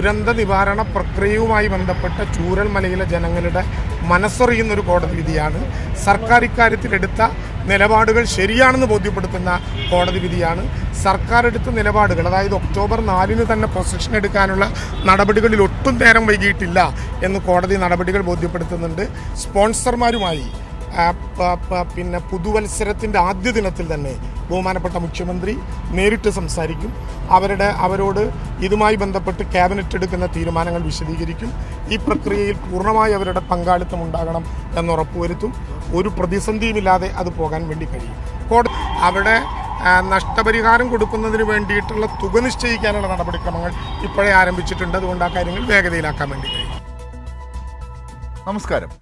ദുരന്ത നിവാരണ പ്രക്രിയയുമായി ബന്ധപ്പെട്ട ചൂരൽമലയിലെ ജനങ്ങളുടെ മനസ്സറിയുന്നൊരു കോടതി വിധിയാണ്. സർക്കാർ ഇക്കാര്യത്തിലെടുത്ത നിലപാടുകൾ ശരിയാണെന്ന് ബോധ്യപ്പെടുത്തുന്ന കോടതി വിധിയാണ്. സർക്കാർ എടുത്ത നിലപാടുകൾ, അതായത് ഒക്ടോബർ 4 തന്നെ പൊസിഷൻ എടുക്കാനുള്ള നടപടികളിൽ ഒട്ടും നേരം വൈകിയിട്ടില്ല എന്ന് കോടതി നടപടികൾ ബോധ്യപ്പെടുത്തുന്നുണ്ട്. സ്പോൺസർമാരുമായി പിന്നെ പുതുവത്സരത്തിൻ്റെ ആദ്യ ദിനത്തിൽ തന്നെ ബഹുമാനപ്പെട്ട മുഖ്യമന്ത്രി നേരിട്ട് സംസാരിക്കും. അവരോട് ഇതുമായി ബന്ധപ്പെട്ട് ക്യാബിനറ്റ് എടുക്കുന്ന തീരുമാനങ്ങൾ വിശദീകരിക്കും. ഈ പ്രക്രിയയിൽ പൂർണ്ണമായി അവരുടെ പങ്കാളിത്തം ഉണ്ടാകണം എന്ന് ഉറപ്പുവരുത്തും. ഒരു പ്രതിസന്ധിയുമില്ലാതെ അത് പോകാൻ വേണ്ടി കഴിയും. അവിടെ നഷ്ടപരിഹാരം കൊടുക്കുന്നതിന് വേണ്ടിയിട്ടുള്ള തുക നിശ്ചയിക്കാനുള്ള നടപടിക്രമങ്ങൾ ഇപ്പോഴേ ആരംഭിച്ചിട്ടുണ്ട്. അതുകൊണ്ട് ആ കാര്യങ്ങൾ വേഗതയിലാക്കാൻ വേണ്ടി കഴിയും. നമസ്കാരം.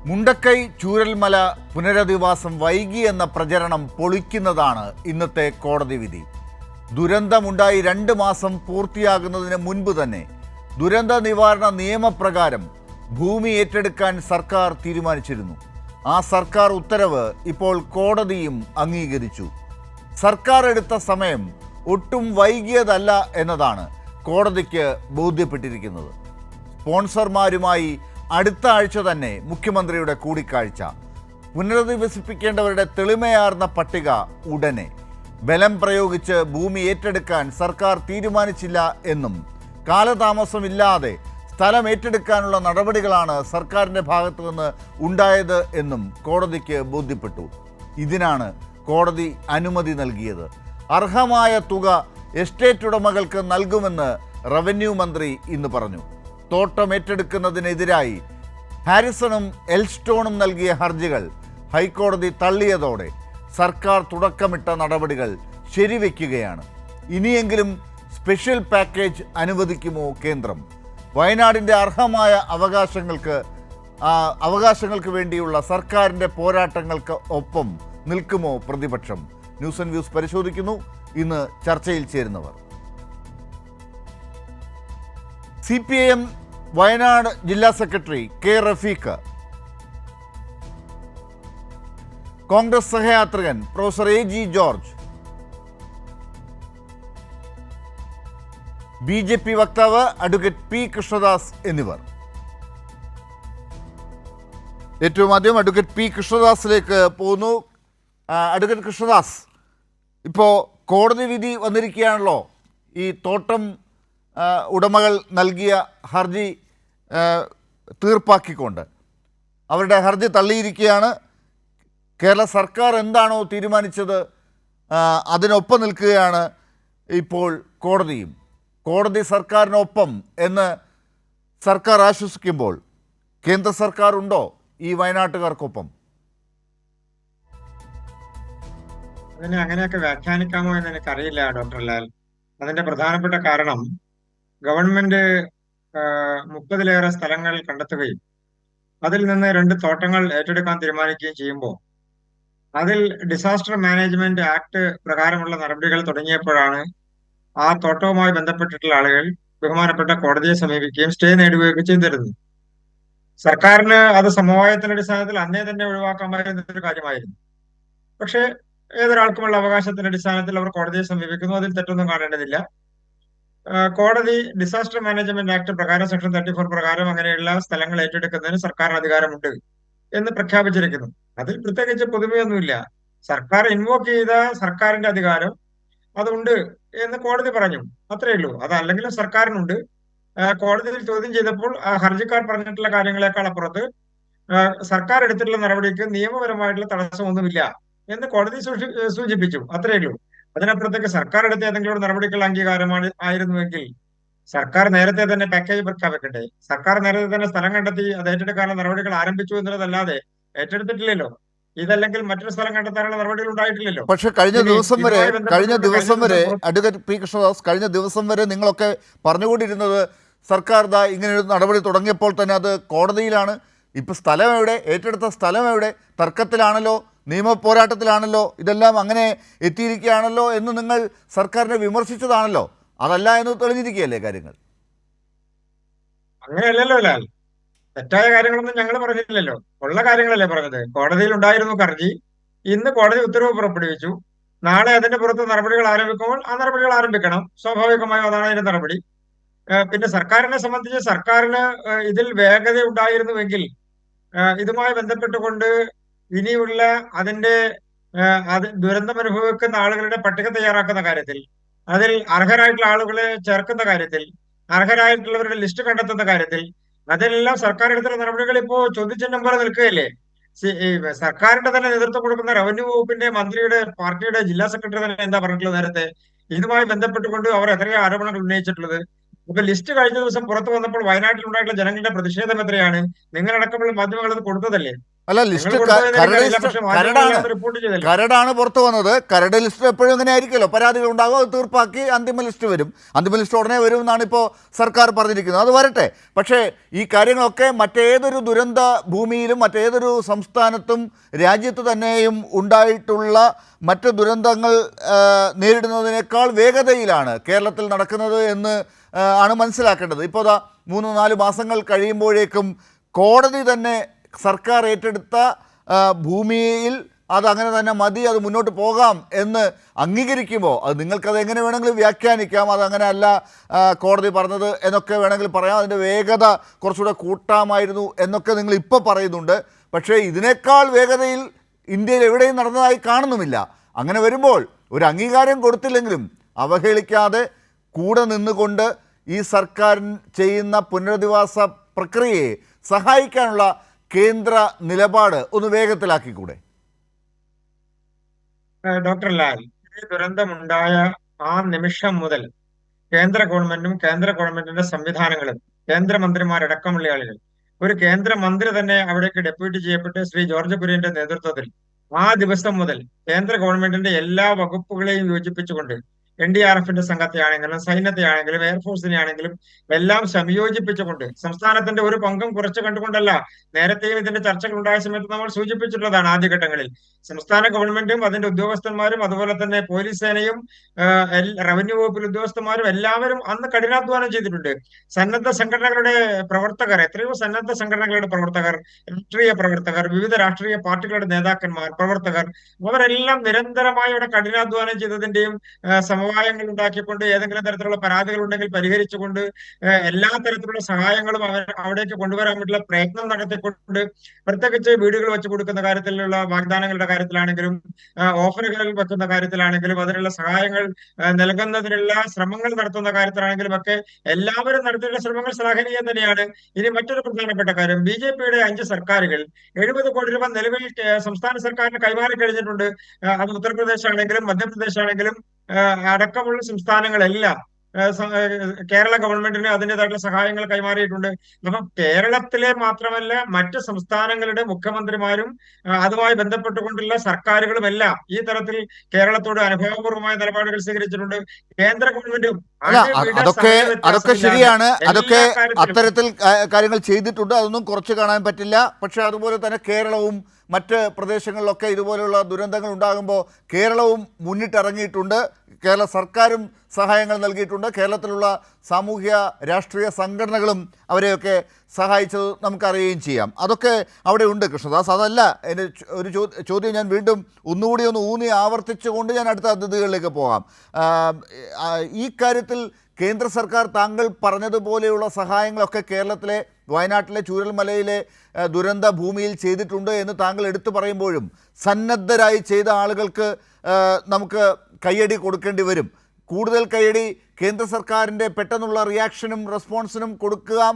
മുണ്ടക്കൈ ചൂരൽമല പുനരധിവാസം വൈകി എന്ന പ്രചരണം പൊളിക്കുന്നതാണ് ഇന്നത്തെ കോടതി വിധി. ദുരന്തമുണ്ടായി 2 മാസം പൂർത്തിയാകുന്നതിന് മുൻപ് തന്നെ ദുരന്ത നിവാരണ നിയമപ്രകാരം ഭൂമി ഏറ്റെടുക്കാൻ സർക്കാർ തീരുമാനിച്ചിരുന്നു. ആ സർക്കാർ ഉത്തരവ് ഇപ്പോൾ കോടതിയും അംഗീകരിച്ചു. സർക്കാർ എടുത്ത സമയം ഒട്ടും വൈകിയതല്ല എന്നതാണ് കോടതിക്ക് ബോധ്യപ്പെട്ടിരിക്കുന്നത്. സ്പോൺസർമാരുമായി അടുത്ത ആഴ്ച തന്നെ മുഖ്യമന്ത്രിയുടെ കൂടിക്കാഴ്ച. പുനരധിവസിപ്പിക്കേണ്ടവരുടെ തെളിമയാർന്ന പട്ടിക ഉടനെ. ബലം പ്രയോഗിച്ച് ഭൂമി ഏറ്റെടുക്കാൻ സർക്കാർ തീരുമാനിച്ചില്ല എന്നും കാലതാമസമില്ലാതെ സ്ഥലം ഏറ്റെടുക്കാനുള്ള നടപടികളാണ് സർക്കാരിൻ്റെ ഭാഗത്തു നിന്ന് ഉണ്ടായത് എന്നും കോടതിക്ക് ബോധ്യപ്പെട്ടു. ഇതിനാണ് കോടതി അനുമതി നൽകിയത്. അർഹമായ തുക എസ്റ്റേറ്റ് ഉടമകൾക്ക് നൽകുമെന്ന് റവന്യൂ മന്ത്രി ഇന്ന് പറഞ്ഞു. തോട്ടം ഏറ്റെടുക്കുന്നതിനെതിരായി ഹാരിസണും എൽസ്റ്റോണും നൽകിയ ഹർജികൾ ഹൈക്കോടതി തള്ളിയതോടെ സർക്കാർ തുടക്കമിട്ട നടപടികൾ ശരിവെക്കുകയാണ്. ഇനിയെങ്കിലും സ്പെഷ്യൽ പാക്കേജ് അനുവദിക്കുമോ കേന്ദ്രം? വയനാടിൻ്റെ അർഹമായ അവകാശങ്ങൾക്ക് വേണ്ടിയുള്ള സർക്കാരിൻ്റെ പോരാട്ടങ്ങൾക്ക് ഒപ്പം നിൽക്കുമോ പ്രതിപക്ഷം? ന്യൂസ് ആൻഡ് വ്യൂസ് പരിശോധിക്കുന്നു. ഇന്ന് ചർച്ചയിൽ ചേരുന്നവർ: CPIM വയനാട് ജില്ലാ സെക്രട്ടറി കെ റഫീഖ്, കോൺഗ്രസ് സഹയാത്രികൻ പ്രൊഫസർ AG ജോർജ്, BJP വക്താവ് അഡ്വക്കേറ്റ് P കൃഷ്ണദാസ് എന്നിവർ. ഏറ്റവും ആദ്യം അഡ്വക്കേറ്റ് P കൃഷ്ണദാസിലേക്ക് പോകുന്നു. അഡ്വക്കേറ്റ് കൃഷ്ണദാസ്, ഇപ്പോൾ കോടതി വിധി വന്നിരിക്കുകയാണല്ലോ. ഈ തോട്ടം ഉടമകൾ നൽകിയ ഹർജി തീർപ്പാക്കിക്കൊണ്ട് അവരുടെ ഹർജി തള്ളിയിരിക്കുകയാണ്. കേരള സർക്കാർ എന്താണോ തീരുമാനിച്ചത് അതിനൊപ്പം നിൽക്കുകയാണ് ഇപ്പോൾ കോടതിയും. കോടതി സർക്കാരിനൊപ്പം എന്ന് സർക്കാർ ആശ്വസിക്കുമ്പോൾ കേന്ദ്ര സർക്കാർ ഉണ്ടോ ഈ വയനാട്ടുകാർക്കൊപ്പം? അതിനെ അങ്ങനെയൊക്കെ വ്യാഖ്യാനിക്കാമോ എന്ന് എനിക്കറിയില്ല ഡോക്ടർ ലാൽ. അതിന്റെ പ്രധാനപ്പെട്ട കാരണം ഗവൺമെന്റ് 30-ലേറെ സ്ഥലങ്ങൾ കണ്ടെത്തുകയും അതിൽ നിന്ന് 2 തോട്ടങ്ങൾ ഏറ്റെടുക്കാൻ തീരുമാനിക്കുകയും ചെയ്യുമ്പോൾ അതിൽ ഡിസാസ്റ്റർ മാനേജ്മെന്റ് ആക്ട് പ്രകാരമുള്ള നടപടികൾ തുടങ്ങിയപ്പോഴാണ് ആ തോട്ടവുമായി ബന്ധപ്പെട്ടിട്ടുള്ള ആളുകൾ ബഹുമാനപ്പെട്ട കോടതിയെ സമീപിക്കുകയും സ്റ്റേ നേടുകയൊക്കെ ചെയ്തിരുന്നു. സർക്കാരിന് അത് സമവായത്തിന്റെ അടിസ്ഥാനത്തിൽ അന്നേ തന്നെ ഒഴിവാക്കാമായിരുന്ന ഒരു കാര്യമായിരുന്നു. പക്ഷേ ഏതൊരാൾക്കുമുള്ള അവകാശത്തിന്റെ അടിസ്ഥാനത്തിൽ അവർ കോടതിയെ സമീപിക്കുന്നു. അതിൽ തെറ്റൊന്നും കാണേണ്ടതില്ല. കോടതി ഡിസാസ്റ്റർ മാനേജ്മെന്റ് ആക്ട് പ്രകാരം സെക്ഷൻ 34 പ്രകാരം അങ്ങനെയുള്ള സ്ഥലങ്ങൾ ഏറ്റെടുക്കുന്നതിന് സർക്കാരിന് അധികാരമുണ്ട് എന്ന് പ്രഖ്യാപിച്ചിരിക്കുന്നു. അതിൽ പ്രത്യേകിച്ച് പുതുമയൊന്നുമില്ല. സർക്കാർ ഇൻവോക്ക് ചെയ്ത സർക്കാരിന്റെ അധികാരം അതുണ്ട് എന്ന് കോടതി പറഞ്ഞു, അത്രയേ ഉള്ളൂ. അതല്ലെങ്കിലും സർക്കാരിനുണ്ട്. കോടതിയിൽ ചോദ്യം ചെയ്തപ്പോൾ ഹർജിക്കാർ പറഞ്ഞിട്ടുള്ള കാര്യങ്ങളെക്കാൾ അപ്പുറത്ത് സർക്കാർ എടുത്തിട്ടുള്ള നടപടിക്ക് നിയമപരമായിട്ടുള്ള തടസ്സമൊന്നുമില്ല എന്ന് കോടതി സൂചിപ്പിച്ചു, അത്രയേ ഉള്ളൂ. അതിനപ്പുറത്തേക്ക് സർക്കാർ എടുത്ത ഏതെങ്കിലും നടപടിക്കുള്ള അംഗീകാരമാണ് ആയിരുന്നുവെങ്കിൽ സർക്കാർ നേരത്തെ തന്നെ പാക്കേജ് പ്രഖ്യാപിക്കട്ടെ. സർക്കാർ നേരത്തെ തന്നെ സ്ഥലം കണ്ടെത്തി അത് ഏറ്റെടുക്കാനുള്ള നടപടികൾ ആരംഭിച്ചു എന്നുള്ളതല്ലാതെ ഏറ്റെടുത്തിട്ടില്ലല്ലോ. ഇതല്ലെങ്കിൽ മറ്റൊരു സ്ഥലം കണ്ടെത്താനുള്ള നടപടികൾ ഉണ്ടായിട്ടില്ലല്ലോ. പക്ഷെ കഴിഞ്ഞ ദിവസം വരെ അഡ്വക്കേറ്റ് P കൃഷ്ണദാസ്, കഴിഞ്ഞ ദിവസം വരെ നിങ്ങളൊക്കെ പറഞ്ഞുകൊണ്ടിരുന്നത് സർക്കാർ ഇങ്ങനെയൊരു നടപടി തുടങ്ങിയപ്പോൾ തന്നെ അത് കോടതിയിലാണ്. ഇപ്പം സ്ഥലം എവിടെ? ഏറ്റെടുത്ത സ്ഥലം എവിടെ? തർക്കത്തിലാണല്ലോ, നിയമ പോരാട്ടത്തിലാണല്ലോ, ഇതെല്ലാം അങ്ങനെ എത്തിയിരിക്കുകയാണല്ലോ എന്ന് നിങ്ങൾ സർക്കാരിനെ വിമർശിച്ചതാണല്ലോ. അതല്ല എന്ന് തെളിഞ്ഞിരിക്കുകയല്ലേ കാര്യങ്ങൾ? അങ്ങനെയല്ലല്ലോ ലാൽ. തെറ്റായ കാര്യങ്ങളൊന്നും ഞങ്ങൾ പറഞ്ഞിട്ടില്ലല്ലോ, ഉള്ള കാര്യങ്ങളല്ലേ പറഞ്ഞത്. കോടതിയിൽ ഉണ്ടായിരുന്നു ഹർജി. ഇന്ന് കോടതി ഉത്തരവ് പുറപ്പെടുവിച്ചു. നാളെ അതിന്റെ പുറത്ത് നടപടികൾ ആരംഭിക്കുമ്പോൾ ആ നടപടികൾ ആരംഭിക്കണം. സ്വാഭാവികമായും അതാണ് അതിന്റെ നടപടി. പിന്നെ സർക്കാരിനെ സംബന്ധിച്ച് സർക്കാരിന് ഇതിൽ വേഗത ഉണ്ടായിരുന്നുവെങ്കിൽ ഇതുമായി ബന്ധപ്പെട്ടുകൊണ്ട് ഇനിയുള്ള അതിന്റെ അത് ദുരന്തം അനുഭവിക്കുന്ന ആളുകളുടെ പട്ടിക തയ്യാറാക്കുന്ന കാര്യത്തിൽ, അതിൽ അർഹരായിട്ടുള്ള ആളുകളെ ചേർക്കുന്ന കാര്യത്തിൽ, അർഹരായിട്ടുള്ളവരുടെ ലിസ്റ്റ് കണ്ടെത്തുന്ന കാര്യത്തിൽ, അതെല്ലാം സർക്കാർ എടുത്തുള്ള നടപടികൾ ഇപ്പോ ചോദ്യചിഹ്നം പോലെ നിൽക്കുകയല്ലേ. ഈ സർക്കാരിന്റെ തന്നെ നേതൃത്വം കൊടുക്കുന്ന റവന്യൂ വകുപ്പിന്റെ മന്ത്രിയുടെ പാർട്ടിയുടെ ജില്ലാ സെക്രട്ടറി തന്നെ എന്താ പറഞ്ഞിട്ടുള്ളത് നേരത്തെ ഇതുമായി ബന്ധപ്പെട്ടുകൊണ്ട് അവർ എത്രയോ ആരോപണങ്ങൾ ഉന്നയിച്ചിട്ടുള്ളത്. ഇപ്പൊ ലിസ്റ്റ് കഴിഞ്ഞ ദിവസം പുറത്തു വന്നപ്പോൾ വയനാട്ടിൽ ഉണ്ടായിട്ടുള്ള ജനങ്ങളുടെ പ്രതിഷേധം എത്രയാണ്? നിങ്ങളടക്കമുള്ള മാധ്യമങ്ങൾ അത് കൊടുത്തതല്ലേ? അല്ല, നിങ്ങൾ ലിസ്റ്റ് കൊടുത്തതെന്ന് കരട് എനിക്കറിയില്ല, ലിസ്റ്റ് പക്ഷെ കരടാണ് മാധ്യമങ്ങളിൽ അത് റിപ്പോർട്ട് ചെയ്തല്ലേ. കരടാണ് പുറത്തു വന്നത്. കരട് ലിസ്റ്റ് എപ്പോഴും ഇങ്ങനെ ആയിരിക്കുമല്ലോ, പരാതികൾ ഉണ്ടാകും, അത് തീർപ്പാക്കി അന്തിമ ലിസ്റ്റ് വരും. അന്തിമ ലിസ്റ്റ് ഉടനെ വരും എന്നാണ് ഇപ്പോൾ സർക്കാർ പറഞ്ഞിരിക്കുന്നത്. അത് വരട്ടെ. പക്ഷേ ഈ കാര്യങ്ങളൊക്കെ മറ്റേതൊരു ദുരന്ത ഭൂമിയിലും മറ്റേതൊരു സംസ്ഥാനത്തും രാജ്യത്ത് തന്നെയും ഉണ്ടായിട്ടുള്ള മറ്റ് ദുരന്തങ്ങൾ നേരിടുന്നതിനേക്കാൾ വേഗതയിലാണ് കേരളത്തിൽ നടക്കുന്നത് എന്ന് ആണ് മനസ്സിലാക്കേണ്ടത്. ഇപ്പോൾ 3-4 മാസങ്ങൾ കഴിയുമ്പോഴേക്കും കോടതി തന്നെ സർക്കാർ ഏറ്റെടുത്ത ഭൂമിയിൽ അത് അങ്ങനെ തന്നെ മതി, അത് മുന്നോട്ട് പോകാം എന്ന് അംഗീകരിക്കുമ്പോൾ അത് നിങ്ങൾക്കത് എങ്ങനെ വേണമെങ്കിലും വ്യാഖ്യാനിക്കാം. അതങ്ങനെ അല്ല കോടതി പറഞ്ഞത് എന്നൊക്കെ വേണമെങ്കിൽ പറയാം. അതിൻ്റെ വേഗത കുറച്ചുകൂടെ കൂട്ടാമായിരുന്നു എന്നൊക്കെ നിങ്ങൾ ഇപ്പോൾ പറയുന്നുണ്ട്. പക്ഷേ ഇതിനേക്കാൾ വേഗതയിൽ ഇന്ത്യയിൽ എവിടെയും നടന്നതായി കാണുന്നുമില്ല. അങ്ങനെ വരുമ്പോൾ ഒരു അംഗീകാരം കൊടുത്തില്ലെങ്കിലും അവഹേളിക്കാതെ കൂടെ നിന്നുകൊണ്ട് ഈ സർക്കാർ ചെയ്യുന്ന പുനരധിവാസ പ്രക്രിയയെ സഹായിക്കാനുള്ള കേന്ദ്ര നിലപാട് ഒന്ന് വേഗത്തിലാക്കിക്കൂടെ? ഡോക്ടർ ലാൽ, ഈ ദുരന്തമുണ്ടായ ആ നിമിഷം മുതൽ കേന്ദ്ര ഗവൺമെന്റും കേന്ദ്ര ഗവൺമെന്റിന്റെ സംവിധാനങ്ങളും കേന്ദ്രമന്ത്രിമാരടക്കമുള്ള ആളുകൾ, ഒരു കേന്ദ്രമന്ത്രി തന്നെ അവിടേക്ക് ഡെപ്യൂട്ടി ചെയ്യപ്പെട്ട് ശ്രീ ജോർജ് കുര്യന്റെ നേതൃത്വത്തിൽ ആ ദിവസം മുതൽ കേന്ദ്ര ഗവൺമെന്റിന്റെ എല്ലാ വകുപ്പുകളെയും യോജിപ്പിച്ചുകൊണ്ട് NDRFന്റെ സംഘത്തെ ആണെങ്കിലും സൈന്യത്തെ ആണെങ്കിലും എയർഫോഴ്സിനെ ആണെങ്കിലും എല്ലാം സംയോജിപ്പിച്ചുകൊണ്ട് സംസ്ഥാനത്തിന്റെ ഒരു പങ്കും കുറച്ച് കണ്ടുകൊണ്ടല്ല, നേരത്തെയും ഇതിന്റെ ചർച്ചകൾ ഉണ്ടായ സമയത്ത് നമ്മൾ സൂചിപ്പിച്ചിട്ടുള്ളതാണ്. ആദ്യഘട്ടങ്ങളിൽ സംസ്ഥാന ഗവൺമെന്റും അതിന്റെ ഉദ്യോഗസ്ഥന്മാരും അതുപോലെ തന്നെ പോലീസ് സേനയും റവന്യൂ വകുപ്പിലെ ഉദ്യോഗസ്ഥന്മാരും എല്ലാവരും അന്ന് കഠിനാധ്വാനം ചെയ്തിട്ടുണ്ട്. സന്നദ്ധ സംഘടനകളുടെ പ്രവർത്തകർ, എത്രയോ സന്നദ്ധ സംഘടനകളുടെ പ്രവർത്തകർ, രാഷ്ട്രീയ പ്രവർത്തകർ, വിവിധ രാഷ്ട്രീയ പാർട്ടികളുടെ നേതാക്കന്മാർ, പ്രവർത്തകർ, അവരെല്ലാം നിരന്തരമായി ഇവിടെ കഠിനാധ്വാനം ചെയ്തതിന്റെയും സമവായങ്ങൾ ഉണ്ടാക്കിക്കൊണ്ട് ഏതെങ്കിലും തരത്തിലുള്ള പരാതികൾ ഉണ്ടെങ്കിൽ പരിഹരിച്ചുകൊണ്ട് എല്ലാ തരത്തിലുള്ള സഹായങ്ങളും അവിടേക്ക് കൊണ്ടുവരാൻ വേണ്ടിയുള്ള പ്രയത്നം നടത്തിക്കൊണ്ട്, പ്രത്യേകിച്ച് വീടുകൾ വെച്ച് കൊടുക്കുന്ന കാര്യത്തിലുള്ള വാഗ്ദാനങ്ങളുടെ കാര്യത്തിലാണെങ്കിലും ഓഫറുകൾ വെക്കുന്ന കാര്യത്തിലാണെങ്കിലും അതിനുള്ള സഹായങ്ങൾ നൽകുന്നതിനുള്ള ശ്രമങ്ങൾ നടത്തുന്ന കാര്യത്തിലാണെങ്കിലും ഒക്കെ എല്ലാവരും നടത്തിയുള്ള ശ്രമങ്ങൾ ശ്ലാഘനീയം തന്നെയാണ്. ഇനി മറ്റൊരു പ്രധാനപ്പെട്ട കാര്യം, BJPയുടെ 5 സർക്കാരുകൾ 70 കോടി രൂപ നിലവിൽ സംസ്ഥാന സർക്കാരിന് കൈമാറി കഴിഞ്ഞിട്ടുണ്ട്. അത് ഉത്തർപ്രദേശ് ആണെങ്കിലും മധ്യപ്രദേശ് ആണെങ്കിലും അടക്കമുള്ള സംസ്ഥാനങ്ങളെല്ലാം കേരള ഗവൺമെന്റിന് അതിൻ്റെതായിട്ടുള്ള സഹായങ്ങൾ കൈമാറിയിട്ടുണ്ട്. അപ്പൊ കേരളത്തിലെ മാത്രമല്ല മറ്റ് സംസ്ഥാനങ്ങളുടെ മുഖ്യമന്ത്രിമാരും അതുമായി ബന്ധപ്പെട്ടുകൊണ്ടുള്ള സർക്കാരുകളും എല്ലാം ഈ തരത്തിൽ കേരളത്തോട് അനുഭവപൂർവമായ നിലപാടുകൾ സ്വീകരിച്ചിട്ടുണ്ട്. കേന്ദ്ര ഗവൺമെന്റും അതൊക്കെ ശരിയാണ്. അതൊക്കെ അത്തരത്തിൽ കാര്യങ്ങൾ ചെയ്തിട്ടുണ്ട്. അതൊന്നും കുറച്ച് കാണാൻ പറ്റില്ല. പക്ഷെ അതുപോലെ തന്നെ കേരളവും മറ്റ് പ്രദേശങ്ങളിലൊക്കെ ഇതുപോലുള്ള ദുരന്തങ്ങൾ ഉണ്ടാകുമ്പോൾ കേരളവും മുന്നിട്ടിറങ്ങിയിട്ടുണ്ട്. കേരള സർക്കാരും സഹായങ്ങൾ നൽകിയിട്ടുണ്ട്. കേരളത്തിലുള്ള സാമൂഹ്യ രാഷ്ട്രീയ സംഘടനകളും അവരെയൊക്കെ സഹായിച്ചത് നമുക്കറിയുകയും ചെയ്യാം. അതൊക്കെ അവിടെ ഉണ്ട് കൃഷ്ണദാസ്. അതല്ല എൻ്റെ ഒരു ചോദ്യം ഞാൻ വീണ്ടും ഒന്നുകൂടി ഒന്ന് ഊന്നി ആവർത്തിച്ചുകൊണ്ട് ഞാൻ അടുത്ത അതിഥികളിലേക്ക് പോകാം. ഈ കാര്യത്തിൽ കേന്ദ്ര സർക്കാർ താങ്കൾ പറഞ്ഞതുപോലെയുള്ള സഹായങ്ങളൊക്കെ കേരളത്തിലെ വയനാട്ടിലെ ചൂരൽമലയിലെ ദുരന്ത ഭൂമിയിൽ ചെയ്തിട്ടുണ്ട് എന്ന് താങ്കൾ എടുത്തു പറയുമ്പോഴും സന്നദ്ധരായി ചെയ്ത ആളുകൾക്ക് നമുക്ക് കയ്യടി കൊടുക്കേണ്ടി വരും. കൂടുതൽ കയ്യടി കേന്ദ്ര സർക്കാരിൻ്റെ പെട്ടെന്നുള്ള റിയാക്ഷനും റെസ്പോൺസിനും കൊടുക്കാൻ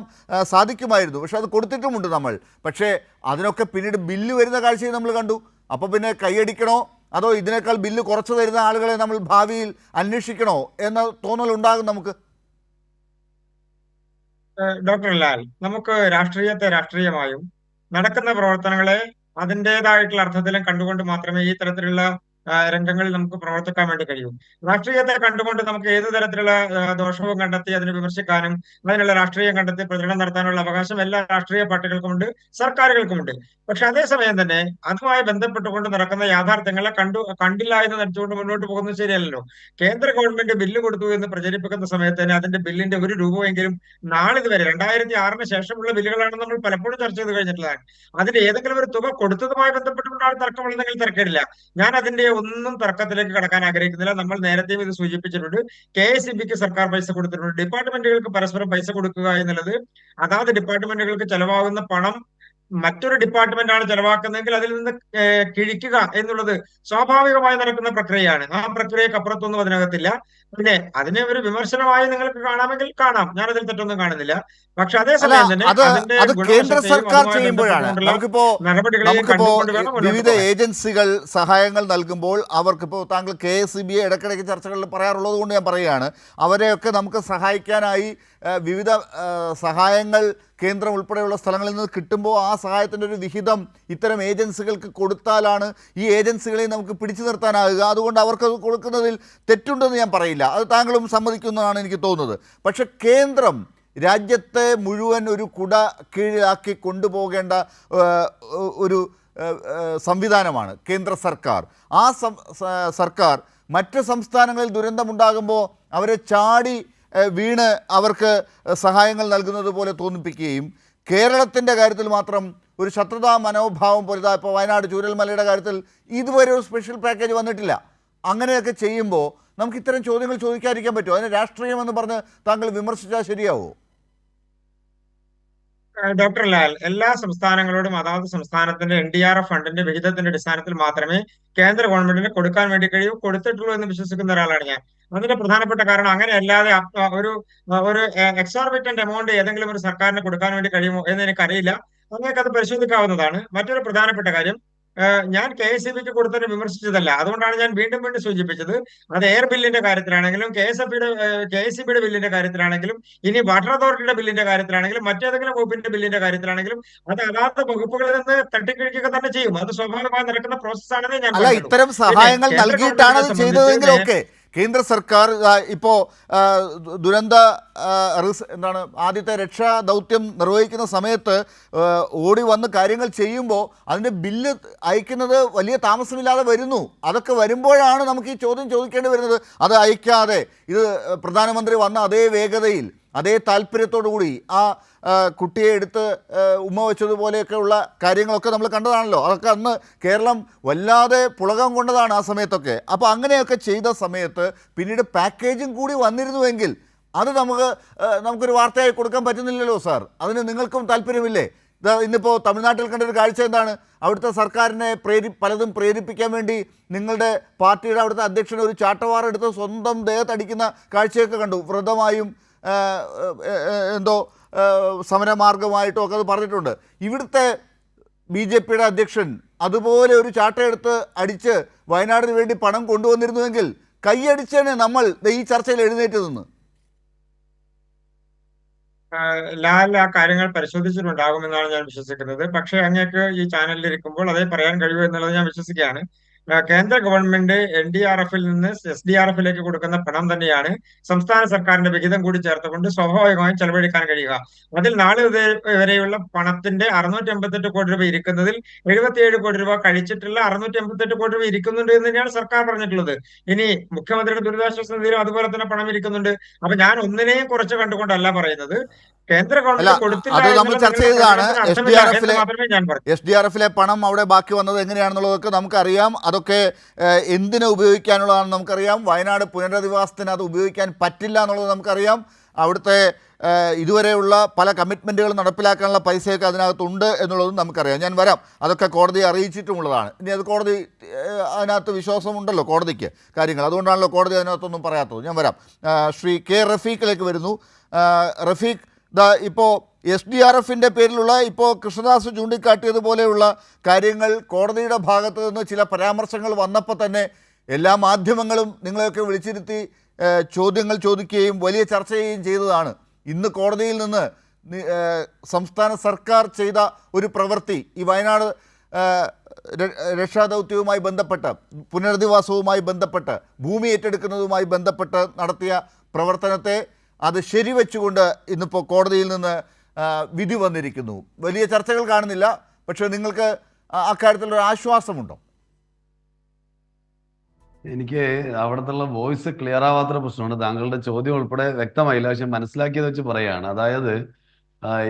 സാധിക്കുമായിരുന്നു. പക്ഷെ അത് കൊടുത്തിട്ടുമുണ്ട് നമ്മൾ. പക്ഷേ അതിനൊക്കെ പിന്നീട് ബില്ല് വരുന്ന കാഴ്ചയും നമ്മൾ കണ്ടു. അപ്പോൾ പിന്നെ കയ്യടിക്കണോ അതോ ഇതിനേക്കാൾ ബില്ല് കുറച്ച് തരുന്ന ആളുകളെ നമ്മൾ ഭാവിയിൽ അന്വേഷിക്കണോ എന്ന തോന്നലുണ്ടാകും നമുക്ക്? ഡോക്ടർ ലാൽ, നമുക്ക് രാഷ്ട്രീയത്തെ രാഷ്ട്രീയമായും നടക്കുന്ന പ്രവർത്തനങ്ങളെ അതിൻ്റെതായിട്ടുള്ള അർത്ഥത്തിലും കണ്ടുകൊണ്ട് മാത്രമേ ഈ തരത്തിലുള്ള രംഗങ്ങളിൽ നമുക്ക് പ്രവർത്തിക്കാൻ വേണ്ടി കഴിയും. രാഷ്ട്രീയത്തെ കണ്ടുകൊണ്ട് നമുക്ക് ഏത് തരത്തിലുള്ള ദോഷവും കണ്ടെത്തി അതിനെ വിമർശിക്കാനും അതിനുള്ള രാഷ്ട്രീയം കണ്ടെത്തി പ്രചരണം നടത്താനുള്ള അവകാശം എല്ലാ രാഷ്ട്രീയ പാർട്ടികൾക്കുമുണ്ട്, സർക്കാരുകൾക്കുമുണ്ട്. പക്ഷെ അതേസമയം തന്നെ അതുമായി ബന്ധപ്പെട്ടുകൊണ്ട് നടക്കുന്ന യാഥാർത്ഥ്യങ്ങളെ കണ്ടില്ല എന്ന് നടിച്ചുകൊണ്ട് മുന്നോട്ട് പോകുന്നത് ശരിയല്ലല്ലോ. കേന്ദ്ര ഗവൺമെന്റ് ബില്ല് കൊടുത്തു എന്ന് പ്രചരിപ്പിക്കുന്ന സമയത്ത് തന്നെ അതിന്റെ ബില്ലിന്റെ ഒരു രൂപമെങ്കിലും നാളിതുവരെ 2006 ശേഷമുള്ള ബില്ലുകളാണ് നമ്മൾ പലപ്പോഴും ചർച്ച ചെയ്ത് കഴിഞ്ഞിട്ടുള്ളതാണ്. അതിന് ഏതെങ്കിലും ഒരു തുക കൊടുത്തതുമായി ബന്ധപ്പെട്ടുകൊണ്ടാണ് തർക്കമുള്ളതെങ്കിൽ തർക്കമില്ല. ഞാൻ അതിന്റെ ഒന്നും തർക്കത്തിലേക്ക് കടക്കാൻ ആഗ്രഹിക്കുന്നില്ല. നമ്മൾ നേരത്തെയും ഇത് സൂചിപ്പിച്ചിട്ടുണ്ട്. KSEBക്ക് സർക്കാർ പൈസ കൊടുത്തിട്ടുണ്ട്. ഡിപ്പാർട്ട്മെന്റുകൾക്ക് പരസ്പരം പൈസ കൊടുക്കുക എന്നുള്ളത് അതാത് ഡിപ്പാർട്ട്മെന്റുകൾക്ക് ചെലവാകുന്ന പണം മറ്റൊരു ഡിപ്പാർട്ട്മെന്റ് ആണ് ചെലവാക്കുന്നതെങ്കിൽ അതിൽ നിന്ന് കിഴിക്കുക എന്നുള്ളത് സ്വാഭാവികമായി നടക്കുന്ന പ്രക്രിയയാണ്. ആ പ്രക്രിയക്ക് അപ്പുറത്തൊന്നും അതിനകത്തില്ല. പിന്നെ അതിനെ ഒരു വിമർശനമായി നിങ്ങൾക്ക് കാണാമെങ്കിൽ കാണാം, ഞാനതിൽ തെറ്റൊന്നും കാണുന്നില്ല. പക്ഷെ അല്ല അതേസമയം തന്നെ അത് അതിന്റെ അത് കേന്ദ്ര ഗുണവശത്തെയും സർക്കാർ അതുമായി ചെയ്യുമ്പോഴാണ് ബന്ധപ്പെട്ടുകൊണ്ടുള്ള നമുക്കിപ്പോ നടപടികളെയും കണ്ടുകൊണ്ട് വേണം മുന്നോട്ട് വിവിധ പോകാൻ. ഏജൻസികൾ സഹായങ്ങൾ നൽകുമ്പോൾ അവർക്കിപ്പോൾ താങ്കൾ KSEBയെ ഇടയ്ക്കിടയ്ക്ക് ചർച്ചകളിൽ പറയാറുള്ളത് കൊണ്ട് ഞാൻ പറയുകയാണ്, അവരെയൊക്കെ നമുക്ക് സഹായിക്കാനായി വിവിധ സഹായങ്ങൾ കേന്ദ്രം ഉൾപ്പെടെയുള്ള സ്ഥലങ്ങളിൽ നിന്ന് കിട്ടുമ്പോൾ ആ സഹായത്തിൻ്റെ ഒരു വിഹിതം ഇത്തരം ഏജൻസികൾക്ക് കൊടുത്താലാണ് ഈ ഏജൻസികളെ നമുക്ക് പിടിച്ചു നിർത്താനാകുക. അതുകൊണ്ട് അവർക്ക് കൊടുക്കുന്നതിൽ തെറ്റുണ്ടെന്ന് ഞാൻ പറയില്ല, അത് താങ്കളും സമ്മതിക്കുന്നതാണ് എനിക്ക് തോന്നുന്നത്. പക്ഷെ കേന്ദ്രം രാജ്യത്തെ മുഴുവൻ ഒരു കുട കീഴിലാക്കി കൊണ്ടുപോകേണ്ട ഒരു സംവിധാനമാണ് കേന്ദ്ര സർക്കാർ. ആ സർക്കാർ മറ്റ് സംസ്ഥാനങ്ങളിൽ ദുരന്തമുണ്ടാകുമ്പോൾ അവരെ ചാടി വീണ് അവർക്ക് സഹായങ്ങൾ നൽകുന്നത് പോലെ തോന്നിപ്പിക്കുകയും കേരളത്തിൻ്റെ കാര്യത്തിൽ മാത്രം ഒരു ശത്രുതാ മനോഭാവം പോലെ ഇപ്പോൾ വയനാട് ചൂരൽമലയുടെ കാര്യത്തിൽ ഇതുവരെ ഒരു സ്പെഷ്യൽ പാക്കേജ് വന്നിട്ടില്ല. അങ്ങനെയൊക്കെ ചെയ്യുമ്പോൾ നമുക്ക് ഇത്തരം ചോദ്യങ്ങൾ ചോദിക്കാതിരിക്കാൻ പറ്റുമോ? അതിന് രാഷ്ട്രീയമെന്ന് പറഞ്ഞ് താങ്കൾ വിമർശിച്ചാൽ ശരിയാവോ? ഡോക്ടർ ലാൽ, എല്ലാ സംസ്ഥാനങ്ങളോടും അതാത് സംസ്ഥാനത്തിന്റെ NDRF ഫണ്ടിന്റെ വിഹിതത്തിന്റെ അടിസ്ഥാനത്തിൽ മാത്രമേ കേന്ദ്ര ഗവൺമെന്റിന് കൊടുക്കാൻ വേണ്ടി കഴിയൂ, കൊടുത്തിട്ടുള്ളൂ എന്ന് വിശ്വസിക്കുന്ന ഒരാളാണ് ഞാൻ. അതിന്റെ പ്രധാനപ്പെട്ട കാരണം അങ്ങനെ അല്ലാതെ ഒരു ഒരു എക്സോർബിറ്റന്റ് എമൗണ്ട് ഏതെങ്കിലും ഒരു സർക്കാരിന് കൊടുക്കാൻ വേണ്ടി കഴിയുമോ എന്ന് എനിക്കറിയില്ല. അങ്ങനെയൊക്കെ അത് പരിശോധിക്കാവുന്നതാണ്. മറ്റൊരു പ്രധാനപ്പെട്ട കാര്യം, ഞാൻ KSEBക്ക് കൊടുത്തതിനെ വിമർശിച്ചതല്ല. അതുകൊണ്ടാണ് ഞാൻ വീണ്ടും വീണ്ടും സൂചിപ്പിച്ചത്. അത് എയർ ബില്ലിന്റെ കാര്യത്തിലാണെങ്കിലും KSEBയുടെ ബില്ലിന്റെ കാര്യത്തിലാണെങ്കിലും ഇനി വാട്ടർ അതോറിറ്റിയുടെ ബില്ലിന്റെ കാര്യത്തിലാണെങ്കിലും മറ്റേതെങ്കിലും വകുപ്പിന്റെ ബില്ലിന്റെ കാര്യത്തിലാണെങ്കിലും അത് അതാത് വകുപ്പുകളിൽ നിന്ന് തട്ടിക്കഴിക്കുക തന്നെ ചെയ്യും. അത് സ്വാഭാവികമായി നടക്കുന്ന പ്രോസസ്സാണെന്ന് ഞാൻ അല്ല, ഇത്തരം സഹായങ്ങൾ കേന്ദ്ര നൽകിയിട്ടാണ് അത് ഗവൺമെന്റിനെ ചെയ്തതെങ്കിൽ സംബന്ധിച്ച് ഓക്കെ. കേന്ദ്ര സർക്കാർ ഇപ്പോൾ ദുരന്ത എന്താണ് ആദ്യത്തെ രക്ഷാ ദൗത്യം നിർവഹിക്കുന്ന സമയത്ത് ഓടി വന്ന് കാര്യങ്ങൾ ചെയ്യുമ്പോൾ അതിൻ്റെ ബില്ല് അയക്കുന്നത് വലിയ താമസമില്ലാതെ വരുന്നു. അതൊക്കെ വരുമ്പോഴാണ് നമുക്ക് ഈ ചോദ്യം ചോദിക്കേണ്ടി വരുന്നത്. അത് അയക്കാതെ ഇത് പ്രധാനമന്ത്രി വന്ന അതേ വേഗതയിൽ അതേ താല്പര്യത്തോടു കൂടി ആ കുട്ടിയെ എടുത്ത് ഉമ്മ വെച്ചതുപോലെയൊക്കെയുള്ള കാര്യങ്ങളൊക്കെ നമ്മൾ കണ്ടതാണല്ലോ. അതൊക്കെ അന്ന് കേരളം വല്ലാതെ പുളകം കൊണ്ടതാണ് ആ സമയത്തൊക്കെ. അപ്പോൾ അങ്ങനെയൊക്കെ ചെയ്ത സമയത്ത് പിന്നീട് പാക്കേജും കൂടി വന്നിരുന്നുവെങ്കിൽ അത് നമുക്കൊരു വാർത്തയായി കൊടുക്കാൻ പറ്റുന്നില്ലല്ലോ സാർ. അതിന് നിങ്ങൾക്കും താല്പര്യമില്ലേ? ഇന്നിപ്പോൾ തമിഴ്നാട്ടിൽ കണ്ടൊരു കാഴ്ച എന്താണ്? അവിടുത്തെ സർക്കാരിനെ പലതും പ്രേരിപ്പിക്കാൻ വേണ്ടി നിങ്ങളുടെ പാർട്ടിയുടെ അവിടുത്തെ അധ്യക്ഷൻ ഒരു ചാട്ടവാറെടുത്ത് സ്വന്തം ദേഹത്തടിക്കുന്ന കാഴ്ചയൊക്കെ കണ്ടു. വ്രതമായും എന്തോ സമരമാർഗമായിട്ടോ ഒക്കെ അത് പറഞ്ഞിട്ടുണ്ട്. ഇവിടുത്തെ BJPയുടെ അധ്യക്ഷൻ അതുപോലെ ഒരു ചാട്ടയെടുത്ത് അടിച്ച് വയനാടിന് വേണ്ടി പണം കൊണ്ടുവന്നിരുന്നുവെങ്കിൽ കൈയടിച്ചേനെ നമ്മൾ ഈ ചർച്ചയിൽ എഴുന്നേറ്റ് നിന്ന്. ലാൽ ആ കാര്യങ്ങൾ പരിശോധിച്ചിട്ടുണ്ടാകുമെന്നാണ് ഞാൻ വിശ്വസിക്കുന്നത്. പക്ഷേ അങ്ങേക്ക് ഈ ചാനലിൽ ഇരിക്കുമ്പോൾ അതേ പറയാൻ കഴിയൂ എന്നുള്ളത് ഞാൻ വിശ്വസിക്കുകയാണ്. കേന്ദ്ര ഗവൺമെന്റ് NDRFൽ നിന്ന് SDRFിലേക്ക് കൊടുക്കുന്ന പണം തന്നെയാണ് സംസ്ഥാന സർക്കാരിന്റെ വിഹിതം കൂടി ചേർത്തുകൊണ്ട് സ്വാഭാവികമായും ചെലവഴിക്കാൻ കഴിയുക. അതിൽ നാളെ വരെയുള്ള പണത്തിന്റെ 688 കോടി രൂപ ഇരിക്കുന്നതിൽ 77 കോടി രൂപ കഴിച്ചിട്ടുള്ള 688 കോടി രൂപ ഇരിക്കുന്നുണ്ട് എന്ന് തന്നെയാണ് സർക്കാർ പറഞ്ഞിട്ടുള്ളത്. ഇനി മുഖ്യമന്ത്രിയുടെ ദുരിതാശ്വാസ നിധിയിലും അതുപോലെ തന്നെ പണം ഇരിക്കുന്നുണ്ട്. അപ്പൊ ഞാൻ ഒന്നിനെയും കുറച്ച് കണ്ടുകൊണ്ടല്ല പറയുന്നത്. കേന്ദ്ര ഗവൺമെന്റ് കൊടുത്തില്ല അത് നമ്മൾ ചർച്ച ചെയ്തതാണ്. മാത്രമേ ഞാൻ പറഞ്ഞു. SDRFിലെ പണം അവിടെ ബാക്കി വന്നത് എങ്ങനെയാണെന്നുള്ളതൊക്കെ നമുക്കറിയാം. അതൊക്കെ എന്തിനു ഉപയോഗിക്കാനുള്ളതാണെന്ന് നമുക്കറിയാം. വയനാട് പുനരധിവാസത്തിന് അത് ഉപയോഗിക്കാൻ പറ്റില്ല എന്നുള്ളത് നമുക്കറിയാം. അവിടുത്തെ ഇതുവരെയുള്ള പല കമ്മിറ്റ്മെൻറ്റുകളും നടപ്പിലാക്കാനുള്ള പൈസയൊക്കെ അതിനകത്തുണ്ട് എന്നുള്ളതും നമുക്കറിയാം. ഞാൻ വരാം, അതൊക്കെ കോടതിയെ അറിയിച്ചിട്ടുമുള്ളതാണ്. ഇനി അത് കോടതി അതിനകത്ത് വിശ്വാസമുണ്ടല്ലോ കോടതിക്ക് കാര്യങ്ങൾ, അതുകൊണ്ടാണല്ലോ കോടതി അതിനകത്തൊന്നും പറയാത്തത്. ഞാൻ വരാം. ശ്രീ K റഫീഖിലേക്ക് വരുന്നു. റഫീഖ്, ഇപ്പോൾ SDRFിൻ്റെ പേരിലുള്ള ഇപ്പോൾ കൃഷ്ണദാസ് ചൂണ്ടിക്കാട്ടിയതുപോലെയുള്ള കാര്യങ്ങൾ കോടതിയുടെ ഭാഗത്ത് നിന്ന് ചില പരാമർശങ്ങൾ വന്നപ്പോൾ തന്നെ എല്ലാ മാധ്യമങ്ങളും നിങ്ങളെയൊക്കെ വിളിച്ചിരുത്തി ചോദ്യങ്ങൾ ചോദിക്കുകയും വലിയ ചർച്ച ചെയ്യുകയും ചെയ്തതാണ്. ഇന്ന് കോടതിയിൽ നിന്ന് സംസ്ഥാന സർക്കാർ ചെയ്ത ഒരു പ്രവൃത്തി, ഈ വയനാട് രക്ഷാദൗത്യവുമായി ബന്ധപ്പെട്ട് പുനരധിവാസവുമായി ബന്ധപ്പെട്ട് ഭൂമി ഏറ്റെടുക്കുന്നതുമായി ബന്ധപ്പെട്ട് നടത്തിയ പ്രവർത്തനത്തെ അത് ശരിവെച്ചുകൊണ്ട് ഇന്നിപ്പോൾ കോടതിയിൽ നിന്ന് വിധി വന്നിരിക്കുന്നു. വലിയ ചർച്ചകൾ കാണുന്നില്ല, പക്ഷേ നിങ്ങൾക്ക് അക്കാര്യത്തിലൊരു ആശ്വാസമുണ്ടോ? എനിക്ക് അവിടത്തുള്ള വോയിസ് ക്ലിയർ ആവാത്ത പ്രശ്നമുണ്ട്. താങ്കളുടെ ചോദ്യം ഉൾപ്പെടെ വ്യക്തമായില്ല, പക്ഷെ മനസ്സിലാക്കിയത് വെച്ച് പറയുകയാണ്. അതായത്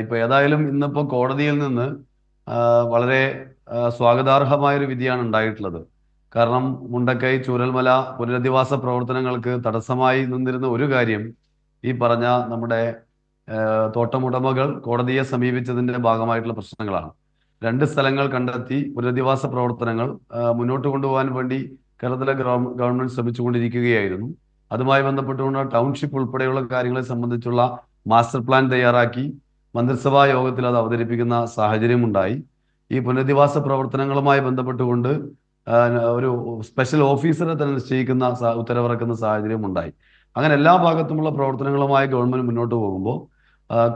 ഇപ്പൊ ഏതായാലും ഇന്നിപ്പോ കോടതിയിൽ നിന്ന് വളരെ സ്വാഗതാർഹമായൊരു വിധിയാണ് ഉണ്ടായിട്ടുള്ളത്. കാരണം മുണ്ടക്കൈ ചൂരൽമല പുനരധിവാസ പ്രവർത്തനങ്ങൾക്ക് തടസ്സമായി നിന്നിരുന്ന ഒരു കാര്യം ഈ പറഞ്ഞ നമ്മുടെ തോട്ടമുടമകൾ കോടതിയെ സമീപിച്ചതിന്റെ ഭാഗമായിട്ടുള്ള പ്രശ്നങ്ങളാണ്. 2 സ്ഥലങ്ങൾ കണ്ടെത്തി പുനരധിവാസ പ്രവർത്തനങ്ങൾ മുന്നോട്ട് കൊണ്ടുപോകാൻ വേണ്ടി കേരളത്തിലെ ഗവൺമെന്റ് ശ്രമിച്ചുകൊണ്ടിരിക്കുകയായിരുന്നു. അതുമായി ബന്ധപ്പെട്ടുകൊണ്ട് ടൗൺഷിപ്പ് ഉൾപ്പെടെയുള്ള കാര്യങ്ങളെ സംബന്ധിച്ചുള്ള മാസ്റ്റർ പ്ലാൻ തയ്യാറാക്കി മന്ത്രിസഭാ യോഗത്തിൽ അത് അവതരിപ്പിക്കുന്ന സാഹചര്യമുണ്ടായി. ഈ പുനരധിവാസ പ്രവർത്തനങ്ങളുമായി ബന്ധപ്പെട്ടുകൊണ്ട് ഒരു സ്പെഷ്യൽ ഓഫീസറെ തന്നെ നിശ്ചയിക്കുന്ന ഉത്തരവിറക്കുന്ന സാഹചര്യം ഉണ്ടായി. അങ്ങനെ എല്ലാ ഭാഗത്തുമുള്ള പ്രവർത്തനങ്ങളുമായി ഗവൺമെന്റ് മുന്നോട്ട് പോകുമ്പോൾ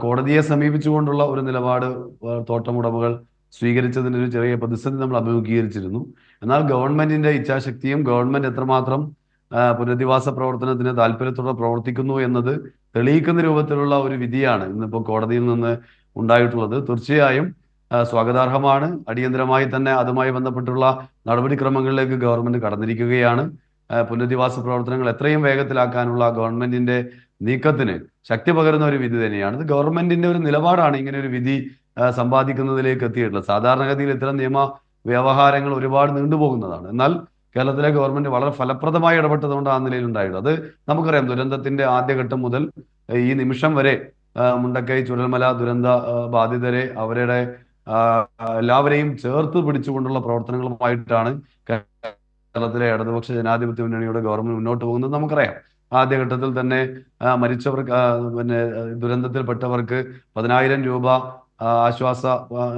കോടതിയെ സമീപിച്ചുകൊണ്ടുള്ള ഒരു നിലപാട് തോട്ടമുടമകൾ സ്വീകരിച്ചതിന് ഒരു ചെറിയ പ്രതിസന്ധി നമ്മൾ അഭിമുഖീകരിച്ചിരുന്നു. എന്നാൽ ഗവൺമെന്റിന്റെ ഇച്ഛാശക്തിയും ഗവൺമെന്റ് എത്രമാത്രം പുനരധിവാസ പ്രവർത്തനത്തിന് താല്പര്യത്തോടെ പ്രവർത്തിക്കുന്നു എന്നത് തെളിയിക്കുന്ന രൂപത്തിലുള്ള ഒരു വിധിയാണ് ഇന്നിപ്പോൾ കോടതിയിൽ നിന്ന് ഉണ്ടായിട്ടുള്ളത്. തീർച്ചയായും സ്വാഗതാർഹമാണ്. അടിയന്തരമായി തന്നെ അതുമായി ബന്ധപ്പെട്ടുള്ള നടപടിക്രമങ്ങളിലേക്ക് ഗവൺമെന്റ് കടന്നിരിക്കുകയാണ്. പുനരധിവാസ പ്രവർത്തനങ്ങൾ എത്രയും വേഗത്തിലാക്കാനുള്ള ഗവൺമെന്റിന്റെ നീക്കത്തിന് ശക്തി പകരുന്ന ഒരു വിധി തന്നെയാണ്. ഇത് ഗവൺമെന്റിന്റെ ഒരു നിലപാടാണ് ഇങ്ങനെ ഒരു വിധി സമ്പാദിക്കുന്നതിലേക്ക് എത്തിയിട്ടുള്ളത്. സാധാരണഗതിയിൽ ഇത്തരം നിയമ വ്യവഹാരങ്ങൾ ഒരുപാട് നീണ്ടുപോകുന്നതാണ്. എന്നാൽ കേരളത്തിലെ ഗവൺമെന്റ് വളരെ ഫലപ്രദമായി ഇടപെട്ടതുകൊണ്ട് ആ നിലയിൽ ഉണ്ടായിട്ടുള്ളത്. അത് നമുക്കറിയാം, ദുരന്തത്തിന്റെ ആദ്യഘട്ടം മുതൽ ഈ നിമിഷം വരെ മുണ്ടക്കൈ ചുരൽമല ദുരന്ത ബാധിതരെ അവരുടെ എല്ലാവരെയും ചേർത്ത് പിടിച്ചുകൊണ്ടുള്ള പ്രവർത്തനങ്ങളുമായിട്ടാണ് കേരളത്തിലെ ഇടതുപക്ഷ ജനാധിപത്യ മുന്നണിയുടെ ഗവൺമെന്റ് മുന്നോട്ട് പോകുന്നത് നമുക്കറിയാം. ആദ്യഘട്ടത്തിൽ തന്നെ മരിച്ചവർക്ക് പിന്നെ ദുരന്തത്തിൽപ്പെട്ടവർക്ക് 10,000 രൂപ ആശ്വാസ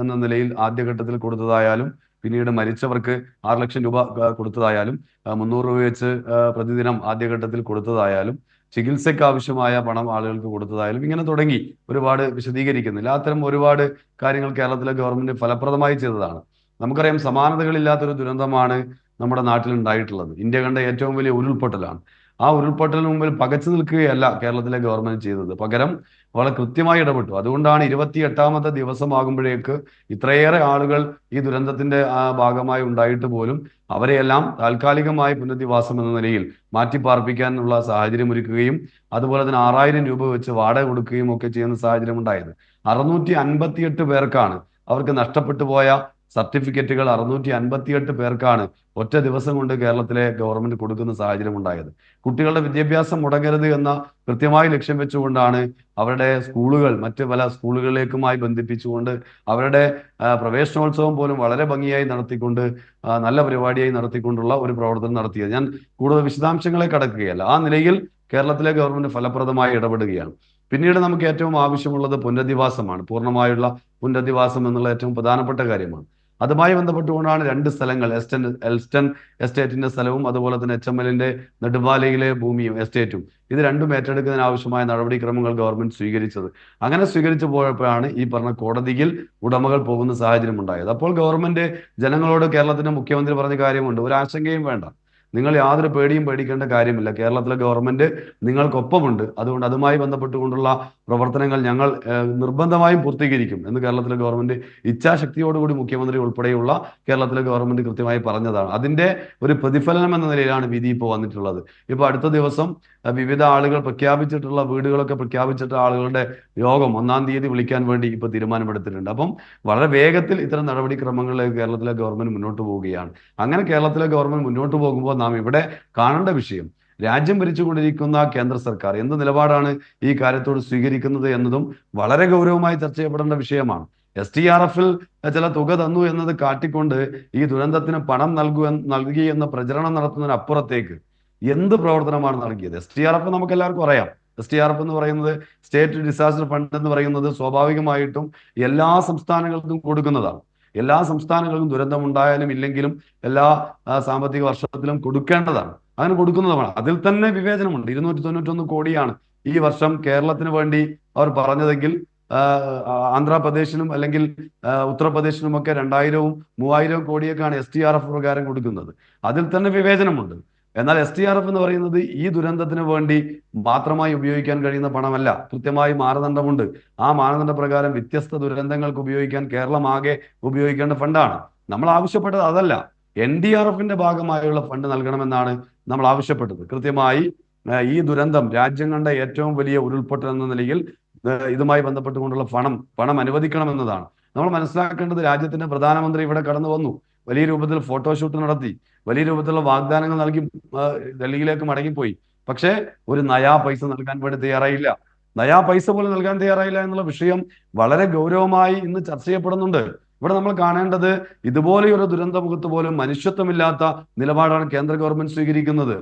എന്ന നിലയിൽ ആദ്യഘട്ടത്തിൽ കൊടുത്തതായാലും, പിന്നീട് മരിച്ചവർക്ക് 6 ലക്ഷം രൂപ കൊടുത്തതായാലും, 300 രൂപ വെച്ച് പ്രതിദിനം ആദ്യഘട്ടത്തിൽ കൊടുത്തതായാലും, ചികിത്സയ്ക്ക് ആവശ്യമായ പണം ആളുകൾക്ക് കൊടുത്തതായാലും, ഇങ്ങനെ തുടങ്ങി ഒരുപാട് വിശദീകരിക്കുന്നില്ല. അത്തരം ഒരുപാട് കാര്യങ്ങൾ കേരളത്തിലെ ഗവൺമെന്റ് ഫലപ്രദമായി ചെയ്തതാണ്. നമുക്കറിയാം, സമാനതകളില്ലാത്തൊരു ദുരന്തമാണ് നമ്മുടെ നാട്ടിൽ ഉണ്ടായിട്ടുള്ളത്. ഇന്ത്യ കണ്ട ഏറ്റവും വലിയ ഉരുൾപൊട്ടലാണ്. ആ ഉരുൾപൊട്ടലിന് മുമ്പിൽ പകച്ചു നിൽക്കുകയല്ല കേരളത്തിലെ ഗവൺമെന്റ് ചെയ്തത്, പകരം വളരെ കൃത്യമായി ഇടപെട്ടു. അതുകൊണ്ടാണ് 28ാമത്തെ ദിവസമാകുമ്പോഴേക്ക് ഇത്രയേറെ ആളുകൾ ഈ ദുരന്തത്തിന്റെ ഭാഗമായി ഉണ്ടായിട്ട് പോലും അവരെയെല്ലാം താൽക്കാലികമായി പുനരധിവാസം എന്ന നിലയിൽ മാറ്റിപ്പാർപ്പിക്കാനുള്ള സാഹചര്യം ഒരുക്കുകയും അതുപോലെ തന്നെ 6,000 രൂപ വെച്ച് വാടക കൊടുക്കുകയും ഒക്കെ ചെയ്യുന്ന സാഹചര്യം ഉണ്ടായത്. 658 പേർക്കാണ് അവർക്ക് നഷ്ടപ്പെട്ടു പോയ സർട്ടിഫിക്കറ്റുകൾ 658 പേർക്കാണ് ഒറ്റ ദിവസം കൊണ്ട് കേരളത്തിലെ ഗവൺമെന്റ് കൊടുക്കുന്ന സാഹചര്യം ഉണ്ടായത്. കുട്ടികളുടെ വിദ്യാഭ്യാസം മുടങ്ങരുത് എന്ന കൃത്യമായി ലക്ഷ്യം വെച്ചുകൊണ്ടാണ് അവരുടെ സ്കൂളുകൾ മറ്റ് പല സ്കൂളുകളിലേക്കുമായി ബന്ധിപ്പിച്ചുകൊണ്ട് അവരുടെ പ്രവേശനോത്സവം പോലും വളരെ ഭംഗിയായി നടത്തിക്കൊണ്ട് നല്ല പരിപാടിയായി നടത്തിക്കൊണ്ടുള്ള ഒരു പ്രവർത്തനം നടത്തിയത്. ഞാൻ കൂടുതൽ വിശദാംശങ്ങളെ കടക്കുകയല്ല. ആ നിലയിൽ കേരളത്തിലെ ഗവൺമെന്റ് ഫലപ്രദമായി ഇടപെടുകയാണ്. പിന്നീട് നമുക്ക് ഏറ്റവും ആവശ്യമുള്ളത് പുനരധിവാസമാണ്. പൂർണ്ണമായുള്ള പുനരധിവാസം എന്നുള്ള ഏറ്റവും പ്രധാനപ്പെട്ട കാര്യമാണ്. അതുമായി ബന്ധപ്പെട്ടുകൊണ്ടാണ് 2 സ്ഥലങ്ങൾ, എൽസ്റ്റൺ എസ്റ്റേറ്റിന്റെ സ്ഥലവും അതുപോലെ തന്നെ HML-ന്റെ നെടുമ്പാലയിലെ ഭൂമിയും എസ്റ്റേറ്റും, ഇത് രണ്ടും ഏറ്റെടുക്കുന്നതിന് ആവശ്യമായ നടപടിക്രമങ്ങൾ ഗവൺമെന്റ് സ്വീകരിച്ചത്. അങ്ങനെ സ്വീകരിച്ചു പോയപ്പോഴാണ് ഈ പറഞ്ഞ കോടതിയിൽ ഉടമകൾ പോകുന്ന സാഹചര്യം ഉണ്ടായത്. അപ്പോൾ ഗവൺമെന്റ് ജനങ്ങളോട്, കേരളത്തിന്റെ മുഖ്യമന്ത്രി പറഞ്ഞ കാര്യമുണ്ട്, ഒരു ആശങ്കയും വേണ്ട, നിങ്ങൾ യാതൊരു പേടിയും പേടിക്കേണ്ട കാര്യമില്ല, കേരളത്തിലെ ഗവൺമെന്റ് നിങ്ങൾക്കൊപ്പമുണ്ട്, അതുകൊണ്ട് അതുമായി ബന്ധപ്പെട്ടുകൊണ്ടുള്ള പ്രവർത്തനങ്ങൾ ഞങ്ങൾ നിർബന്ധമായും പൂർത്തീകരിക്കും എന്ന് കേരളത്തിലെ ഗവൺമെന്റ് ഇച്ഛാശക്തിയോടുകൂടി മുഖ്യമന്ത്രി ഉൾപ്പെടെയുള്ള കേരളത്തിലെ ഗവൺമെന്റ് കൃത്യമായി പറഞ്ഞതാണ്. അതിന്റെ ഒരു പ്രതിഫലനം എന്ന നിലയിലാണ് വിധി ഇപ്പോൾ വന്നിട്ടുള്ളത്. ഇപ്പൊ അടുത്ത ദിവസം വിവിധ ആളുകൾ പ്രഖ്യാപിച്ചിട്ടുള്ള വീടുകളൊക്കെ പ്രഖ്യാപിച്ചിട്ട ആളുകളുടെ യോഗം 1-ാം തീയതി വിളിക്കാൻ വേണ്ടി ഇപ്പൊ തീരുമാനമെടുത്തിട്ടുണ്ട്. അപ്പം വളരെ വേഗത്തിൽ ഇത്തരം നടപടിക്രമങ്ങളിലേക്ക് കേരളത്തിലെ ഗവൺമെന്റ് മുന്നോട്ട് പോവുകയാണ്. അങ്ങനെ കേരളത്തിലെ ഗവൺമെന്റ് മുന്നോട്ട് പോകുമ്പോൾ നാം ഇവിടെ കാണേണ്ട വിഷയം, രാജ്യം ഭരിച്ചുകൊണ്ടിരിക്കുന്ന കേന്ദ്ര സർക്കാർ എന്ത് നിലപാടാണ് ഈ കാര്യത്തോട് സ്വീകരിക്കുന്നത് എന്നതും വളരെ ഗൗരവമായി ചർച്ച ചെയ്യപ്പെടേണ്ട വിഷയമാണ്. STRF-ൽ ചില തുക തന്നു എന്നത് കാട്ടിക്കൊണ്ട് ഈ ദുരന്തത്തിന് പണം നൽകി എന്ന പ്രചരണം നടത്തുന്നതിനപ്പുറത്തേക്ക് എന്ത് പ്രവർത്തനമാണ് നൽകിയത്? STRF നമുക്ക് എല്ലാവർക്കും അറിയാം. STRF എന്ന് പറയുന്നത്, സ്റ്റേറ്റ് ഡിസാസ്റ്റർ ഫണ്ട് എന്ന് പറയുന്നത്, സ്വാഭാവികമായിട്ടും എല്ലാ സംസ്ഥാനങ്ങൾക്കും കൊടുക്കുന്നതാണ്. എല്ലാ സംസ്ഥാനങ്ങൾക്കും ദുരന്തമുണ്ടായാലും ഇല്ലെങ്കിലും എല്ലാ സാമ്പത്തിക വർഷത്തിലും കൊടുക്കേണ്ടതാണ്. അങ്ങനെ കൊടുക്കുന്നതുമാണ്. അതിൽ തന്നെ വിവേചനമുണ്ട്. 291 കോടിയാണ് ഈ വർഷം കേരളത്തിന് വേണ്ടി അവർ പറഞ്ഞതെങ്കിൽ ആന്ധ്രാപ്രദേശിനും അല്ലെങ്കിൽ ഉത്തർപ്രദേശിനുമൊക്കെ 2,000-ഉം 3,000 കോടിയൊക്കെയാണ് STRF പ്രകാരം കൊടുക്കുന്നത്. അതിൽ തന്നെ വിവേചനമുണ്ട്. എന്നാൽ STRF എന്ന് പറയുന്നത് ഈ ദുരന്തത്തിന് വേണ്ടി മാത്രമായി ഉപയോഗിക്കാൻ കഴിയുന്ന പണമല്ല, കൃത്യമായി മാനദണ്ഡമുണ്ട്. ആ മാനദണ്ഡ പ്രകാരം വ്യത്യസ്ത ദുരന്തങ്ങൾക്ക് ഉപയോഗിക്കാൻ കേരളം ആകെ ഉപയോഗിക്കേണ്ട ഫണ്ടാണ്. നമ്മൾ ആവശ്യപ്പെട്ടത് അതല്ല, NDRF-ന്റെ ഭാഗമായുള്ള ഫണ്ട് നൽകണമെന്നാണ് നമ്മൾ ആവശ്യപ്പെട്ടത്. കൃത്യമായി ഈ ദുരന്തം രാജ്യം കണ്ട ഏറ്റവും വലിയ ഉരുൾപൊട്ടൽ എന്ന നിലയിൽ ഇതുമായി ബന്ധപ്പെട്ടുകൊണ്ടുള്ള പണം അനുവദിക്കണമെന്നതാണ്. നമ്മൾ മനസ്സിലാക്കേണ്ടത്, രാജ്യത്തിന്റെ പ്രധാനമന്ത്രി ഇവിടെ കടന്നു വന്നു. വലിയ രൂപത്തിൽ ഫോട്ടോഷൂട്ട് നടത്തി, വലിയ രൂപത്തിലുള്ള വാഗ്ദാനങ്ങൾ നൽകി ഡൽഹിയിലേക്ക് മടങ്ങിപ്പോയി. പക്ഷേ ഒരു നയാ പൈസ നൽകാൻ വേണ്ടി തയ്യാറായില്ല. നയാ പൈസ പോലും നൽകാൻ തയ്യാറായില്ല എന്നുള്ള വിഷയം വളരെ ഗൗരവമായി ഇന്ന് ചർച്ച ചെയ്യപ്പെടുന്നുണ്ട്. ഇവിടെ നമ്മൾ കാണേണ്ടത് ഇതുപോലെയൊരു ദുരന്തമുഖത്ത് പോലും മനുഷ്യത്വമില്ലാത്ത നിലപാടാണ് കേന്ദ്ര ഗവൺമെന്റ് സ്വീകരിക്കുന്നത്.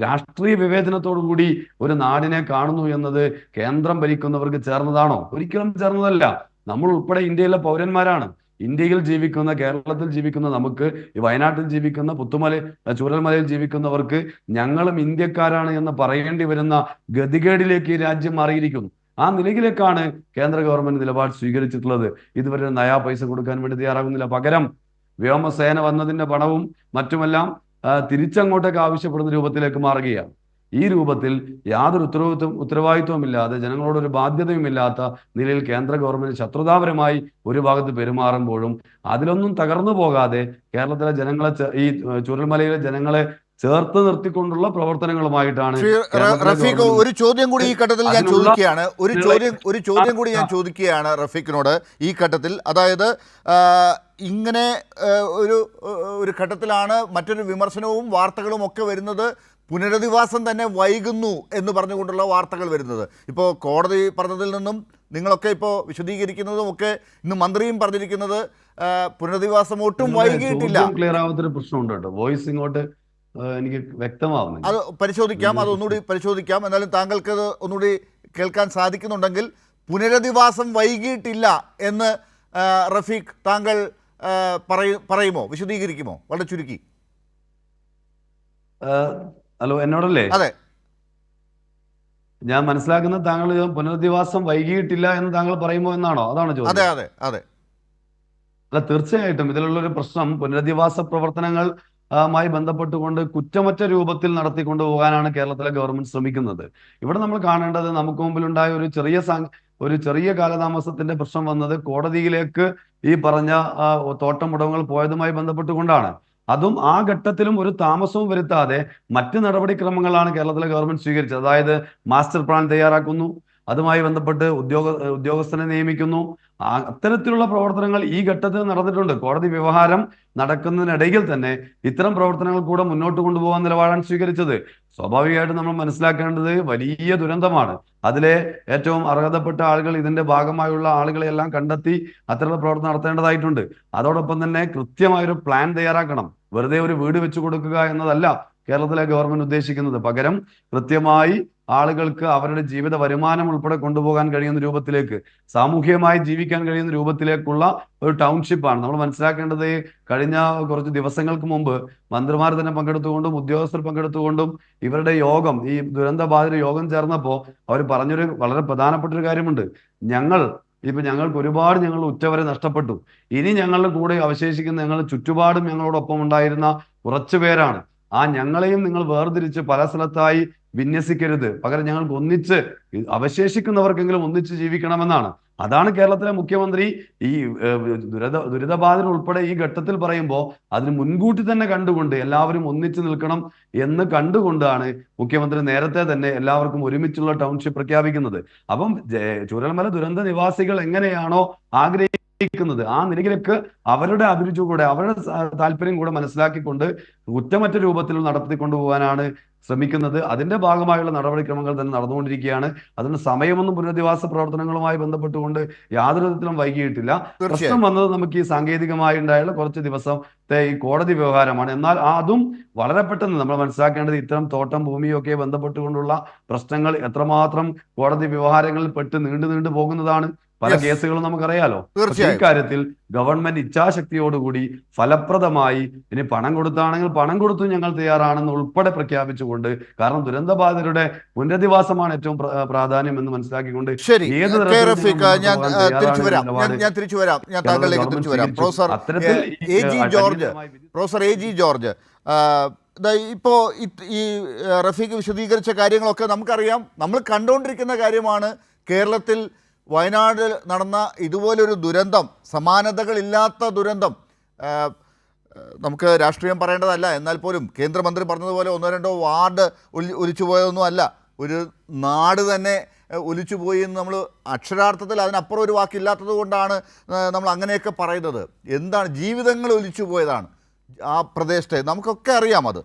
രാഷ്ട്രീയ വിവേചനത്തോടു കൂടി ഒരു നാടിനെ കാണുന്നു എന്നത് കേന്ദ്രം ഭരിക്കുന്നവർക്ക് ചേർന്നതാണോ? ഒരിക്കലും ചേർന്നതല്ല. നമ്മൾ ഉൾപ്പെടെ ഇന്ത്യയിലെ പൗരന്മാരാണ്. ഇന്ത്യയിൽ ജീവിക്കുന്ന, കേരളത്തിൽ ജീവിക്കുന്ന നമുക്ക്, ഈ വയനാട്ടിൽ ജീവിക്കുന്ന, ചൂരൽമലയിൽ ജീവിക്കുന്നവർക്ക് ഞങ്ങളും ഇന്ത്യക്കാരാണ് എന്ന് പറയേണ്ടി വരുന്ന ഗതികേടിലേക്ക് ഈ രാജ്യം മാറിയിരിക്കുന്നു. ആ നിലയിലേക്കാണ് കേന്ദ്ര ഗവൺമെന്റ് നിലപാട് സ്വീകരിച്ചിട്ടുള്ളത്. ഇതുവരെ നയാ പൈസ കൊടുക്കാൻ വേണ്ടി തയ്യാറാകുന്നില്ല. പകരം വ്യോമസേന വന്നതിന്റെ പണവും മറ്റുമെല്ലാം തിരിച്ചങ്ങോട്ടേക്ക് ആവശ്യപ്പെടുന്ന രൂപത്തിലേക്ക് മാറുകയാണ്. ഈ രൂപത്തിൽ യാതൊരു ഉത്തരവാദിത്വമില്ലാതെ, ജനങ്ങളോടൊരു ബാധ്യതയുമില്ലാത്ത നിലയിൽ കേന്ദ്ര ഗവൺമെന്റ് ശത്രുതാപരമായി ഒരു ഭാഗത്ത് പെരുമാറുമ്പോഴും അതിലൊന്നും തകർന്നു പോകാതെ കേരളത്തിലെ ജനങ്ങളെ, ഈ ചൂരൽമലയിലെ ജനങ്ങളെ ചേർത്ത് നിർത്തിക്കൊണ്ടുള്ള പ്രവർത്തനങ്ങളുമായിട്ടാണ് റഫീഖ്, ഒരു ചോദ്യം കൂടി ഈ ഘട്ടത്തിൽ ഞാൻ ചോദിക്കുകയാണ്. ഒരു ചോദ്യം കൂടി ഞാൻ ചോദിക്കുകയാണ് റഫീഖിനോട് ഈ ഘട്ടത്തിൽ. അതായത് ഇങ്ങനെ ഒരു ഘട്ടത്തിലാണ് മറ്റൊരു വിമർശനവും വാർത്തകളും ഒക്കെ വരുന്നത്. പുനരധിവാസം തന്നെ വൈകുന്നു എന്ന് പറഞ്ഞുകൊണ്ടുള്ള വാർത്തകൾ വരുന്നത്. ഇപ്പോൾ കോടതി പറഞ്ഞതിൽ നിന്നും നിങ്ങളൊക്കെ ഇപ്പോൾ വിശദീകരിക്കുന്നതും ഒക്കെ ഇന്ന് മന്ത്രിയും പറഞ്ഞിരിക്കുന്നത് പുനരധിവാസം ഒട്ടും വൈകിയിട്ടില്ല. ക്ലിയർ ആവാത്തൊരു പ്രശ്നമുണ്ട് കേട്ടോ, വോയിസ് ഇങ്ങോട്ട് എനിക്ക് വ്യക്തമാവുന്നു. അത് പരിശോധിക്കാം, അതൊന്നുകൂടി പരിശോധിക്കാം. എന്നാലും താങ്കൾക്ക് അത് ഒന്നുകൂടി കേൾക്കാൻ സാധിക്കുന്നുണ്ടെങ്കിൽ, പുനരധിവാസം വൈകിയിട്ടില്ല എന്ന് റഫീഖ് താങ്കൾ പറയുമോ, വിശദീകരിക്കുമോ വളരെ ചുരുക്കി? ഹലോ, എന്നോടല്ലേ? അതെ. ഞാൻ മനസ്സിലാക്കുന്ന താങ്കൾ പുനരധിവാസം വൈകിയിട്ടില്ല എന്ന് താങ്കൾ പറയുമോ എന്നാണോ? അതാണോ ചോദ്യം? അതെ അതെ അതെ. അല്ല, തീർച്ചയായിട്ടും ഇതിലുള്ളൊരു പ്രശ്നം പുനരധിവാസ പ്രവർത്തനങ്ങൾ മായി ബന്ധപ്പെട്ടുകൊണ്ട് കുറ്റമറ്റ രൂപത്തിൽ നടത്തിക്കൊണ്ടു പോകാനാണ് കേരളത്തിലെ ഗവൺമെന്റ് ശ്രമിക്കുന്നത്. ഇവിടെ നമ്മൾ കാണേണ്ടത്, നമുക്ക് മുമ്പിലുണ്ടായ ഒരു ചെറിയ കാലതാമസത്തിന്റെ പ്രശ്നം വന്നത് കോടതിയിലേക്ക് ഈ പറഞ്ഞ തോട്ടം ഉടമകൾ പോയതുമായി ബന്ധപ്പെട്ടുകൊണ്ടാണ്. അതും ആ ഘട്ടത്തിലും ഒരു താമസവും വരുത്താതെ മറ്റ് നടപടിക്രമങ്ങളാണ് കേരളത്തിലെ ഗവൺമെന്റ് സ്വീകരിച്ചത്. അതായത് മാസ്റ്റർ പ്ലാൻ തയ്യാറാക്കുന്നു, അതുമായി ബന്ധപ്പെട്ട് ഉദ്യോഗസ്ഥനെ നിയമിക്കുന്നു. അത്തരത്തിലുള്ള പ്രവർത്തനങ്ങൾ ഈ ഘട്ടത്തിൽ നടന്നിട്ടുണ്ട്. കോടതി വ്യവഹാരം നടക്കുന്നതിനിടയിൽ തന്നെ ഇത്തരം പ്രവർത്തനങ്ങൾ കൂടെ മുന്നോട്ട് കൊണ്ടുപോകാൻ നിലപാടാണ് സ്വീകരിച്ചത്. സ്വാഭാവികമായിട്ടും നമ്മൾ മനസ്സിലാക്കേണ്ടത് വലിയ ദുരന്തമാണ്. അതിലെ ഏറ്റവും അർഹതപ്പെട്ട ആളുകൾ, ഇതിന്റെ ഭാഗമായുള്ള ആളുകളെല്ലാം കണ്ടെത്തി അത്തരത്തിലുള്ള പ്രവർത്തനം നടത്തേണ്ടതായിട്ടുണ്ട്. അതോടൊപ്പം തന്നെ കൃത്യമായൊരു പ്ലാൻ തയ്യാറാക്കണം. വെറുതെ ഒരു വീട് വെച്ചു കൊടുക്കുക എന്നതല്ല കേരളത്തിലെ ഗവൺമെന്റ് ഉദ്ദേശിക്കുന്നത്. പകരം കൃത്യമായി ആളുകൾക്ക് അവരുടെ ജീവിത വരുമാനം ഉൾപ്പെടെ കൊണ്ടുപോകാൻ കഴിയുന്ന രൂപത്തിലേക്ക്, സാമൂഹികമായി ജീവിക്കാൻ കഴിയുന്ന രൂപത്തിലേക്കുള്ള ഒരു ടൗൺഷിപ്പാണ് നമ്മൾ മനസ്സിലാക്കേണ്ടത്. കഴിഞ്ഞ കുറച്ച് ദിവസങ്ങൾക്ക് മുമ്പ് മന്ത്രിമാർ തന്നെ പങ്കെടുത്തുകൊണ്ടും ഉദ്യോഗസ്ഥർ പങ്കെടുത്തുകൊണ്ടും ഇവരുടെ യോഗം, ഈ ദുരന്ത ബാധിത യോഗം ചേർന്നപ്പോൾ അവർ പറഞ്ഞൊരു വളരെ പ്രധാനപ്പെട്ട ഒരു കാര്യമുണ്ട്. ഞങ്ങൾക്ക് ഒരുപാട് ഉറ്റവരെ നഷ്ടപ്പെട്ടു. ഇനി ഞങ്ങളുടെ കൂടെ അവശേഷിക്കുന്ന, ഞങ്ങളുടെ ചുറ്റുപാടും ഞങ്ങളോടൊപ്പം ഉണ്ടായിരുന്ന കുറച്ചു പേരാണ്. ആ ഞങ്ങളെയും നിങ്ങൾ വേർതിരിച്ച് പല സ്ഥലത്തായി വിന്യസിക്കരുത്. പകരം ഞങ്ങൾക്ക് ഒന്നിച്ച്, അവശേഷിക്കുന്നവർക്കെങ്കിലും ഒന്നിച്ച് ജീവിക്കണമെന്നാണ്. അതാണ് കേരളത്തിലെ മുഖ്യമന്ത്രി ഈ ദുരിതബാധിതർ ഉൾപ്പെടെ ഈ ഘട്ടത്തിൽ പറയുമ്പോൾ അതിന് മുൻകൂട്ടി തന്നെ കണ്ടുകൊണ്ട് എല്ലാവരും ഒന്നിച്ചു നിൽക്കണം എന്ന് കണ്ടുകൊണ്ടാണ് മുഖ്യമന്ത്രി നേരത്തെ തന്നെ എല്ലാവർക്കും ഒരുമിച്ചുള്ള ടൗൺഷിപ്പ് പ്രഖ്യാപിക്കുന്നത്. അപ്പം ചൂരൽമല ദുരന്ത നിവാസികൾ എങ്ങനെയാണോ ആഗ്രഹിക്കുന്നത് ആ നിലയിലേക്ക് അവരുടെ അഭിരുചി കൂടെ, അവരുടെ താല്പര്യം കൂടെ മനസ്സിലാക്കിക്കൊണ്ട് കുറ്റമറ്റ രൂപത്തിൽ നടത്തിക്കൊണ്ടുപോകാനാണ് ശ്രമിക്കുന്നത്. അതിന്റെ ഭാഗമായുള്ള നടപടിക്രമങ്ങൾ തന്നെ നടന്നുകൊണ്ടിരിക്കുകയാണ്. അതിന് സമയമൊന്നും പുനരധിവാസ പ്രവർത്തനങ്ങളുമായി ബന്ധപ്പെട്ടുകൊണ്ട് യാതൊരു വിധത്തിലും വൈകിയിട്ടില്ല. പ്രശ്നം വന്നത് നമുക്ക് ഈ സാങ്കേതികമായി ഉണ്ടായുള്ള കുറച്ച് ദിവസത്തെ ഈ കോടതി വ്യവഹാരമാണ്. എന്നാൽ അതും വളരെ പെട്ടെന്ന് നമ്മൾ മനസ്സിലാക്കേണ്ടത്, ഇത്തരം തോട്ടം ഭൂമിയൊക്കെ ബന്ധപ്പെട്ടുകൊണ്ടുള്ള പ്രശ്നങ്ങൾ എത്രമാത്രം കോടതി വ്യവഹാരങ്ങളിൽ പെട്ട് നീണ്ടു പോകുന്നതാണ്. പല കേസുകളും നമുക്കറിയാലോ. ഈ കാര്യത്തിൽ ഗവൺമെന്റ് ഇച്ഛാശക്തിയോടുകൂടി ഫലപ്രദമായി ഇനി പണം കൊടുത്താണെങ്കിൽ പണം കൊടുത്തു ഞങ്ങൾ തയ്യാറാണെന്ന് ഉൾപ്പെടെ പ്രഖ്യാപിച്ചുകൊണ്ട്, കാരണം ദുരന്തബാധിതരുടെ പുനരധിവാസമാണ് ഏറ്റവും പ്രാധാന്യം എന്ന് മനസ്സിലാക്കിക്കൊണ്ട് പ്രൊഫസർ എ ജി ജോർജ്, ഇപ്പോൾ ഈ റഫീഖ് വിശദീകരിച്ച കാര്യങ്ങളൊക്കെ നമുക്കറിയാം, നമ്മൾ കണ്ടുകൊണ്ടിരിക്കുന്ന കാര്യമാണ്. കേരളത്തിൽ വയനാട് നടന്ന ഇതുപോലൊരു ദുരന്തം, സമാനതകളില്ലാത്ത ദുരന്തം, നമുക്ക് രാഷ്ട്രീയം പറയേണ്ടതല്ല, എന്നാൽ പോലും കേന്ദ്രമന്ത്രി പറഞ്ഞതുപോലെ ഒന്നോ രണ്ടോ വാർഡ് ഒലിച്ചു പോയതൊന്നും അല്ല, ഒരു നാട് തന്നെ ഒലിച്ചുപോയി എന്ന് നമ്മൾ അക്ഷരാർത്ഥത്തിൽ അതിനപ്പുറം ഒരു വാക്കില്ലാത്തത് കൊണ്ടാണ് നമ്മൾ അങ്ങനെയൊക്കെ പറയുന്നത്. എന്താണ്, ജീവിതങ്ങൾ ഒലിച്ചു പോയതാണ്. ആ പ്രദേശത്തെ നമുക്കൊക്കെ അറിയാം അത്.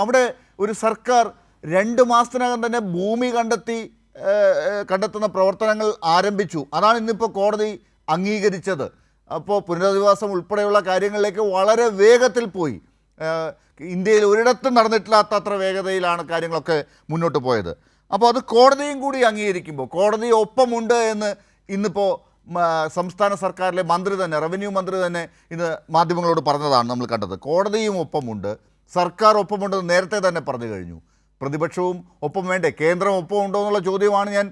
അവിടെ ഒരു സർക്കാർ 2 മാസത്തിനകം തന്നെ ഭൂമി കണ്ടെത്തുന്ന പ്രവർത്തനങ്ങൾ ആരംഭിച്ചു. അതാണ് ഇന്നിപ്പോൾ കോടതി അംഗീകരിച്ചത്. അപ്പോൾ പുനരധിവാസം ഉൾപ്പെടെയുള്ള കാര്യങ്ങളിലേക്ക് വളരെ വേഗത്തിൽ പോയി. ഇന്ത്യയിൽ ഒരിടത്തും നടന്നിട്ടില്ലാത്തത്ര വേഗതയിലാണ് കാര്യങ്ങളൊക്കെ മുന്നോട്ട് പോയത്. അപ്പോൾ അത് കോടതിയും കൂടി അംഗീകരിക്കുമ്പോൾ കോടതി ഒപ്പമുണ്ട് എന്ന് ഇന്നിപ്പോൾ സംസ്ഥാന സർക്കാരിലെ മന്ത്രി തന്നെ, റവന്യൂ മന്ത്രി തന്നെ ഇന്ന് മാധ്യമങ്ങളോട് പറഞ്ഞതാണ് നമ്മൾ കണ്ടത്. കോടതിയും ഒപ്പമുണ്ട്, സർക്കാർ ഒപ്പമുണ്ടെന്ന് നേരത്തെ തന്നെ പറഞ്ഞു കഴിഞ്ഞു. പ്രതിപക്ഷവും ഒപ്പം വേണ്ടേ, കേന്ദ്രം ഒപ്പം ഉണ്ടോ എന്നുള്ള ചോദ്യമാണ് ഞാൻ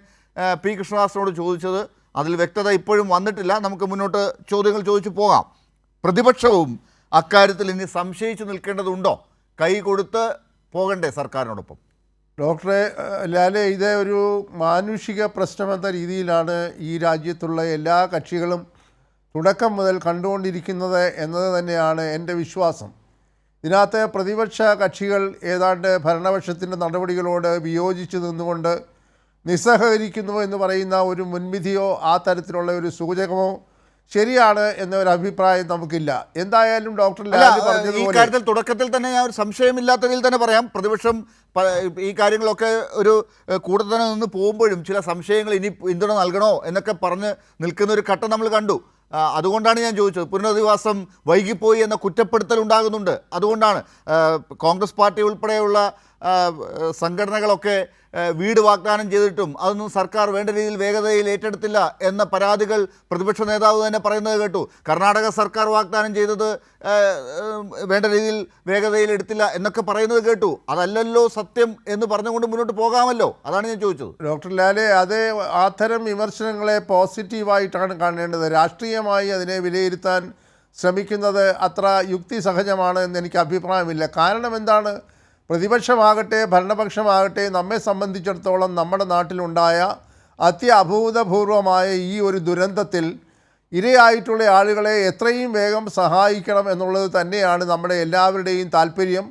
പി കൃഷ്ണദാസിനോട് ചോദിച്ചത്. അതിൽ വ്യക്തത ഇപ്പോഴും വന്നിട്ടില്ല. നമുക്ക് മുന്നോട്ട് ചോദ്യങ്ങൾ ചോദിച്ചു പോകാം. പ്രതിപക്ഷവും അക്കാര്യത്തിൽ ഇനി സംശയിച്ചു നിൽക്കേണ്ടതുണ്ടോ? കൈ കൊടുത്ത് പോകണ്ടേ സർക്കാരിനോടൊപ്പം? ഡോക്ടറെ ലാലെ, ഇത് ഒരു മാനുഷിക പ്രശ്നമെന്ന രീതിയിലാണ് ഈ രാജ്യത്തുള്ള എല്ലാ കക്ഷികളും തുടക്കം മുതൽ കണ്ടുകൊണ്ടിരിക്കുന്നത് എന്നത് തന്നെയാണ് എൻ്റെ വിശ്വാസം. ഇതിനകത്ത് പ്രതിപക്ഷ കക്ഷികൾ ഏതാണ്ട് ഭരണപക്ഷത്തിൻ്റെ നടപടികളോട് വിയോജിച്ച് നിന്നുകൊണ്ട് നിസ്സഹകരിക്കുന്നു എന്ന് പറയുന്ന ഒരു മുൻവിധിയോ ആ തരത്തിലുള്ള ഒരു സൂചകമോ ശരിയാണ് എന്നൊരു അഭിപ്രായം നമുക്കില്ല. എന്തായാലും ഡോക്ടർ ലാൽ ഈ കാര്യത്തിൽ തുടക്കത്തിൽ തന്നെ ഞാൻ ഒരു സംശയമില്ലാത്തതിൽ തന്നെ പറയാം, പ്രതിപക്ഷം ഈ കാര്യങ്ങളൊക്കെ ഒരു കൂടെ തന്നെ നിന്ന് പോകുമ്പോഴും ചില സംശയങ്ങൾ ഇനി പിന്തുണ നൽകണോ എന്നൊക്കെ പറഞ്ഞ് നിൽക്കുന്ന ഒരു ഘട്ടം നമ്മൾ കണ്ടു. അതുകൊണ്ടാണ് ഞാൻ ചോദിച്ചത്. പുനരധിവാസം വൈകിപ്പോയി എന്ന കുറ്റപ്പെടുത്തൽ ഉണ്ടാകുന്നുണ്ട്. അതുകൊണ്ടാണ് കോൺഗ്രസ് പാർട്ടി ഉൾപ്പെടെയുള്ള സംഘടനകളൊക്കെ വീട് വാഗ്ദാനം ചെയ്തിട്ടും അതൊന്നും സർക്കാർ വേണ്ട രീതിയിൽ വേഗതയിൽ ഏറ്റെടുത്തില്ല എന്ന പരാതികൾ പ്രതിപക്ഷ നേതാവ് തന്നെ പറയുന്നത് കേട്ടു. കർണാടക സർക്കാർ വാഗ്ദാനം ചെയ്തത് വേണ്ട രീതിയിൽ വേഗതയിൽ എടുത്തില്ല എന്നൊക്കെ പറയുന്നത് കേട്ടു. അതല്ലല്ലോ സത്യം എന്ന് പറഞ്ഞുകൊണ്ട് മുന്നോട്ട് പോകാമല്ലോ. അതാണ് ഞാൻ ചോദിച്ചത്. ഡോക്ടർ ലാലെ, അതേ അത്തരം വിമർശനങ്ങളെ പോസിറ്റീവായിട്ടാണ് കാണേണ്ടത്. രാഷ്ട്രീയമായി അതിനെ വിലയിരുത്താൻ ശ്രമിക്കുന്നത് അത്ര യുക്തിസഹജമാണ് എന്ന് എനിക്ക് അഭിപ്രായമില്ല. കാരണം എന്താണ്? പ്രതിപക്ഷമാകട്ടെ ഭരണപക്ഷമാകട്ടെ നമ്മെ സംബന്ധിച്ചിടത്തോളം നമ്മുടെ നാട്ടിലുണ്ടായ അത്യഭൂതപൂർവമായ ഈ ഒരു ദുരന്തത്തിൽ ഇരയായിട്ടുള്ള ആളുകളെ എത്രയും വേഗം സഹായിക്കണം എന്നുള്ളത് തന്നെയാണ് നമ്മുടെ എല്ലാവരുടെയും താല്പര്യം.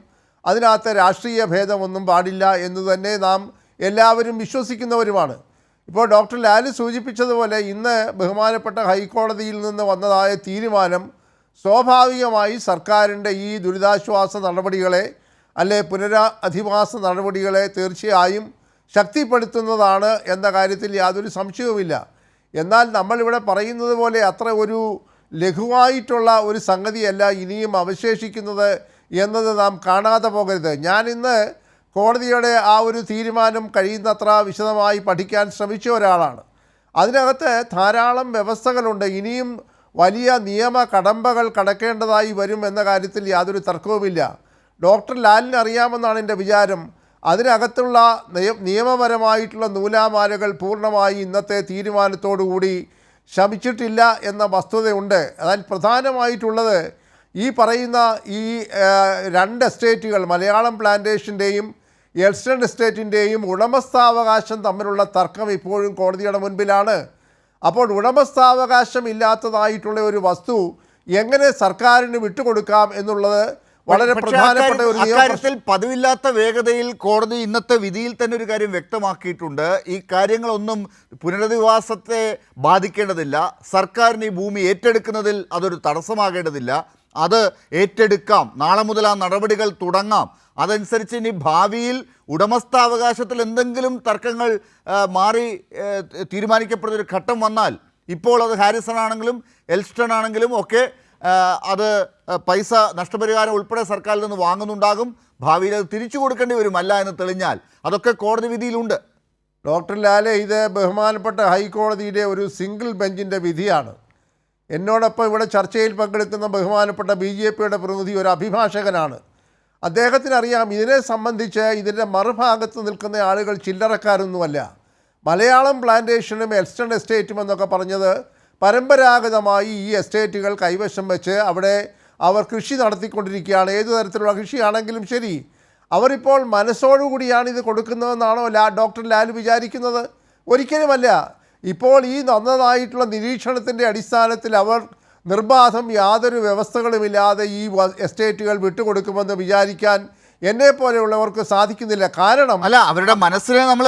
അതിനകത്ത് രാഷ്ട്രീയ ഭേദമൊന്നും പാടില്ല എന്ന് തന്നെ നാം എല്ലാവരും വിശ്വസിക്കുന്നവരുമാണ്. ഇപ്പോൾ ഡോക്ടർ ലാൽ സൂചിപ്പിച്ചതുപോലെ ഇന്ന് ബഹുമാനപ്പെട്ട ഹൈക്കോടതിയിൽ നിന്ന് വന്നതായ തീരുമാനം സ്വാഭാവികമായി സർക്കാരിൻ്റെ ഈ ദുരിതാശ്വാസ നടപടികളെ അല്ലെ പുനരധിവാസ നടപടികളെ തീർച്ചയായും ശക്തിപ്പെടുത്തുന്നതാണ് എന്ന കാര്യത്തിൽ യാതൊരു സംശയവുമില്ല. എന്നാൽ നമ്മളിവിടെ പറയുന്നത് പോലെ അത്ര ഒരു ലഘുവായിട്ടുള്ള ഒരു സംഗതിയല്ല ഇനിയും അവശേഷിക്കുന്നത് എന്നത് നാം കാണാതെ പോകരുത്. ഞാനിന്ന് കോടതിയുടെ ആ ഒരു തീരുമാനം കഴിയുന്നത്ര വിശദമായി പഠിക്കാൻ ശ്രമിച്ച ഒരാളാണ്. അതിനകത്ത് ധാരാളം വ്യവസ്ഥകളുണ്ട്. ഇനിയും വലിയ നിയമ കടമ്പകൾ കടക്കേണ്ടതായി വരും എന്ന കാര്യത്തിൽ യാതൊരു തർക്കവുമില്ല. ഡോക്ടർ ലാലിന് അറിയാമെന്നാണ് എൻ്റെ വിചാരം. അതിനകത്തുള്ള നിയമപരമായിട്ടുള്ള നൂലാമാലകൾ പൂർണ്ണമായി ഇന്നത്തെ തീരുമാനത്തോടുകൂടി ശമിച്ചിട്ടില്ല എന്ന വസ്തുതയുണ്ട്. അതിൽ പ്രധാനമായിട്ടുള്ളത് ഈ പറയുന്ന ഈ 2 എസ്റ്റേറ്റുകൾ, മലയാളം പ്ലാന്റേഷൻ്റെയും എൽസ്റ്റൺ എസ്റ്റേറ്റിൻ്റെയും ഉടമസ്ഥാവകാശം തമ്മിലുള്ള തർക്കം ഇപ്പോഴും കോടതിയുടെ മുൻപിലാണ്. അപ്പോൾ ഉടമസ്ഥാവകാശം ഇല്ലാത്തതായിട്ടുള്ള ഒരു വസ്തു എങ്ങനെ സർക്കാരിന് വിട്ടുകൊടുക്കാം എന്നുള്ളത് വളരെ പ്രധാനപ്പെട്ട ഒരു കാര്യത്തിൽ പതിവില്ലാത്ത വേഗതയിൽ കോടതി ഇന്നത്തെ വിധിയിൽ തന്നെ ഒരു കാര്യം വ്യക്തമാക്കിയിട്ടുണ്ട്. ഈ കാര്യങ്ങളൊന്നും പുനരധിവാസത്തെ ബാധിക്കേണ്ടതില്ല. സർക്കാരിന് ഈ ഭൂമി ഏറ്റെടുക്കുന്നതിൽ അതൊരു തടസ്സമാകേണ്ടതില്ല. അത് ഏറ്റെടുക്കാം. നാളെ മുതൽ ആ നടപടികൾ തുടങ്ങാം. അതനുസരിച്ച് ഇനി ഭാവിയിൽ ഉടമസ്ഥാവകാശത്തിൽ എന്തെങ്കിലും തർക്കങ്ങൾ മാറി തീരുമാനിക്കപ്പെടുന്നൊരു ഘട്ടം വന്നാൽ, ഇപ്പോൾ അത് ഹാരിസൺ ആണെങ്കിലും എൽസ്റ്റൺ ആണെങ്കിലും ഒക്കെ അത് പൈസ നഷ്ടപരിഹാരം ഉൾപ്പെടെ സർക്കാരിൽ നിന്ന് വാങ്ങുന്നുണ്ടാകും. ഭാവിയിൽ അത് തിരിച്ചു കൊടുക്കേണ്ടി വരും അല്ല എന്ന് തെളിഞ്ഞാൽ. അതൊക്കെ കോടതി വിധിയിലുണ്ട്. ഡോക്ടർ ലാലെ, ഇത് ബഹുമാനപ്പെട്ട ഹൈക്കോടതിയുടെ ഒരു സിംഗിൾ ബെഞ്ചിൻ്റെ വിധിയാണ്. എന്നോടൊപ്പം ഇവിടെ ചർച്ചയിൽ പങ്കെടുക്കുന്ന ബഹുമാനപ്പെട്ട BJPയുടെ പ്രതിനിധി ഒരു അഭിഭാഷകനാണ്. അദ്ദേഹത്തിനറിയാം ഇതിനെ സംബന്ധിച്ച് ഇതിൻ്റെ മറുഭാഗത്ത് നിൽക്കുന്ന ആളുകൾ ചില്ലറക്കാരൊന്നുമല്ല. മലയാളം പ്ലാന്റേഷനും എൽസ്റ്റൺ എസ്റ്റേറ്റും എന്നൊക്കെ പറഞ്ഞത് പരമ്പരാഗതമായി ഈ എസ്റ്റേറ്റുകൾ കൈവശം വെച്ച് അവിടെ അവർ കൃഷി നടത്തിക്കൊണ്ടിരിക്കുകയാണ്. ഏതു തരത്തിലുള്ള കൃഷിയാണെങ്കിലും ശരി, അവരിപ്പോൾ മനസ്സോടുകൂടിയാണ് ഇത് കൊടുക്കുന്നതെന്നാണോ ഡോക്ടർ ലാൽ വിചാരിക്കുന്നത്? ഒരിക്കലുമല്ല. ഇപ്പോൾ ഈ നന്നതായിട്ടുള്ള നിരീക്ഷണത്തിൻ്റെ അടിസ്ഥാനത്തിൽ അവർ നിർബാധം യാതൊരു വ്യവസ്ഥകളുമില്ലാതെ ഈ എസ്റ്റേറ്റുകൾ വിട്ടുകൊടുക്കുമെന്ന് വിചാരിക്കാൻ എന്നെ പോലെയുള്ളവർക്ക് സാധിക്കുന്നില്ല. കാരണം അല്ല, അവരുടെ മനസ്സിനെ നമ്മൾ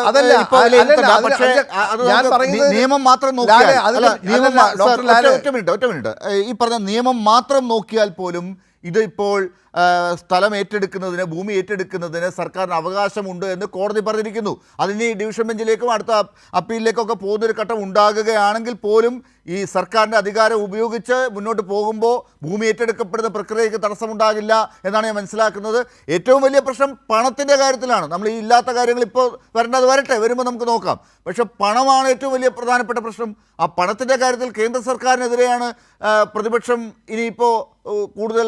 അതല്ല, പക്ഷേ ഞാൻ പറയുന്നത് നിയമം മാത്രം നോക്കിയാൽ ലാലെ, അല്ല, നിയമം ഡോക്ടർ ലാലെ, ഒറ്റ മിനിറ്റ് ഈ പറഞ്ഞ നിയമം മാത്രം നോക്കിയാൽ പോലും ഇതിപ്പോൾ സ്ഥലം ഏറ്റെടുക്കുന്നതിന്, ഭൂമി ഏറ്റെടുക്കുന്നതിന് സർക്കാരിന് അവകാശമുണ്ട് എന്ന് കോടതി പറഞ്ഞിരിക്കുന്നു. അതിന് ഡിവിഷൻ ബെഞ്ചിലേക്കും അടുത്ത അപ്പീലിലേക്കൊക്കെ പോകുന്നൊരു ഘട്ടം ഉണ്ടാകുകയാണെങ്കിൽ പോലും ഈ സർക്കാരിൻ്റെ അധികാരം ഉപയോഗിച്ച് മുന്നോട്ട് പോകുമ്പോൾ ഭൂമി ഏറ്റെടുക്കപ്പെടുന്ന പ്രക്രിയയ്ക്ക് തടസ്സമുണ്ടാകില്ല എന്നാണ് ഞാൻ മനസ്സിലാക്കുന്നത്. ഏറ്റവും വലിയ പ്രശ്നം പണത്തിൻ്റെ കാര്യത്തിലാണ്. നമ്മൾ ഈ ഇല്ലാത്ത കാര്യങ്ങൾ ഇപ്പോൾ വരേണ്ടത് വരട്ടെ, വരുമ്പോൾ നമുക്ക് നോക്കാം. പക്ഷേ പണമാണ് ഏറ്റവും വലിയ പ്രധാനപ്പെട്ട പ്രശ്നം. ആ പണത്തിൻ്റെ കാര്യത്തിൽ കേന്ദ്ര സർക്കാരിനെതിരെയാണ് പ്രതിപക്ഷം ഇനിയിപ്പോൾ കൂടുതൽ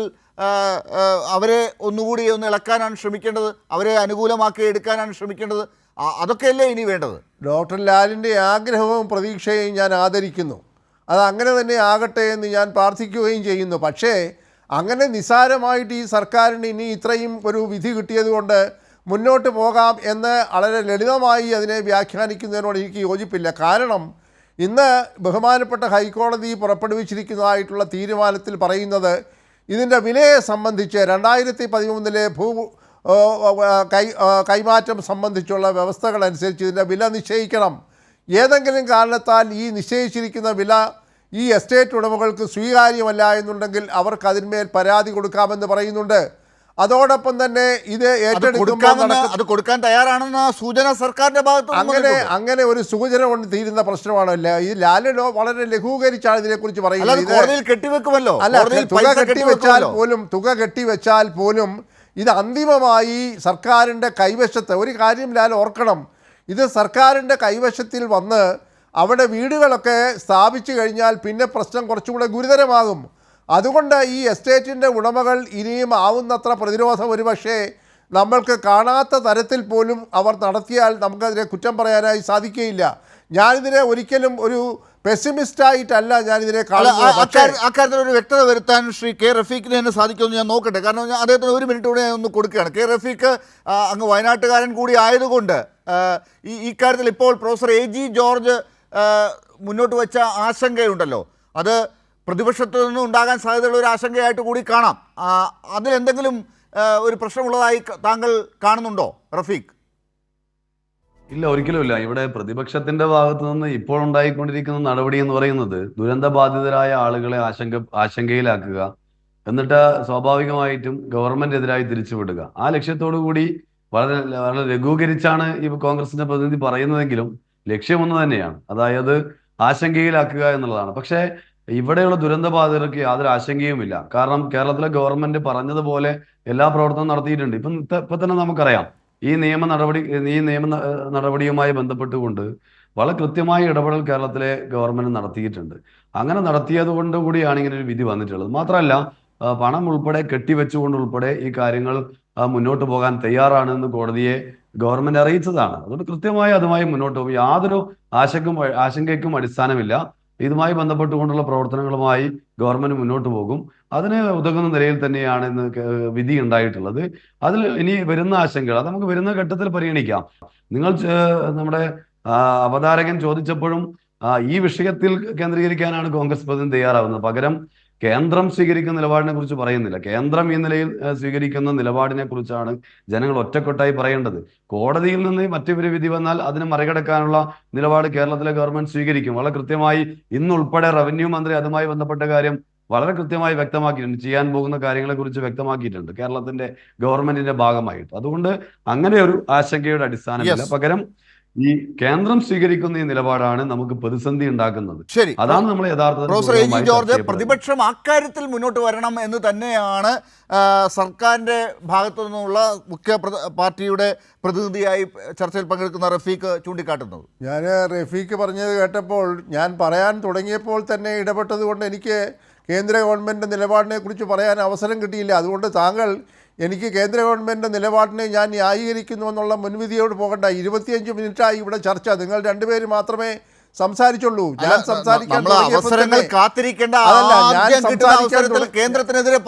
അവരെ ഒന്നുകൂടി ഒന്ന് ഇളക്കാനാണ് ശ്രമിക്കേണ്ടത്, അവരെ അനുകൂലമാക്കി എടുക്കാനാണ് ശ്രമിക്കേണ്ടത്. അതൊക്കെയല്ലേ ഇനി വേണ്ടത്? ഡോക്ടർ ലാലിൻ്റെ ആഗ്രഹവും പ്രതീക്ഷയും ഞാൻ ആദരിക്കുന്നു. അത് അങ്ങനെ തന്നെ ആകട്ടെ എന്ന് ഞാൻ പ്രാർത്ഥിക്കുകയും ചെയ്യുന്നു. പക്ഷേ അങ്ങനെ നിസ്സാരമായിട്ട് ഈ സർക്കാരിന് ഇനി ഇത്രയും ഒരു വിധി കിട്ടിയതുകൊണ്ട് മുന്നോട്ട് പോകാം എന്ന് വളരെ ലളിതമായി അതിനെ വ്യാഖ്യാനിക്കുന്നതിനോട് എനിക്ക് യോജിപ്പില്ല. കാരണം ഇന്ന് ബഹുമാനപ്പെട്ട ഹൈക്കോടതി പുറപ്പെടുവിച്ചിരിക്കുന്നതായിട്ടുള്ള തീരുമാനത്തിൽ പറയുന്നത് ഇതിൻ്റെ വിലയെ സംബന്ധിച്ച് 2013 കൈമാറ്റം സംബന്ധിച്ചുള്ള വ്യവസ്ഥകളനുസരിച്ച് ഇതിൻ്റെ വില നിശ്ചയിക്കണം. ഏതെങ്കിലും കാരണത്താൽ ഈ നിശ്ചയിച്ചിരിക്കുന്ന വില ഈ എസ്റ്റേറ്റ് ഉടമകൾക്ക് സ്വീകാര്യമല്ല എന്നുണ്ടെങ്കിൽ അവർക്ക് അതിന്മേൽ പരാതി കൊടുക്കാമെന്ന് പറയുന്നുണ്ട്. അതോടൊപ്പം തന്നെ ഇത് ഏറ്റെടുക്കുമ്പോൾ അത് കൊടുക്കാൻ തയ്യാറാണെന്ന സൂചന സർക്കാരിന്റെ ഭാഗത്ത് അങ്ങനെ ഒരു സൂചന കൊണ്ട് തീരുന്ന പ്രശ്നമാണല്ലോ. ഈ ലാലോ വളരെ ലഘൂകരിച്ചാണ് ഇതിനെക്കുറിച്ച് പറയുന്നത്. കെട്ടിവെക്കുമല്ലോ. അല്ല, തുക കെട്ടിവെച്ചാൽ പോലും ഇത് അന്തിമമായി സർക്കാരിൻ്റെ കൈവശത്ത്, ഒരു കാര്യം ലാൽ ഓർക്കണം, ഇത് സർക്കാരിൻ്റെ കൈവശത്തിൽ വന്ന് അവിടെ വീടുകളൊക്കെ സ്ഥാപിച്ചു കഴിഞ്ഞാൽ പിന്നെ പ്രശ്നം കുറച്ചുകൂടെ ഗുരുതരമാകും. അതുകൊണ്ട് ഈ എസ്റ്റേറ്റിൻ്റെ ഉടമകൾ ഇനിയും ആവുന്നത്ര പ്രതിരോധം ഒരുപക്ഷേ നമ്മൾക്ക് കാണാത്ത തരത്തിൽ പോലും അവർ നടത്തിയാൽ നമുക്കതിനെ കുറ്റം പറയാനായി സാധിക്കുകയില്ല. ഞാനിതിനെ ഒരിക്കലും ഒരു പെസിമിസ്റ്റായിട്ടല്ല ഞാനിതിനെ കാണുന്നത്. അക്കാര്യത്തിൽ ഒരു വ്യക്തത വരുത്താൻ ശ്രീ കെ റഫീഖിന് തന്നെ സാധിക്കുമെന്ന് ഞാൻ നോക്കട്ടെ. കാരണം അദ്ദേഹത്തിന് ഒരു മിനിറ്റ് കൂടെ ഒന്ന് കൊടുക്കുകയാണ്. കെ റഫീഖ് അങ്ങ് വയനാട്ടുകാരൻ കൂടി ആയതുകൊണ്ട് ഈ കാര്യത്തിൽ ഇപ്പോൾ പ്രൊഫസർ AG ജോർജ് മുന്നോട്ട് വെച്ച ആശങ്കയുണ്ടല്ലോ, അത് പ്രതിപക്ഷത്തു നിന്നും ഉണ്ടാകാൻ സാധ്യതയുള്ള ഒരു ആശങ്കയായിട്ട് കൂടി കാണാം. അതിലെന്തെങ്കിലും ഒരു പ്രശ്നമുള്ളതായി താങ്കൾ കാണുന്നുണ്ടോ റഫീഖ്? ഇല്ല, ഒരിക്കലുമില്ല. ഇവിടെ പ്രതിപക്ഷത്തിന്റെ ഭാഗത്തു നിന്ന് ഇപ്പോൾ ഉണ്ടായിക്കൊണ്ടിരിക്കുന്ന നടപടി എന്ന് പറയുന്നത് ദുരന്തബാധിതരായ ആളുകളെ ആശങ്കയിലാക്കുക, എന്നിട്ട് സ്വാഭാവികമായിട്ടും ഗവൺമെന്റിനെതിരായി തിരിച്ചുവിടുക. ആ ലക്ഷ്യത്തോടു കൂടി വളരെ വളരെ ലഘൂകരിച്ചാണ് ഈ കോൺഗ്രസിന്റെ പ്രതിനിധി പറയുന്നതെങ്കിലും ലക്ഷ്യമൊന്നു തന്നെയാണ്, അതായത് ആശങ്കയിലാക്കുക എന്നുള്ളതാണ്. പക്ഷേ ഇവിടെയുള്ള ദുരന്തബാധിതർക്ക് യാതൊരു ആശങ്കയുമില്ല. കാരണം കേരളത്തിലെ ഗവൺമെന്റ് പറഞ്ഞതുപോലെ എല്ലാ പ്രവർത്തനവും നടത്തിയിട്ടുണ്ട്. ഇപ്പൊ തന്നെ നമുക്കറിയാം, ഈ നിയമ നടപടിയുമായി ബന്ധപ്പെട്ടുകൊണ്ട് വളരെ കൃത്യമായ ഇടപെടൽ കേരളത്തിലെ ഗവൺമെന്റ് നടത്തിയിട്ടുണ്ട്. അങ്ങനെ നടത്തിയത് കൊണ്ട് കൂടിയാണ് ഇങ്ങനെ ഒരു വിധി വന്നിട്ടുള്ളത്. മാത്രമല്ല, പണം ഉൾപ്പെടെ കെട്ടിവെച്ചുകൊണ്ട് ഉൾപ്പെടെ ഈ കാര്യങ്ങൾ മുന്നോട്ട് പോകാൻ തയ്യാറാണെന്ന് കോടതിയെ ഗവൺമെന്റ് അറിയിച്ചതാണ്. അതുകൊണ്ട് കൃത്യമായി അതുമായി മുന്നോട്ട് പോകും. യാതൊരു ആശങ്കയ്ക്കും അടിസ്ഥാനമില്ല. ഇതുമായി ബന്ധപ്പെട്ടുകൊണ്ടുള്ള പ്രവർത്തനങ്ങളുമായി ഗവൺമെന്റ് മുന്നോട്ട് പോകും. അതിന് ഉതകുന്ന നിലയിൽ തന്നെയാണ് ഇന്ന് വിധി ഉണ്ടായിട്ടുള്ളത്. അതിൽ ഇനി വരുന്ന ആശങ്കകൾ അത് നമുക്ക് വരുന്ന ഘട്ടത്തിൽ പരിഗണിക്കാം. നിങ്ങൾ നമ്മുടെ അവതാരകൻ ചോദിച്ചപ്പോഴും ഈ വിഷയത്തിൽ കേന്ദ്രീകരിക്കാനാണ് കോൺഗ്രസ് പ്രതിനിധി തയ്യാറാവുന്നത്. പകരം കേന്ദ്രം സ്വീകരിക്കുന്ന നിലപാടിനെ കുറിച്ച് പറയുന്നില്ല. കേന്ദ്രം ഈ നിലയിൽ സ്വീകരിക്കുന്ന നിലപാടിനെ കുറിച്ചാണ് ജനങ്ങൾ ഒറ്റക്കെട്ടായി പറയേണ്ടത്. കോടതിയിൽ നിന്ന് മറ്റൊരു വിധി വന്നാൽ അതിനെ മറികടക്കാനുള്ള നിലപാട് കേരളത്തിലെ ഗവൺമെന്റ് സ്വീകരിക്കും. വളരെ കൃത്യമായി ഇന്നുൾപ്പെടെ റവന്യൂ മന്ത്രി അതുമായി ബന്ധപ്പെട്ട കാര്യം വളരെ കൃത്യമായി വ്യക്തമാക്കിയിട്ടുണ്ട്. ചെയ്യാൻ പോകുന്ന കാര്യങ്ങളെ കുറിച്ച് വ്യക്തമാക്കിയിട്ടുണ്ട് കേരളത്തിന്റെ ഗവൺമെന്റിന്റെ ഭാഗമായിട്ട്. അതുകൊണ്ട് അങ്ങനെ ഒരു ആശങ്കയുടെ അടിസ്ഥാനമില്ല. പകരം ഈ കേന്ദ്രം സ്വീകരിക്കുന്ന ഈ നിലപാടാണ് നമുക്ക് പ്രതിസന്ധി ഉണ്ടാക്കുന്നത്. ശരി, അതാണ് നമ്മൾ യഥാർത്ഥത്തിൽ പ്രൊഫസർ AG ജോർജ്, പ്രതിപക്ഷം അക്കാര്യത്തിൽ മുന്നോട്ട് വരണം എന്ന് തന്നെയാണ് സർക്കാരിൻ്റെ ഭാഗത്തു നിന്നുള്ള മുഖ്യ പാർട്ടിയുടെ പ്രതിനിധിയായി ചർച്ചയിൽ പങ്കെടുക്കുന്ന റഫീഖ് ചൂണ്ടിക്കാട്ടുന്നത്. ഞാൻ റഫീഖ് പറഞ്ഞത് കേട്ടപ്പോൾ, ഞാൻ പറയാൻ തുടങ്ങിയപ്പോൾ തന്നെ ഇടപെട്ടത് കൊണ്ട് എനിക്ക് കേന്ദ്ര ഗവൺമെൻറ് നിലപാടിനെ കുറിച്ച് പറയാൻ അവസരം കിട്ടിയില്ല. അതുകൊണ്ട് താങ്കൾ എനിക്ക് കേന്ദ്ര ഗവൺമെൻറ് നിലപാടിനെ ഞാൻ ന്യായീകരിക്കുന്നു എന്നുള്ള മുൻവിധിയോട് പോകണ്ട. 25 മിനിറ്റായി ഇവിടെ ചർച്ച, നിങ്ങൾ രണ്ടുപേര് മാത്രമേ സംസാരിച്ചുള്ളൂ. ഞാൻ സംസാരിക്കാൻ തുടങ്ങിയപ്പോൾ കേന്ദ്രത്തിനെതിരെ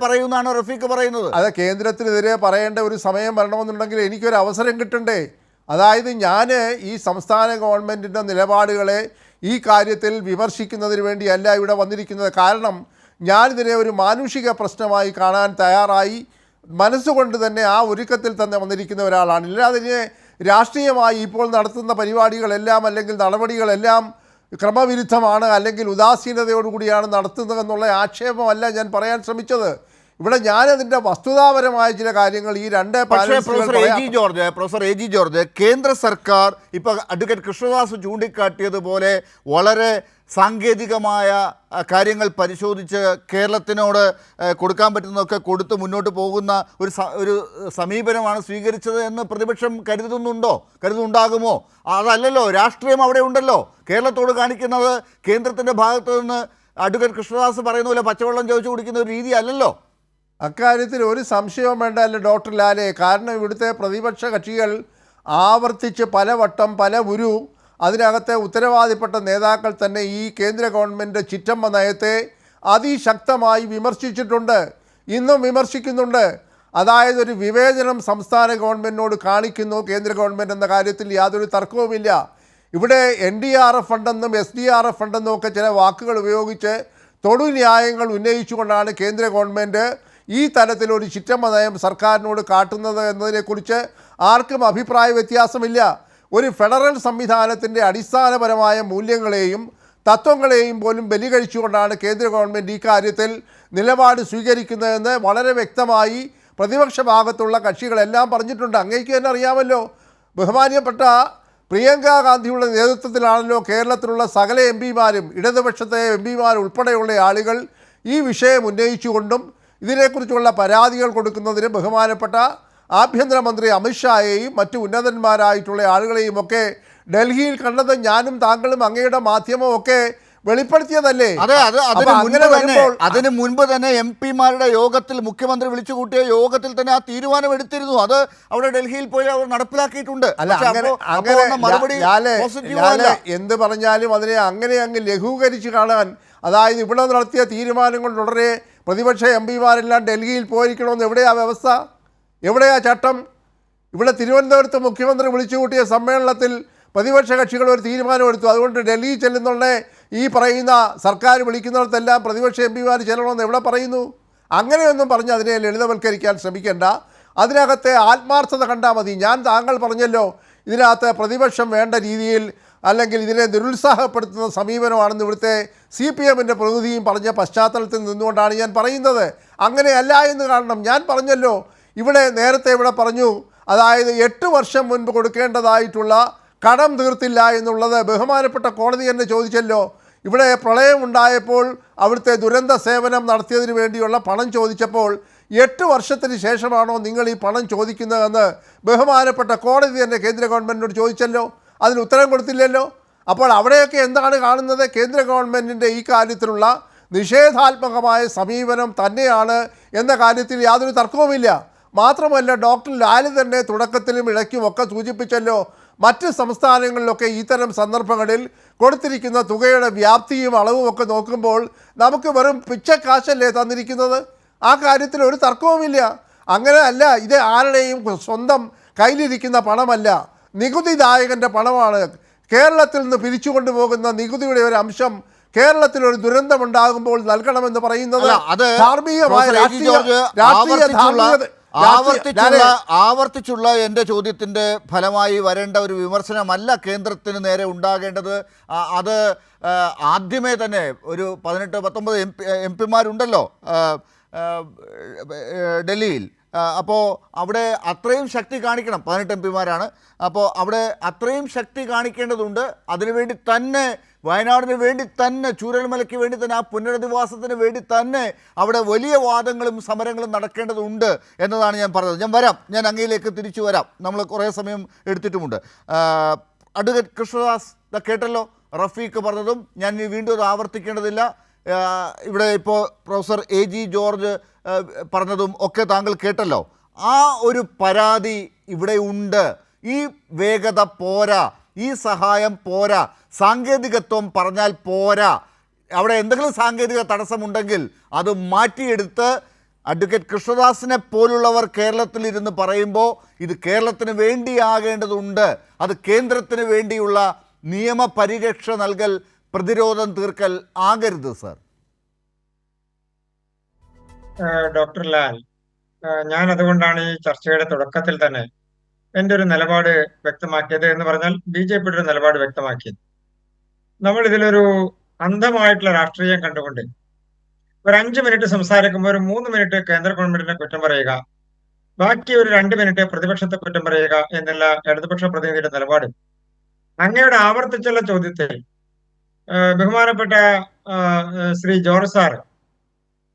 പറയുന്നതാണ് റഫീഖ് പറയുന്നത്. അതെ, കേന്ദ്രത്തിനെതിരെ പറയേണ്ട ഒരു സമയം വരണമെന്നുണ്ടെങ്കിൽ എനിക്കൊരു അവസരം കിട്ടണ്ടേ? അതായത് ഞാൻ ഈ സംസ്ഥാന ഗവൺമെൻറ്റിൻ്റെ നിലപാടുകളെ ഈ കാര്യത്തിൽ വിമർശിക്കുന്നതിന് വേണ്ടിയല്ല ഇവിടെ വന്നിരിക്കുന്നത്. കാരണം ഞാനിതിനെ ഒരു മാനുഷിക പ്രശ്നമായി കാണാൻ തയ്യാറായി മനസ്സുകൊണ്ട് തന്നെ ആ ഒരുക്കത്തിൽ തന്നെ വന്നിരിക്കുന്ന ഒരാളാണ്. ഇല്ലാതെ ഇതിനെ രാഷ്ട്രീയമായി ഇപ്പോൾ നടത്തുന്ന പരിപാടികളെല്ലാം അല്ലെങ്കിൽ നടപടികളെല്ലാം ക്രമവിരുദ്ധമാണ് അല്ലെങ്കിൽ ഉദാസീനതയോടുകൂടിയാണ് നടത്തുന്നതെന്നുള്ള ആക്ഷേപമല്ല ഞാൻ പറയാൻ ശ്രമിച്ചത്. ഇവിടെ ഞാനതിൻ്റെ വസ്തുതാപരമായ ചില കാര്യങ്ങൾ ഈ രണ്ട് പ്രൊഫസർ എ ജി ജോർജ് കേന്ദ്ര സർക്കാർ ഇപ്പോൾ അഡ്വക്കേറ്റ് കൃഷ്ണദാസ് ചൂണ്ടിക്കാട്ടിയതുപോലെ വളരെ സാങ്കേതികമായ കാര്യങ്ങൾ പരിശോധിച്ച് കേരളത്തിനോട് കൊടുക്കാൻ പറ്റുന്നതൊക്കെ കൊടുത്ത് മുന്നോട്ട് പോകുന്ന ഒരു സമീപനമാണ് സ്വീകരിച്ചത് എന്ന് പ്രതിപക്ഷം കരുതുന്നുണ്ടാകുമോ? അതല്ലല്ലോ, രാഷ്ട്രീയം അവിടെ ഉണ്ടല്ലോ. കേരളത്തോട് കാണിക്കുന്നത് കേന്ദ്രത്തിൻ്റെ ഭാഗത്തു നിന്ന് അഡ്വക്കേറ്റ് കൃഷ്ണദാസ് പറയുന്ന പോലെ പച്ചവെള്ളം ചോദിച്ചു കുടിക്കുന്ന ഒരു രീതി അല്ലല്ലോ. അക്കാര്യത്തിൽ ഒരു സംശയവും വേണ്ടല്ലോ ഡോക്ടർ ലാലെ. കാരണം ഇവിടുത്തെ പ്രതിപക്ഷ കക്ഷികൾ ആവർത്തിച്ച് പലവട്ടം പല അതിനകത്തെ ഉത്തരവാദിപ്പെട്ട നേതാക്കൾ തന്നെ ഈ കേന്ദ്ര ഗവൺമെൻറ് ചിറ്റമ്മ നയത്തെ അതിശക്തമായി വിമർശിച്ചിട്ടുണ്ട്, ഇന്നും വിമർശിക്കുന്നുണ്ട്. അതായത് ഒരു വിവേചനം സംസ്ഥാന ഗവൺമെൻറ്റിനോട് കാണിക്കുന്നു കേന്ദ്ര ഗവൺമെൻറ് എന്ന കാര്യത്തിൽ യാതൊരു തർക്കവുമില്ല. ഇവിടെ NDRF ഫണ്ടെന്നും SDRF ഫണ്ടെന്നും ഒക്കെ ചില വാക്കുകൾ ഉപയോഗിച്ച് തൊടുന്യായങ്ങൾ ഉന്നയിച്ചുകൊണ്ടാണ് കേന്ദ്ര ഗവൺമെൻറ് ഈ തരത്തിലൊരു ചിറ്റമ്മ നയം സർക്കാരിനോട് കാട്ടുന്നത് എന്നതിനെക്കുറിച്ച് ആർക്കും അഭിപ്രായ വ്യത്യാസമില്ല. ഒരു ഫെഡറൽ സംവിധാനത്തിൻ്റെ അടിസ്ഥാനപരമായ മൂല്യങ്ങളെയും തത്വങ്ങളെയും പോലും ബലി കഴിച്ചുകൊണ്ടാണ് കേന്ദ്ര ഗവൺമെൻറ് ഈ കാര്യത്തിൽ നിലപാട് സ്വീകരിക്കുന്നതെന്ന് വളരെ വ്യക്തമായി പ്രതിപക്ഷ ഭാഗത്തുള്ള കക്ഷികളെല്ലാം പറഞ്ഞിട്ടുണ്ട്. അങ്ങേക്ക് തന്നെ അറിയാമല്ലോ, ബഹുമാന്യപ്പെട്ട പ്രിയങ്ക ഗാന്ധിയുടെ നേതൃത്വത്തിലാണല്ലോ കേരളത്തിലുള്ള സകല MPമാരും ഇടതുപക്ഷത്തെ MPമാർ ഉൾപ്പെടെയുള്ള ആളുകൾ ഈ വിഷയം ഉന്നയിച്ചുകൊണ്ടും ഇതിനെക്കുറിച്ചുള്ള പരാതികൾ കൊടുക്കുന്നതിന് ബഹുമാനപ്പെട്ട ആഭ്യന്തരമന്ത്രി അമിത്ഷായെയും മറ്റു ഉന്നതന്മാരായിട്ടുള്ള ആളുകളെയും ഒക്കെ ഡൽഹിയിൽ കണ്ടത് ഞാനും താങ്കളും അങ്ങയുടെ മാധ്യമവും ഒക്കെ വെളിപ്പെടുത്തിയതല്ലേ? അതിന് മുൻപ് തന്നെ MPമാരുടെ യോഗത്തിൽ മുഖ്യമന്ത്രി വിളിച്ചു കൂട്ടിയ യോഗത്തിൽ തന്നെ ആ തീരുമാനം എടുത്തിരുന്നു. അത് അവിടെ ഡൽഹിയിൽ പോയി അവർ നടപ്പിലാക്കിയിട്ടുണ്ട്. എന്ത് പറഞ്ഞാലും അതിനെ അങ്ങനെ അങ്ങ് ലഘൂകരിച്ച് കാണാൻ, അതായത് ഇവിടെ നടത്തിയ തീരുമാനം കൊണ്ട് ഉടനെ പ്രതിപക്ഷ MPമാരെല്ലാം ഡൽഹിയിൽ പോയിരിക്കണമെന്ന് എവിടെയാ വ്യവസ്ഥ, എവിടെയാ ചട്ടം? ഇവിടെ തിരുവനന്തപുരത്ത് മുഖ്യമന്ത്രി വിളിച്ചു കൂട്ടിയ സമ്മേളനത്തിൽ പ്രതിപക്ഷ കക്ഷികൾ ഒരു തീരുമാനമെടുത്തു. അതുകൊണ്ട് ഡൽഹിയിൽ ചെല്ലുന്നുള്ള ഈ പറയുന്ന സർക്കാർ വിളിക്കുന്നിടത്തെല്ലാം പ്രതിപക്ഷ MPമാർ ചെല്ലണമെന്ന് എവിടെ പറയുന്നു? അങ്ങനെയൊന്നും പറഞ്ഞ് അതിനെ ലളിതവൽക്കരിക്കാൻ ശ്രമിക്കേണ്ട. അതിനകത്തെ ആത്മാർത്ഥത കണ്ടാൽ മതി. ഞാൻ താങ്കൾ പറഞ്ഞല്ലോ, ഇതിനകത്ത് പ്രതിപക്ഷം വേണ്ട രീതിയിൽ അല്ലെങ്കിൽ ഇതിനെ നിരുത്സാഹപ്പെടുത്തുന്ന സമീപനമാണെന്ന് ഇവിടുത്തെ CPMൻ്റെ പ്രതിനിധിയും പറഞ്ഞ പശ്ചാത്തലത്തിൽ നിന്നുകൊണ്ടാണ് ഞാൻ പറയുന്നത്. അങ്ങനെയല്ല എന്ന് കാണണം. ഞാൻ പറഞ്ഞല്ലോ, നേരത്തെ ഇവിടെ പറഞ്ഞു, അതായത് 8 വർഷം മുൻപ് കൊടുക്കേണ്ടതായിട്ടുള്ള കടം തീർത്തില്ല എന്നുള്ളത് ബഹുമാനപ്പെട്ട കോടതി തന്നെ ചോദിച്ചല്ലോ. ഇവിടെ പ്രളയം ഉണ്ടായപ്പോൾ അവിടുത്തെ ദുരന്ത സേവനം നടത്തിയതിന് വേണ്ടിയുള്ള പണം ചോദിച്ചപ്പോൾ 8 വർഷത്തിന് ശേഷമാണോ നിങ്ങൾ ഈ പണം ചോദിക്കുന്നതെന്ന് ബഹുമാനപ്പെട്ട കോടതി തന്നെ കേന്ദ്ര ഗവൺമെൻറ്റിനോട് ചോദിച്ചല്ലോ. അതിന് ഉത്തരം കൊടുത്തില്ലല്ലോ. അപ്പോൾ അവിടെയൊക്കെ എന്താണ് കാണുന്നത്? കേന്ദ്ര ഗവൺമെൻറ്റിൻ്റെ ഈ കാര്യത്തിലുള്ള നിഷേധാത്മകമായ സമീപനം തന്നെയാണ് എന്ന കാര്യത്തിൽ യാതൊരു തർക്കവുമില്ല. മാത്രമല്ല, ഡോക്ടർ ലാല് തന്നെ തുടക്കത്തിലും ഇടയ്ക്കുമൊക്കെ സൂചിപ്പിച്ചല്ലോ, മറ്റ് സംസ്ഥാനങ്ങളിലൊക്കെ ഇത്തരം സന്ദർഭങ്ങളിൽ കൊടുത്തിരിക്കുന്ന തുകയുടെ വ്യാപ്തിയും അളവും ഒക്കെ നോക്കുമ്പോൾ നമുക്ക് വെറും പിച്ചക്കാശല്ലേ തന്നിരിക്കുന്നത്. ആ കാര്യത്തിൽ ഒരു തർക്കവുമില്ല. അങ്ങനെ അല്ല, ഇത് ആരുടെയും സ്വന്തം കയ്യിലിരിക്കുന്ന പണമല്ല, നികുതിദായകൻ്റെ പണമാണ്. കേരളത്തിൽ നിന്ന് പിരിച്ചുകൊണ്ടുപോകുന്ന നികുതിയുടെ ഒരു അംശം കേരളത്തിൽ ഒരു ദുരന്തമുണ്ടാകുമ്പോൾ നൽകണമെന്ന് പറയുന്നത് ആവർത്തിച്ചുള്ള എൻ്റെ ചോദ്യത്തിൻ്റെ ഫലമായി വരേണ്ട ഒരു വിമർശനമല്ല കേന്ദ്രത്തിന് നേരെ ഉണ്ടാകേണ്ടത്. അത് ആദ്യമേ തന്നെ ഒരു 18-19 MPമാരുണ്ടല്ലോ ഡൽഹിയിൽ. അപ്പോൾ അവിടെ അത്രയും ശക്തി കാണിക്കണം. 18 MPമാരാണ്. അപ്പോൾ അവിടെ അത്രയും ശക്തി കാണിക്കേണ്ടതുണ്ട്. അതിനുവേണ്ടി തന്നെ, വയനാടിന് വേണ്ടി തന്നെ, ചൂരൽമലയ്ക്ക് വേണ്ടി തന്നെ, ആ പുനരധിവാസത്തിന് വേണ്ടി തന്നെ അവിടെ വലിയ വാദങ്ങളും സമരങ്ങളും നടക്കേണ്ടതുണ്ട് എന്നതാണ് ഞാൻ പറഞ്ഞത്. ഞാൻ അങ്ങയിലേക്ക് തിരിച്ചു വരാം. നമ്മൾ കുറേ സമയം എടുത്തിട്ടുമുണ്ട്. അഡ്വക്കേറ്റ് കൃഷ്ണദാസ് കേട്ടല്ലോ, റഫീഖ് പറഞ്ഞതും ഞാൻ വീണ്ടും അത് ആവർത്തിക്കേണ്ടതില്ല. ഇവിടെ ഇപ്പോൾ പ്രൊഫസർ എ ജി ജോർജ് പറഞ്ഞതും ഒക്കെ താങ്കൾ കേട്ടല്ലോ. ആ ഒരു പരാതി ഇവിടെ ഉണ്ട്. ഈ വേഗത പോരാ, ഈ സഹായം പോരാ, സാങ്കേതികത്വം പറഞ്ഞാൽ പോരാ. അവിടെ എന്തെങ്കിലും സാങ്കേതിക തടസ്സമുണ്ടെങ്കിൽ അത് മാറ്റിയെടുത്ത് അഡ്വക്കേറ്റ് കൃഷ്ണദാസിനെ പോലുള്ളവർ കേരളത്തിലിരുന്ന് പറയുമ്പോൾ ഇത് കേരളത്തിന് വേണ്ടിയാകേണ്ടതുണ്ട്. അത് കേന്ദ്രത്തിന് വേണ്ടിയുള്ള നിയമപരിരക്ഷ നൽകൽ, പ്രതിരോധം തീർക്കൽ ആകരുത് സർ. ഡോക്ടർ ലാൽ, ഞാൻ അതുകൊണ്ടാണ് ഈ ചർച്ചയുടെ തുടക്കത്തിൽ തന്നെ എന്റെ ഒരു നിലപാട് വ്യക്തമാക്കിയത്. എന്ന് പറഞ്ഞാൽ BJPയുടെ ഒരു നിലപാട് വ്യക്തമാക്കിയത്. നമ്മൾ ഇതിലൊരു അന്ധമായിട്ടുള്ള രാഷ്ട്രീയം കണ്ടുകൊണ്ട് ഒരു 5 മിനിറ്റ് സംസാരിക്കുമ്പോൾ ഒരു 3 മിനിറ്റ് കേന്ദ്ര ഗവൺമെന്റിനെ കുറ്റം പറയുക, ബാക്കി ഒരു 2 മിനിറ്റ് പ്രതിപക്ഷത്തെ കുറ്റം പറയുക എന്നുള്ള ഇടതുപക്ഷ പ്രതിനിധിയുടെ നിലപാട് അങ്ങയുടെ ആവർത്തിച്ചുള്ള ചോദ്യത്തിൽ ബഹുമാനപ്പെട്ട ശ്രീ ജോർജ് സാർ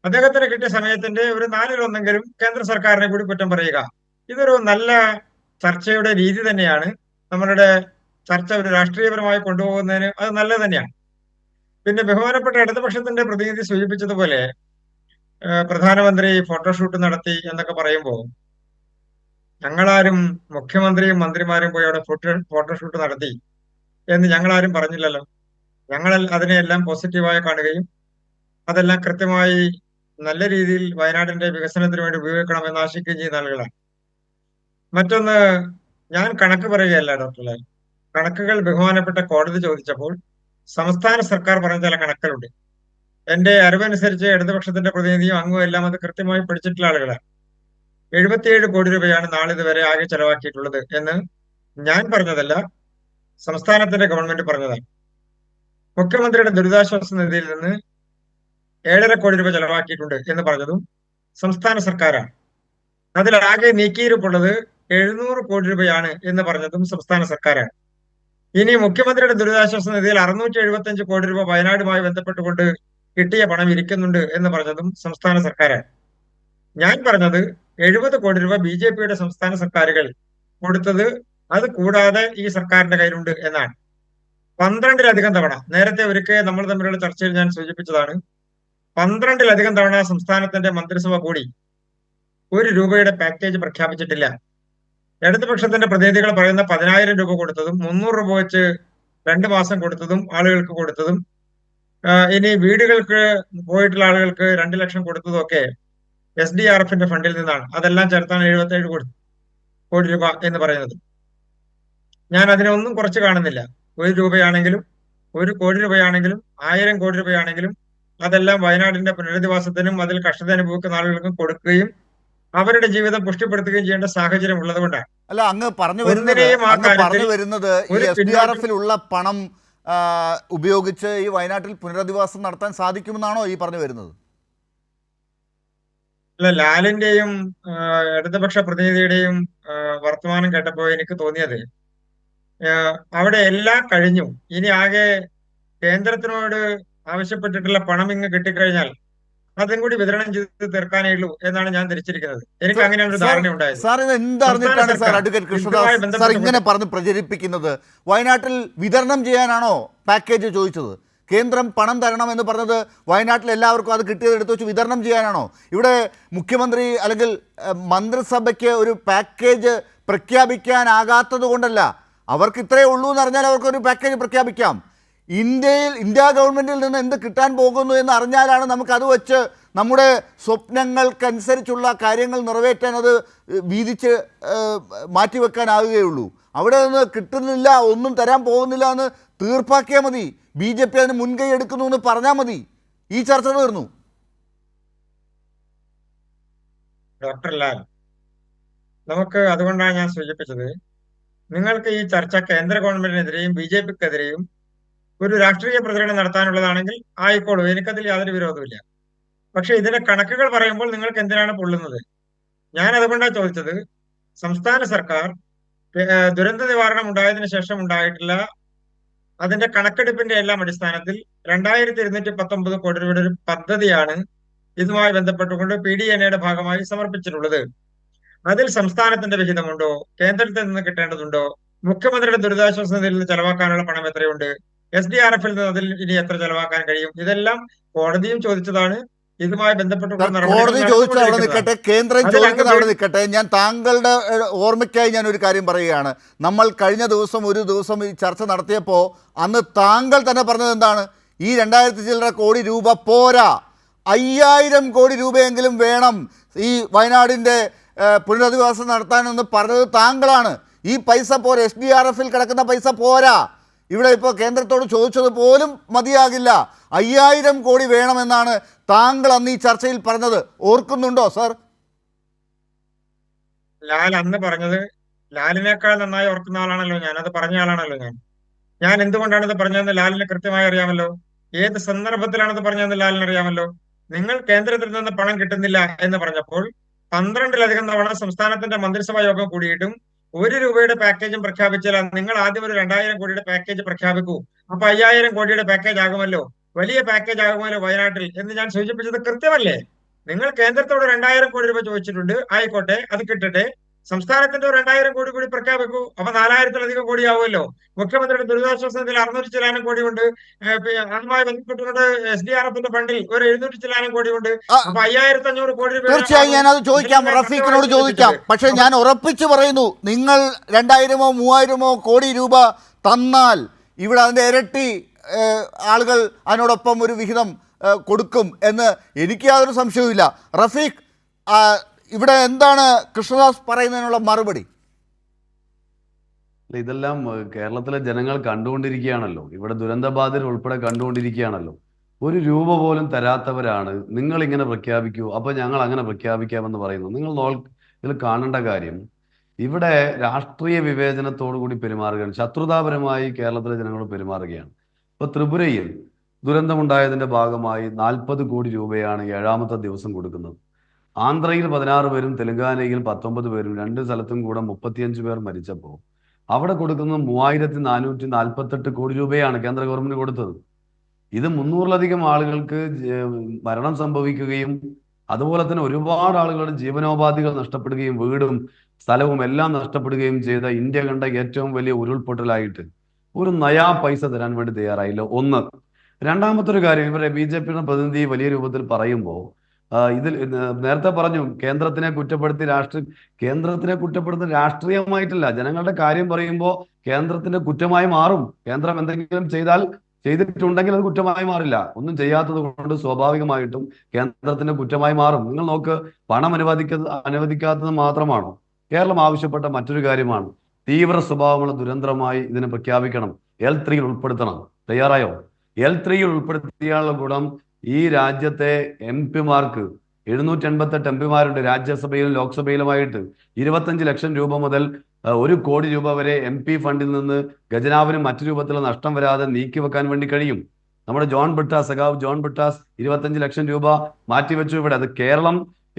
അദ്ദേഹത്തിന് കിട്ടിയ സമയത്തിന്റെ ഒരു 4-1 കേന്ദ്ര സർക്കാരിനെ കൂടി കുറ്റം പറയുക, ഇതൊരു നല്ല ചർച്ചയുടെ രീതി തന്നെയാണ്. നമ്മളുടെ ചർച്ച ഒരു രാഷ്ട്രീയപരമായി കൊണ്ടുപോകുന്നതിന് അത് നല്ലത് തന്നെയാണ്. പിന്നെ ബഹുമാനപ്പെട്ട ഇടതുപക്ഷത്തിന്റെ പ്രതിനിധി സൂചിപ്പിച്ചതുപോലെ പ്രധാനമന്ത്രി ഫോട്ടോഷൂട്ട് നടത്തി എന്നൊക്കെ പറയുമ്പോൾ ഞങ്ങളാരും മുഖ്യമന്ത്രിയും മന്ത്രിമാരും പോയി അവിടെ ഫോട്ടോഷൂട്ട് നടത്തി എന്ന് ഞങ്ങളാരും പറഞ്ഞില്ലല്ലോ. ഞങ്ങൾ അതിനെയെല്ലാം പോസിറ്റീവായി കാണുകയും അതെല്ലാം കൃത്യമായി നല്ല രീതിയിൽ വയനാടിന്റെ വികസനത്തിന് വേണ്ടി ഉപയോഗിക്കണമെന്ന് ആശിക്കുകയും ചെയ്യുന്ന ആളുകളാണ്. മറ്റൊന്ന്, ഞാൻ കണക്ക് പറയുകയല്ല ഡോക്ടർ ലാൽ. കണക്കുകൾ ബഹുമാനപ്പെട്ട കോടതി ചോദിച്ചപ്പോൾ സംസ്ഥാന സർക്കാർ പറഞ്ഞ ചില കണക്കുകളുണ്ട്. എന്റെ അറിവനുസരിച്ച് ഇടതുപക്ഷത്തിന്റെ പ്രതിനിധിയും അങ്ങും എല്ലാം അത് കൃത്യമായി പഠിച്ചിട്ടുള്ള ആളുകളാണ്. 77 കോടി രൂപയാണ് നാളിതുവരെ ആകെ ചെലവാക്കിയിട്ടുള്ളത് എന്ന് ഞാൻ പറഞ്ഞതല്ല, സംസ്ഥാനത്തിന്റെ ഗവൺമെന്റ് പറഞ്ഞതാണ്. മുഖ്യമന്ത്രിയുടെ ദുരിതാശ്വാസ നിധിയിൽ നിന്ന് 7.5 കോടി രൂപ ചെലവാക്കിയിട്ടുണ്ട് എന്ന് പറഞ്ഞതും സംസ്ഥാന സർക്കാരാണ്. അതിലാകെ നീക്കിയിരിപ്പുള്ളത് 700 കോടി രൂപയാണ് എന്ന് പറഞ്ഞതും സംസ്ഥാന സർക്കാരാണ്. ഇനി മുഖ്യമന്ത്രിയുടെ ദുരിതാശ്വാസ നിധിയിൽ 675 കോടി രൂപ വയനാടുമായി ബന്ധപ്പെട്ടുകൊണ്ട് കിട്ടിയ പണം ഇരിക്കുന്നുണ്ട് എന്ന് പറഞ്ഞതും സംസ്ഥാന സർക്കാരാണ്. ഞാൻ പറഞ്ഞത് 70 കോടി രൂപ BJPയുടെ സംസ്ഥാന സർക്കാരുകൾ കൊടുത്തത് അത് കൂടാതെ ഈ സർക്കാരിന്റെ കയ്യിലുണ്ട് എന്നാണ്. 12-ലധികം തവണ, നേരത്തെ ഒരിക്കൽ നമ്മൾ തമ്മിലുള്ള ചർച്ചയിൽ ഞാൻ സൂചിപ്പിച്ചതാണ്, 12-ലധികം തവണ സംസ്ഥാനത്തിന്റെ മന്ത്രിസഭ കൂടി 1 രൂപയുടെ പാക്കേജ് പ്രഖ്യാപിച്ചിട്ടില്ല. ഇടതുപക്ഷത്തിന്റെ പ്രതിനിധികൾ പറയുന്ന 10,000 രൂപ കൊടുത്തതും 300 രൂപ വെച്ച് 2 മാസം കൊടുത്തതും ആളുകൾക്ക് കൊടുത്തതും ഇനി വീടുകൾക്ക് പോയിട്ടുള്ള ആളുകൾക്ക് 2 ലക്ഷം കൊടുത്തതും ഒക്കെ SDRFന്റെ ഫണ്ടിൽ നിന്നാണ്. അതെല്ലാം ചേർത്താണ് 77 കോടി രൂപ എന്ന് പറയുന്നത്. ഞാൻ അതിനെ ഒന്നും കുറച്ച് കാണുന്നില്ല. 1 രൂപയാണെങ്കിലും 1 കോടി രൂപയാണെങ്കിലും 1000 കോടി രൂപയാണെങ്കിലും അതെല്ലാം വയനാടിന്റെ പുനരധിവാസത്തിനും അതിൽ കഷ്ടത അനുഭവിക്കുന്ന ആളുകൾക്കും കൊടുക്കുകയും അവരുടെ ജീവിതം പുഷ്ടിപ്പെടുത്തുകയും ചെയ്യേണ്ട സാഹചര്യം ഉള്ളതുകൊണ്ടാണ്. അല്ല, അങ്ങ് പറഞ്ഞു വരുന്നത് ഈ ഒരു SDRFിലുള്ള പണം ഉപയോഗിച്ച് ഈ വയനാട്ടിൽ പുനരധിവാസം നടത്താൻ സാധിക്കുമെന്നാണോ ഈ പറഞ്ഞു വരുന്നത്? അല്ല, ലാലിന്റെയും ഇടതുപക്ഷ പ്രതിനിധിയുടെയും വർത്തമാനം കേട്ടപ്പോൾ എനിക്ക് തോന്നിയത് അവിടെ എല്ലാം കഴിഞ്ഞു, ഇനി ആകെ കേന്ദ്രത്തിനോട് ആവശ്യപ്പെട്ടിട്ടുള്ള പണം ഇങ്ങ് കിട്ടിക്കഴിഞ്ഞാൽ അതും കൂടി വിതരണം ചെയ്ത് തീർക്കാനേ ഉള്ളൂ എന്നാണ് ഞാൻ ധരിച്ചിരിക്കുന്നത്. എനിക്ക് അങ്ങനെയാണ് ഒരു ധാരണ ഉണ്ടായത്. സാർ, ഇത് എന്തറിഞ്ഞിട്ടാണ് സാർ അഡ്വക്കേറ്റ് കൃഷ്ണദാസ് സാർ ഇങ്ങനെ പറഞ്ഞ് പ്രചരിപ്പിക്കുന്നത്? വയനാട്ടിൽ വിതരണം ചെയ്യാനാണോ പാക്കേജ് ചോദിച്ചത്? കേന്ദ്രം പണം തരണമെന്ന് പറഞ്ഞത് വയനാട്ടിൽ എല്ലാവർക്കും അത് കിട്ടിയത് എടുത്ത് വെച്ച് വിതരണം ചെയ്യാനാണോ? ഇവിടെ മുഖ്യമന്ത്രി അല്ലെങ്കിൽ മന്ത്രിസഭയ്ക്ക് ഒരു പാക്കേജ് പ്രഖ്യാപിക്കാനാകാത്തത് കൊണ്ടല്ല, അവർക്ക് ഇത്രയേ ഉള്ളൂ എന്ന് അറിഞ്ഞാൽ അവർക്കൊരു പാക്കേജ് പ്രഖ്യാപിക്കാം. ഇന്ത്യ ഗവൺമെൻറ്റിൽ നിന്ന് എന്ത് കിട്ടാൻ പോകുന്നു എന്ന് അറിഞ്ഞാലാണ് നമുക്കത് വെച്ച് നമ്മുടെ സ്വപ്നങ്ങൾക്കനുസരിച്ചുള്ള കാര്യങ്ങൾ നിറവേറ്റാൻ അത് വീതിച്ച് മാറ്റിവെക്കാനാവുകയുള്ളൂ. അവിടെ നിന്ന് കിട്ടുന്നില്ല, ഒന്നും തരാൻ പോകുന്നില്ല എന്ന് തീർപ്പാക്കിയാൽ മതി. BJP അതിന് മുൻകൈ എടുക്കുന്നു എന്ന് പറഞ്ഞാൽ മതി, ഈ ചർച്ച തീർന്നു. ഡോക്ടർ ലാൽ, നമുക്ക് അതുകൊണ്ടാണ് ഞാൻ സൂചിപ്പിച്ചത്, നിങ്ങൾക്ക് ഈ ചർച്ച കേന്ദ്ര ഗവൺമെന്റിനെതിരെയും BJPക്കെതിരെയും ഒരു രാഷ്ട്രീയ പ്രചരണം നടത്താനുള്ളതാണെങ്കിൽ ആയിക്കോളൂ, എനിക്കതിൽ യാതൊരു വിരോധമില്ല. പക്ഷെ ഇതിന്റെ കണക്കുകൾ പറയുമ്പോൾ നിങ്ങൾക്ക് എന്തിനാണ് പൊള്ളുന്നത്? ഞാൻ അതുകൊണ്ടാണ് ചോദിച്ചത്, സംസ്ഥാന സർക്കാർ ദുരന്ത നിവാരണം ഉണ്ടായതിനു ശേഷം ഉണ്ടായിട്ടുള്ള അതിന്റെ കണക്കെടുപ്പിന്റെ എല്ലാം അടിസ്ഥാനത്തിൽ 2219 കോടി രൂപയുടെ ഒരു പദ്ധതിയാണ് ഇതുമായി ബന്ധപ്പെട്ടുകൊണ്ട് PDNAയുടെ ഭാഗമായി സമർപ്പിച്ചിട്ടുള്ളത്. അതിൽ സംസ്ഥാനത്തിന്റെ വിഹിതമുണ്ടോ, കേന്ദ്രത്തിൽ നിന്ന് കിട്ടേണ്ടതുണ്ടോ, മുഖ്യമന്ത്രിയുടെ ദുരിതാശ്വാസ നിധിയിൽ നിന്ന് ചെലവാക്കാനുള്ള പണം എത്രയുണ്ട്, SDRFിൽ നിന്ന് അതിൽ ഇനി എത്ര ചെലവാക്കാൻ കഴിയും, ഇതെല്ലാം കോടതിയും ചോദിച്ചതാണ്. ഇതുമായി കോടതി ചോദിച്ചത് അവിടെ നിൽക്കട്ടെ, കേന്ദ്രം ചോദിക്കുന്നത് അവിടെ നിൽക്കട്ടെ. ഞാൻ താങ്കളുടെ ഓർമ്മയ്ക്കായി ഞാൻ ഒരു കാര്യം പറയുകയാണ്. നമ്മൾ കഴിഞ്ഞ ഒരു ദിവസം ഈ ചർച്ച നടത്തിയപ്പോൾ അന്ന് താങ്കൾ തന്നെ പറഞ്ഞത് എന്താണ്? ഈ 2000 ചില്ലറ കോടി രൂപ പോരാ, 5000 കോടി രൂപയെങ്കിലും വേണം ഈ വയനാടിൻ്റെ പുനരധിവാസം നടത്താനെന്ന് പറഞ്ഞത് താങ്കളാണ്. ഈ പൈസ പോരാ, SDRFിൽ കിടക്കുന്ന പൈസ പോരാ, ഇവിടെ ഇപ്പോൾ കേന്ദ്രത്തോട് ചോദിച്ചത് പോലും മതിയാകില്ല. 5000 കോടി വേണമെന്നാണ് താങ്കൾ അന്ന് ഈ ചർച്ചയിൽ പറഞ്ഞത്. ഓർക്കുന്നുണ്ടോ സർ? ലാൽ അന്ന് പറഞ്ഞത്, ലാലിനേക്കാൾ നന്നായി ഓർക്കുന്ന ആളാണല്ലോ ഞാൻ, അത് പറഞ്ഞ ആളാണല്ലോ ഞാൻ എന്തുകൊണ്ടാണ് ഇത് പറഞ്ഞതെന്ന് ലാലിന് കൃത്യമായി അറിയാമല്ലോ. ഏത് സന്ദർഭത്തിലാണ് ഇത് പറഞ്ഞതെന്ന് ലാലിന് അറിയാമല്ലോ. നിങ്ങൾ കേന്ദ്രത്തിൽ നിന്ന് പണം കിട്ടുന്നില്ല എന്ന് പറഞ്ഞപ്പോൾ 12ലധികം തവണ സംസ്ഥാനത്തിന്റെ മന്ത്രിസഭാ യോഗം കൂടിയിട്ടും 1 രൂപയുടെ പാക്കേജും പ്രഖ്യാപിച്ചാൽ നിങ്ങൾ ആദ്യം ഒരു 2000 കോടിയുടെ പാക്കേജ് പ്രഖ്യാപിക്കൂ. അപ്പൊ 5000 കോടിയുടെ പാക്കേജ് ആകുമല്ലോ, വലിയ പാക്കേജ് ആകുമല്ലോ വയനാട്ടിൽ എന്ന് ഞാൻ സൂചിപ്പിച്ചത് കൃത്യമല്ലേ? നിങ്ങൾ കേന്ദ്രത്തോട് 2000 കോടി രൂപ ചോദിച്ചിട്ടുണ്ട്, ആയിക്കോട്ടെ, അത് കിട്ടട്ടെ. സംസ്ഥാനത്തിന്റെ ഒരു 2000 കോടി കൂടി പ്രഖ്യാപിക്കൂ. അപ്പൊ 4000-ലധികം കോടിയാവുമല്ലോ. മുഖ്യമന്ത്രിയുടെ ദുരിതാശ്വാസ നിധിയിൽ 600 ചില്ലാനം കോടി ഉണ്ട്. അതുമായി ബന്ധപ്പെട്ടുകൊണ്ട് SDRF ഫണ്ടിൽ ഒരു 700 ചില്ലാനം കോടി ഉണ്ട്. അപ്പൊ 5500 കോടി രൂപ. തീർച്ചയായും ഞാനത് ചോദിക്കാം, റഫീഖിനോട് ചോദിക്കാം. പക്ഷേ ഞാൻ ഉറപ്പിച്ചു പറയുന്നു, നിങ്ങൾ 2000-ഓ 3000-ഓ കോടി രൂപ തന്നാൽ ഇവിടെ അതിൻ്റെ ഇരട്ടി ആളുകൾ അതിനോടൊപ്പം ഒരു വിഹിതം കൊടുക്കും എന്ന് എനിക്ക് യാതൊരു സംശയവുമില്ല. റഫീഖ്, ഇവിടെ എന്താണ് കൃഷ്ണദാസ് പറയുന്നതിനുള്ള മറുപടി? ഇതെല്ലാം കേരളത്തിലെ ജനങ്ങൾ കണ്ടുകൊണ്ടിരിക്കുകയാണല്ലോ. ഇവിടെ ദുരന്തബാധിതർ ഉൾപ്പെടെ കണ്ടുകൊണ്ടിരിക്കുകയാണല്ലോ. 1 രൂപ പോലും തരാത്തവരാണ് നിങ്ങൾ ഇങ്ങനെ പ്രഖ്യാപിക്കൂ, അപ്പൊ ഞങ്ങൾ അങ്ങനെ പ്രഖ്യാപിക്കാമെന്ന് പറയുന്നു. നിങ്ങൾ ഇതിൽ കാണേണ്ട കാര്യം, ഇവിടെ രാഷ്ട്രീയ വിവേചനത്തോടു കൂടി പെരുമാറുകയാണ്, ശത്രുതാപരമായി കേരളത്തിലെ ജനങ്ങൾ പെരുമാറുകയാണ്. ഇപ്പൊ ത്രിപുരയിൽ ദുരന്തമുണ്ടായതിന്റെ ഭാഗമായി 40 കോടി രൂപയാണ് 7ാമത്തെ ദിവസം കൊടുക്കുന്നത്. ആന്ധ്രയിൽ 16 പേരും തെലങ്കാനയിൽ 19 പേരും, 2 സ്ഥലത്തും കൂടെ 35 പേർ മരിച്ചപ്പോൾ അവിടെ കൊടുക്കുന്നത് 3448 കോടി രൂപയാണ് കേന്ദ്ര ഗവൺമെന്റ് കൊടുത്തത്. ഇത് 300-ലധികം ആളുകൾക്ക് മരണം സംഭവിക്കുകയും അതുപോലെ തന്നെ ഒരുപാട് ആളുകളുടെ ജീവനോപാധികൾ നഷ്ടപ്പെടുകയും വീടും സ്ഥലവും എല്ലാം നഷ്ടപ്പെടുകയും ചെയ്ത ഇന്ത്യ കണ്ട ഏറ്റവും വലിയ ഉരുൾപൊട്ടലായിട്ട് ഒരു നയാ പൈസ തരാൻ വേണ്ടി തയ്യാറായില്ല. ഒന്ന്. രണ്ടാമത്തെ ഒരു കാര്യം, ഇവരെ BJPയുടെ പ്രതിനിധി വലിയ രൂപത്തിൽ പറയുമ്പോൾ ഇതിൽ നേരത്തെ പറഞ്ഞു കേന്ദ്രത്തിനെ കുറ്റപ്പെടുത്തുന്ന രാഷ്ട്രീയമായിട്ടില്ല, ജനങ്ങളുടെ കാര്യം പറയുമ്പോൾ കേന്ദ്രത്തിന്റെ കുറ്റമായി മാറും. കേന്ദ്രം എന്തെങ്കിലും ചെയ്തിട്ടുണ്ടെങ്കിൽ അത് കുറ്റമായി മാറില്ല. ഒന്നും ചെയ്യാത്തത് കൊണ്ട് സ്വാഭാവികമായിട്ടും കേന്ദ്രത്തിന്റെ കുറ്റമായി മാറും. നിങ്ങൾ നോക്ക്, പണം അനുവദിക്കാത്തത് മാത്രമാണോ? കേരളം ആവശ്യപ്പെട്ട മറ്റൊരു കാര്യമാണ്, തീവ്ര സ്വഭാവമുള്ള ദുരന്തമായി ഇതിനെ പ്രഖ്യാപിക്കണം, L3 ഉൾപ്പെടുത്തണം. തയ്യാറായോ? L3 ഉൾപ്പെടുത്തിയാലുള്ള ഗുണം, ഈ രാജ്യത്തെ MP-മാർക്ക് 788 MP-മാരുണ്ട് രാജ്യസഭയിലും ലോക്സഭയിലുമായിട്ട്. 25 ലക്ഷം രൂപ മുതൽ 1 കോടി രൂപ വരെ MP ഫണ്ടിൽ നിന്ന് ഖജനാവിന് മറ്റു രൂപത്തിലുള്ള നഷ്ടം വരാതെ നീക്കിവെക്കാൻ വേണ്ടി കഴിയും. നമ്മുടെ സഖാവ് ജോൺ ബ്രിട്ടാസ് 25 ലക്ഷം രൂപ മാറ്റിവെച്ചു ഇവിടെ. അത് കേരളം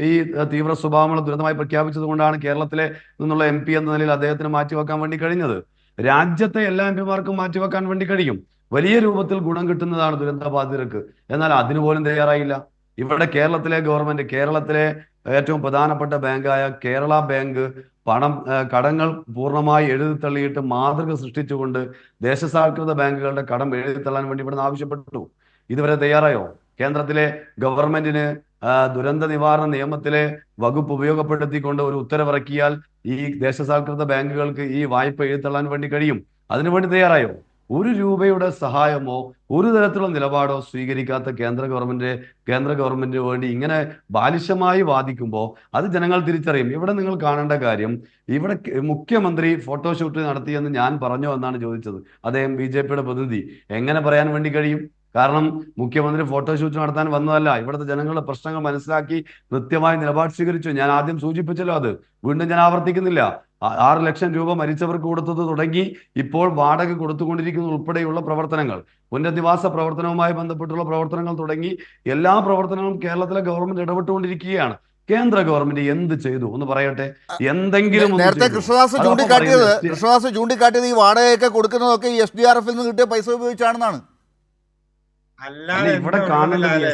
ഈ തീവ്ര സ്വഭാവമുള്ള ദുരന്തമായി പ്രഖ്യാപിച്ചത് കൊണ്ടാണ് കേരളത്തിലെ നിന്നുള്ള MP എന്ന നിലയിൽ അദ്ദേഹത്തിന് മാറ്റിവെക്കാൻ വേണ്ടി കഴിഞ്ഞത്. രാജ്യത്തെ എല്ലാ MP-മാർക്കും മാറ്റിവെക്കാൻ വേണ്ടി കഴിയും. വലിയ രൂപത്തിൽ ഗുണം കിട്ടുന്നതാണ് ദുരന്തബാധിതർക്ക്. എന്നാൽ അതിനുപോലും തയ്യാറായില്ല. ഇവിടെ കേരളത്തിലെ ഗവൺമെന്റ്, കേരളത്തിലെ ഏറ്റവും പ്രധാനപ്പെട്ട ബാങ്കായ കേരള ബാങ്ക് കടങ്ങൾ പൂർണ്ണമായി എഴുതിത്തള്ളിയിട്ട് മാതൃക സൃഷ്ടിച്ചുകൊണ്ട് ദേശസാൽകൃത ബാങ്കുകളുടെ കടം എഴുതിത്തള്ളാൻ വേണ്ടി ഇവിടുന്ന് ആവശ്യപ്പെട്ടു. ഇതുവരെ തയ്യാറായോ? കേന്ദ്രത്തിലെ ഗവൺമെന്റിന് ദുരന്ത നിവാരണ നിയമത്തിലെ വകുപ്പ് ഉപയോഗപ്പെടുത്തിക്കൊണ്ട് ഒരു ഉത്തരവിറക്കിയാൽ ഈ ദേശസാൽകൃത ബാങ്കുകൾക്ക് ഈ വായ്പ എഴുതിത്തള്ളാൻ വേണ്ടി കഴിയും. അതിനുവേണ്ടി തയ്യാറായോ? 1 രൂപയുടെ സഹായമോ 1 തരത്തിലുള്ള നിലപാടോ സ്വീകരിക്കാത്ത കേന്ദ്ര ഗവൺമെന്റിന് വേണ്ടി ഇങ്ങനെ ബാലിശമായി വാദിക്കുമ്പോൾ അത് ജനങ്ങൾ തിരിച്ചറിയും. ഇവിടെ നിങ്ങൾ കാണേണ്ട കാര്യം, ഇവിടെ മുഖ്യമന്ത്രി ഫോട്ടോഷൂട്ട് നടത്തിയെന്ന് ഞാൻ പറഞ്ഞോ എന്നാണ് ചോദിച്ചത് അദ്ദേഹം, BJPയുടെ പ്രതിനിധി. എങ്ങനെ പറയാൻ വേണ്ടി കഴിയും? കാരണം മുഖ്യമന്ത്രി ഫോട്ടോഷൂട്ട് നടത്താൻ വന്നതല്ല, ഇവിടുത്തെ ജനങ്ങളുടെ പ്രശ്നങ്ങൾ മനസ്സിലാക്കി കൃത്യമായി നിലപാട് സ്വീകരിച്ചു. ഞാൻ ആദ്യം സൂചിപ്പിച്ചല്ലോ, അത് വീണ്ടും ഞാൻ ആവർത്തിക്കുന്നില്ല. 6 ലക്ഷം രൂപ മരിച്ചവർക്ക് കൊടുത്തത് തുടങ്ങി ഇപ്പോൾ വാടക കൊടുത്തുകൊണ്ടിരിക്കുന്ന ഉൾപ്പെടെയുള്ള പ്രവർത്തനങ്ങൾ, പുനരധിവാസ പ്രവർത്തനവുമായി ബന്ധപ്പെട്ടുള്ള പ്രവർത്തനങ്ങൾ തുടങ്ങി എല്ലാ പ്രവർത്തനങ്ങളും കേരളത്തിലെ ഗവൺമെന്റ് ഇടപെട്ടുകൊണ്ടിരിക്കുകയാണ്. കേന്ദ്ര ഗവൺമെന്റ് എന്ത് ചെയ്തു ഒന്ന് പറയട്ടെ? എന്തെങ്കിലും നേരത്തെ കൃഷ്ണദാസ് ചൂണ്ടിക്കാട്ടിയത് ഈ വാടകയൊക്കെ കൊടുക്കുന്നതൊക്കെ ഈ SDRF-ൽ നിന്ന് കിട്ടിയ പൈസ ഉപയോഗിച്ചാണെന്നാണ്. ഇവിടെ കാണുന്നത്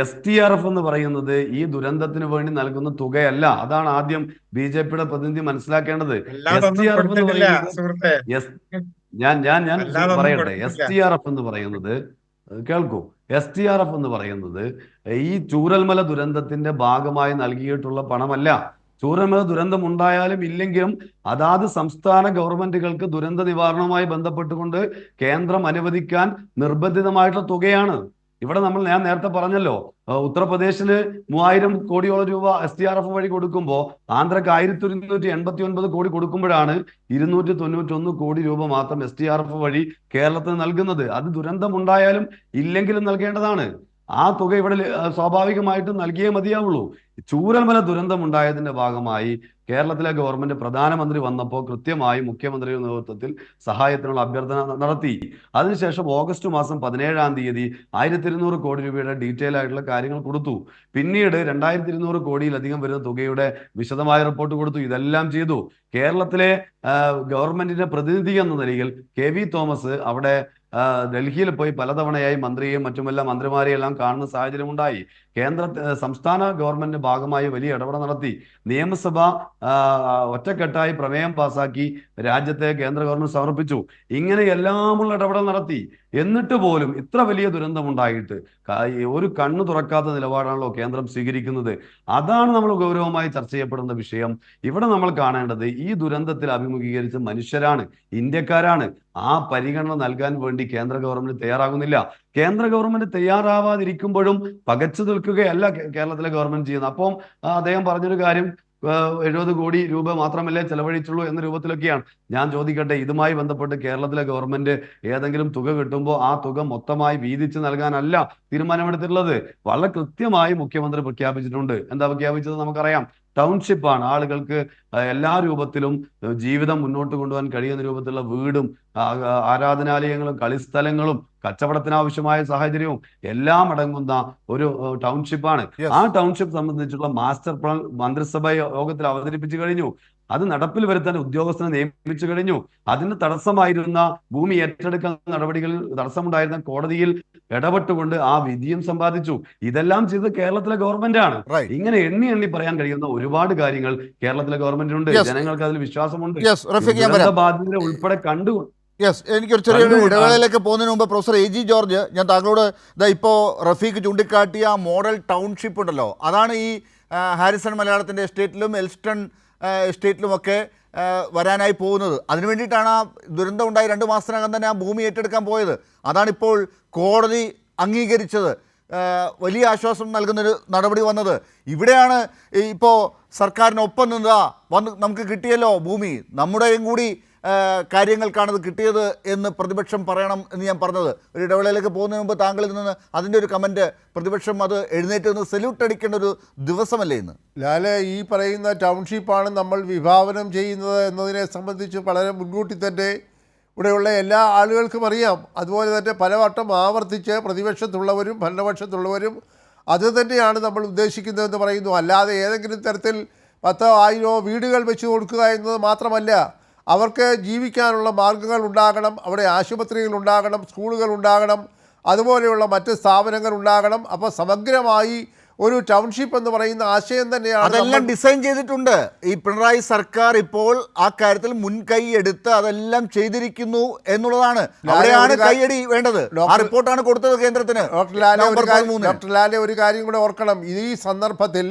STRF എന്ന് പറയുന്നത് ഈ ദുരന്തത്തിന് വേണ്ടി നൽകുന്ന തുകയല്ല. അതാണ് ആദ്യം BJPയുടെ പ്രതിനിധി മനസ്സിലാക്കേണ്ടത്. STRF എന്ന് പറയുന്നത് ഞാൻ പറയട്ടെ, STRF എന്ന് പറയുന്നത് കേൾക്കൂ, STRF എന്ന് പറയുന്നത് ഈ ചൂരൽമല ദുരന്തത്തിന്റെ ഭാഗമായി നൽകിയിട്ടുള്ള പണമല്ല. ചൂരൽമല ദുരന്തം ഉണ്ടായാലും ഇല്ലെങ്കിലും അതാത് സംസ്ഥാന ഗവൺമെന്റുകൾക്ക് ദുരന്ത നിവാരണവുമായി ബന്ധപ്പെട്ടുകൊണ്ട് കേന്ദ്രം അനുവദിക്കാൻ നിർബന്ധിതമായിട്ടുള്ള തുകയാണ്. ഇവിടെ ഞാൻ നേരത്തെ പറഞ്ഞല്ലോ, ഉത്തർപ്രദേശില് 3000 കോടിയോളം രൂപ SDRF വഴി കൊടുക്കുമ്പോൾ ആന്ധ്രക്ക് 1189 കോടി കൊടുക്കുമ്പോഴാണ് 291 കോടി രൂപ മാത്രം SDRF വഴി കേരളത്തിന് നൽകുന്നത്. അത് ദുരന്തമുണ്ടായാലും ഇല്ലെങ്കിലും നൽകേണ്ടതാണ്. ആ തുക ഇവിടെ സ്വാഭാവികമായിട്ടും നൽകിയേ മതിയാവുള്ളൂ. ചൂരൽമല ദുരന്തമുണ്ടായതിന്റെ ഭാഗമായി കേരളത്തിലെ ഗവൺമെന്റ് പ്രധാനമന്ത്രി വന്നപ്പോൾ കൃത്യമായി മുഖ്യമന്ത്രിയുടെ നേതൃത്വത്തിൽ സഹായത്തിനുള്ള അഭ്യർത്ഥന നടത്തി. അതിനുശേഷം ഓഗസ്റ്റ് മാസം 17-ാം തീയതി 1200 കോടി രൂപയുടെ ഡീറ്റെയിൽ ആയിട്ടുള്ള കാര്യങ്ങൾ കൊടുത്തു. പിന്നീട് 2200 കോടിയിലധികം വരുന്ന തുകയുടെ വിശദമായ റിപ്പോർട്ട് കൊടുത്തു. ഇതെല്ലാം ചെയ്തു. കേരളത്തിലെ ഗവൺമെന്റിന്റെ പ്രതിനിധി എന്ന നിലയിൽ KV തോമസ് അവിടെ ഡൽഹിയിൽ പോയി പലതവണയായി മന്ത്രിയെയും മറ്റുമെല്ലാം മന്ത്രിമാരെയും എല്ലാം കാണുന്ന സാഹചര്യം ഉണ്ടായി. സംസ്ഥാന ഗവൺമെന്റിന്റെ ഭാഗമായി വലിയ ഇടപെടൽ നടത്തി. നിയമസഭ ഒറ്റക്കെട്ടായി പ്രമേയം പാസാക്കി രാജ്യത്തെ കേന്ദ്ര ഗവൺമെന്റ് സമർപ്പിച്ചു. ഇങ്ങനെ എല്ലാമുള്ള ഇടപെടൽ നടത്തി. എന്നിട്ട് പോലും ഇത്ര വലിയ ദുരന്തമുണ്ടായിട്ട് ഒരു കണ്ണു തുറക്കാത്ത നിലപാടാണല്ലോ കേന്ദ്രം സ്വീകരിക്കുന്നത്. അതാണ് നമ്മൾ ഗൗരവമായി ചർച്ച ചെയ്യപ്പെടുന്ന വിഷയം. ഇവിടെ നമ്മൾ കാണേണ്ടത് ഈ ദുരന്തത്തിൽ അഭിമുഖീകരിച്ച മനുഷ്യരാണ്, ഇന്ത്യക്കാരാണ്. ആ പരിഗണന നൽകാൻ വേണ്ടി കേന്ദ്ര ഗവൺമെന്റ് തയ്യാറാകുന്നില്ല. കേന്ദ്ര ഗവൺമെന്റ് തയ്യാറാവാതിരിക്കുമ്പോഴും പകച്ചു നിൽക്കുകയല്ല കേരളത്തിലെ ഗവൺമെന്റ് ചെയ്യുന്നത്. അപ്പം അദ്ദേഹം പറഞ്ഞൊരു കാര്യം 70 കോടി രൂപ മാത്രമല്ലേ ചെലവഴിച്ചുള്ളൂ എന്ന രൂപത്തിലൊക്കെയാണ്. ഞാൻ ചോദിക്കട്ടെ, ഇതുമായി ബന്ധപ്പെട്ട് കേരളത്തിലെ ഗവൺമെന്റ് ഏതെങ്കിലും തുക കിട്ടുമ്പോൾ ആ തുക മൊത്തമായി വീതിച്ച് നൽകാനല്ല തീരുമാനമെടുത്തിട്ടുള്ളത്. വളരെ കൃത്യമായി മുഖ്യമന്ത്രി പ്രഖ്യാപിച്ചിട്ടുണ്ട്. എന്താ പ്രഖ്യാപിച്ചത് നമുക്കറിയാം. ടൗൺഷിപ്പാണ്. ആളുകൾക്ക് എല്ലാ രൂപത്തിലും ജീവിതം മുന്നോട്ട് കൊണ്ടുപോകാൻ കഴിയുന്ന രൂപത്തിലുള്ള വീടും ആരാധനാലയങ്ങളും കളിസ്ഥലങ്ങളും കച്ചവടത്തിനാവശ്യമായ സാഹചര്യവും എല്ലാം അടങ്ങുന്ന ഒരു ടൗൺഷിപ്പാണ്. ആ ടൗൺഷിപ്പ് സംബന്ധിച്ചുള്ള മാസ്റ്റർ പ്ലാൻ മന്ത്രിസഭ യോഗത്തിൽ അവതരിപ്പിച്ചു കഴിഞ്ഞു. അത് നടപ്പിൽ വരുത്താൻ ഉദ്യോഗസ്ഥനെ നിയമിച്ചു കഴിഞ്ഞു. അതിന് തടസ്സമായിരുന്ന ഭൂമി ഏറ്റെടുക്കുന്ന നടപടികളിൽ തടസ്സമുണ്ടായിരുന്ന കോടതിയിൽ ഇടപെട്ടുകൊണ്ട് ആ വിധിയും സമ്പാദിച്ചു. ഇതെല്ലാം ചെയ്ത് കേരളത്തിലെ ഗവൺമെന്റ് ആണ്. ഇങ്ങനെ എണ്ണി പറയാൻ കഴിയുന്ന ഒരുപാട് കാര്യങ്ങൾ കേരളത്തിലെ ഗവൺമെന്റിനുണ്ട്. ജനങ്ങൾക്ക് അതിൽ വിശ്വാസമുണ്ട്. ബാധ്യത ഉൾപ്പെടെ കണ്ടു. എനിക്കൊരു ചെറിയൊരു ഇടവേളയിലേക്ക് പോകുന്നതിന് മുമ്പ് പ്രൊഫസർ AG ജോർജ്, ഞാൻ താങ്കളോട് ഇപ്പോൾ റഫീഖ് ചൂണ്ടിക്കാട്ടിയ മോഡൽ ടൗൺഷിപ്പ് ഉണ്ടല്ലോ, അതാണ് ഈ ഹാരിസൺ മലയാളത്തിൻ്റെ എസ്റ്റേറ്റിലും എൽസ്റ്റൺ എസ്റ്റേറ്റിലുമൊക്കെ വരാനായി പോകുന്നത്. അതിനു വേണ്ടിയിട്ടാണ് ആ ദുരന്തം ഉണ്ടായി 2 മാസത്തിനകം തന്നെ ആ ഭൂമി ഏറ്റെടുക്കാൻ പോയത്. അതാണിപ്പോൾ കോടതി അംഗീകരിച്ചത്. വലിയ ആശ്വാസം നൽകുന്നൊരു നടപടി വന്നത് ഇവിടെയാണ്. ഇപ്പോൾ സർക്കാരിനൊപ്പം നിന്നതാ നമുക്ക് കിട്ടിയല്ലോ ഭൂമി, നമ്മുടെയും കൂടി കാര്യങ്ങൾക്കാണത് കിട്ടിയത് എന്ന് പ്രതിപക്ഷം പറയണം എന്ന് ഞാൻ പറഞ്ഞത്. ഒരു ഇടവേളയിലേക്ക് പോകുന്നതിന് മുമ്പ് താങ്കളിൽ നിന്ന് അതിൻ്റെ ഒരു കമൻറ്റ്, പ്രതിപക്ഷം അത് എഴുന്നേറ്റ് നിന്ന് സല്യൂട്ട് അടിക്കേണ്ട ഒരു ദിവസമല്ലേ ഇന്ന്? ലാലെ, ഈ പറയുന്ന ടൗൺഷിപ്പാണ് നമ്മൾ വിഭാവനം ചെയ്യുന്നത് എന്നതിനെ സംബന്ധിച്ച് വളരെ മുൻകൂട്ടി തന്നെ ഇവിടെയുള്ള എല്ലാ ആളുകൾക്കും അറിയാം. അതുപോലെ തന്നെ പലവട്ടം ആവർത്തിച്ച് പ്രതിപക്ഷത്തുള്ളവരും ഭരണപക്ഷത്തുള്ളവരും അത് തന്നെയാണ് നമ്മൾ ഉദ്ദേശിക്കുന്നതെന്ന് പറയുന്നു. അല്ലാതെ ഏതെങ്കിലും തരത്തിൽ 10,000 വീടുകൾ വെച്ച് കൊടുക്കുക എന്നത് മാത്രമല്ല, അവർക്ക് ജീവിക്കാനുള്ള മാർഗ്ഗങ്ങൾ ഉണ്ടാകണം, അവിടെ ആശുപത്രികൾ ഉണ്ടാകണം, സ്കൂളുകൾ ഉണ്ടാകണം, അതുപോലെയുള്ള മറ്റ് സ്ഥാപനങ്ങൾ ഉണ്ടാകണം. അപ്പോൾ സമഗ്രമായി ഒരു ടൗൺഷിപ്പ് എന്ന് പറയുന്ന ആശയം തന്നെയാണ് അതെല്ലാം ഡിസൈൻ ചെയ്തിട്ടുണ്ട്. ഈ പിണറായി സർക്കാർ ഇപ്പോൾ ആ കാര്യത്തിൽ മുൻകൈ എടുത്ത് അതെല്ലാം ചെയ്തിരിക്കുന്നു എന്നുള്ളതാണ്. അവിടെയാണ് കൈയടി വേണ്ടത്. ആ റിപ്പോർട്ടാണ് കൊടുത്തത് കേന്ദ്രത്തിന്. ഡോക്ടർ ലാലെ, ഒരു കാര്യം കൂടെ ഓർക്കണം. ഈ സന്ദർഭത്തിൽ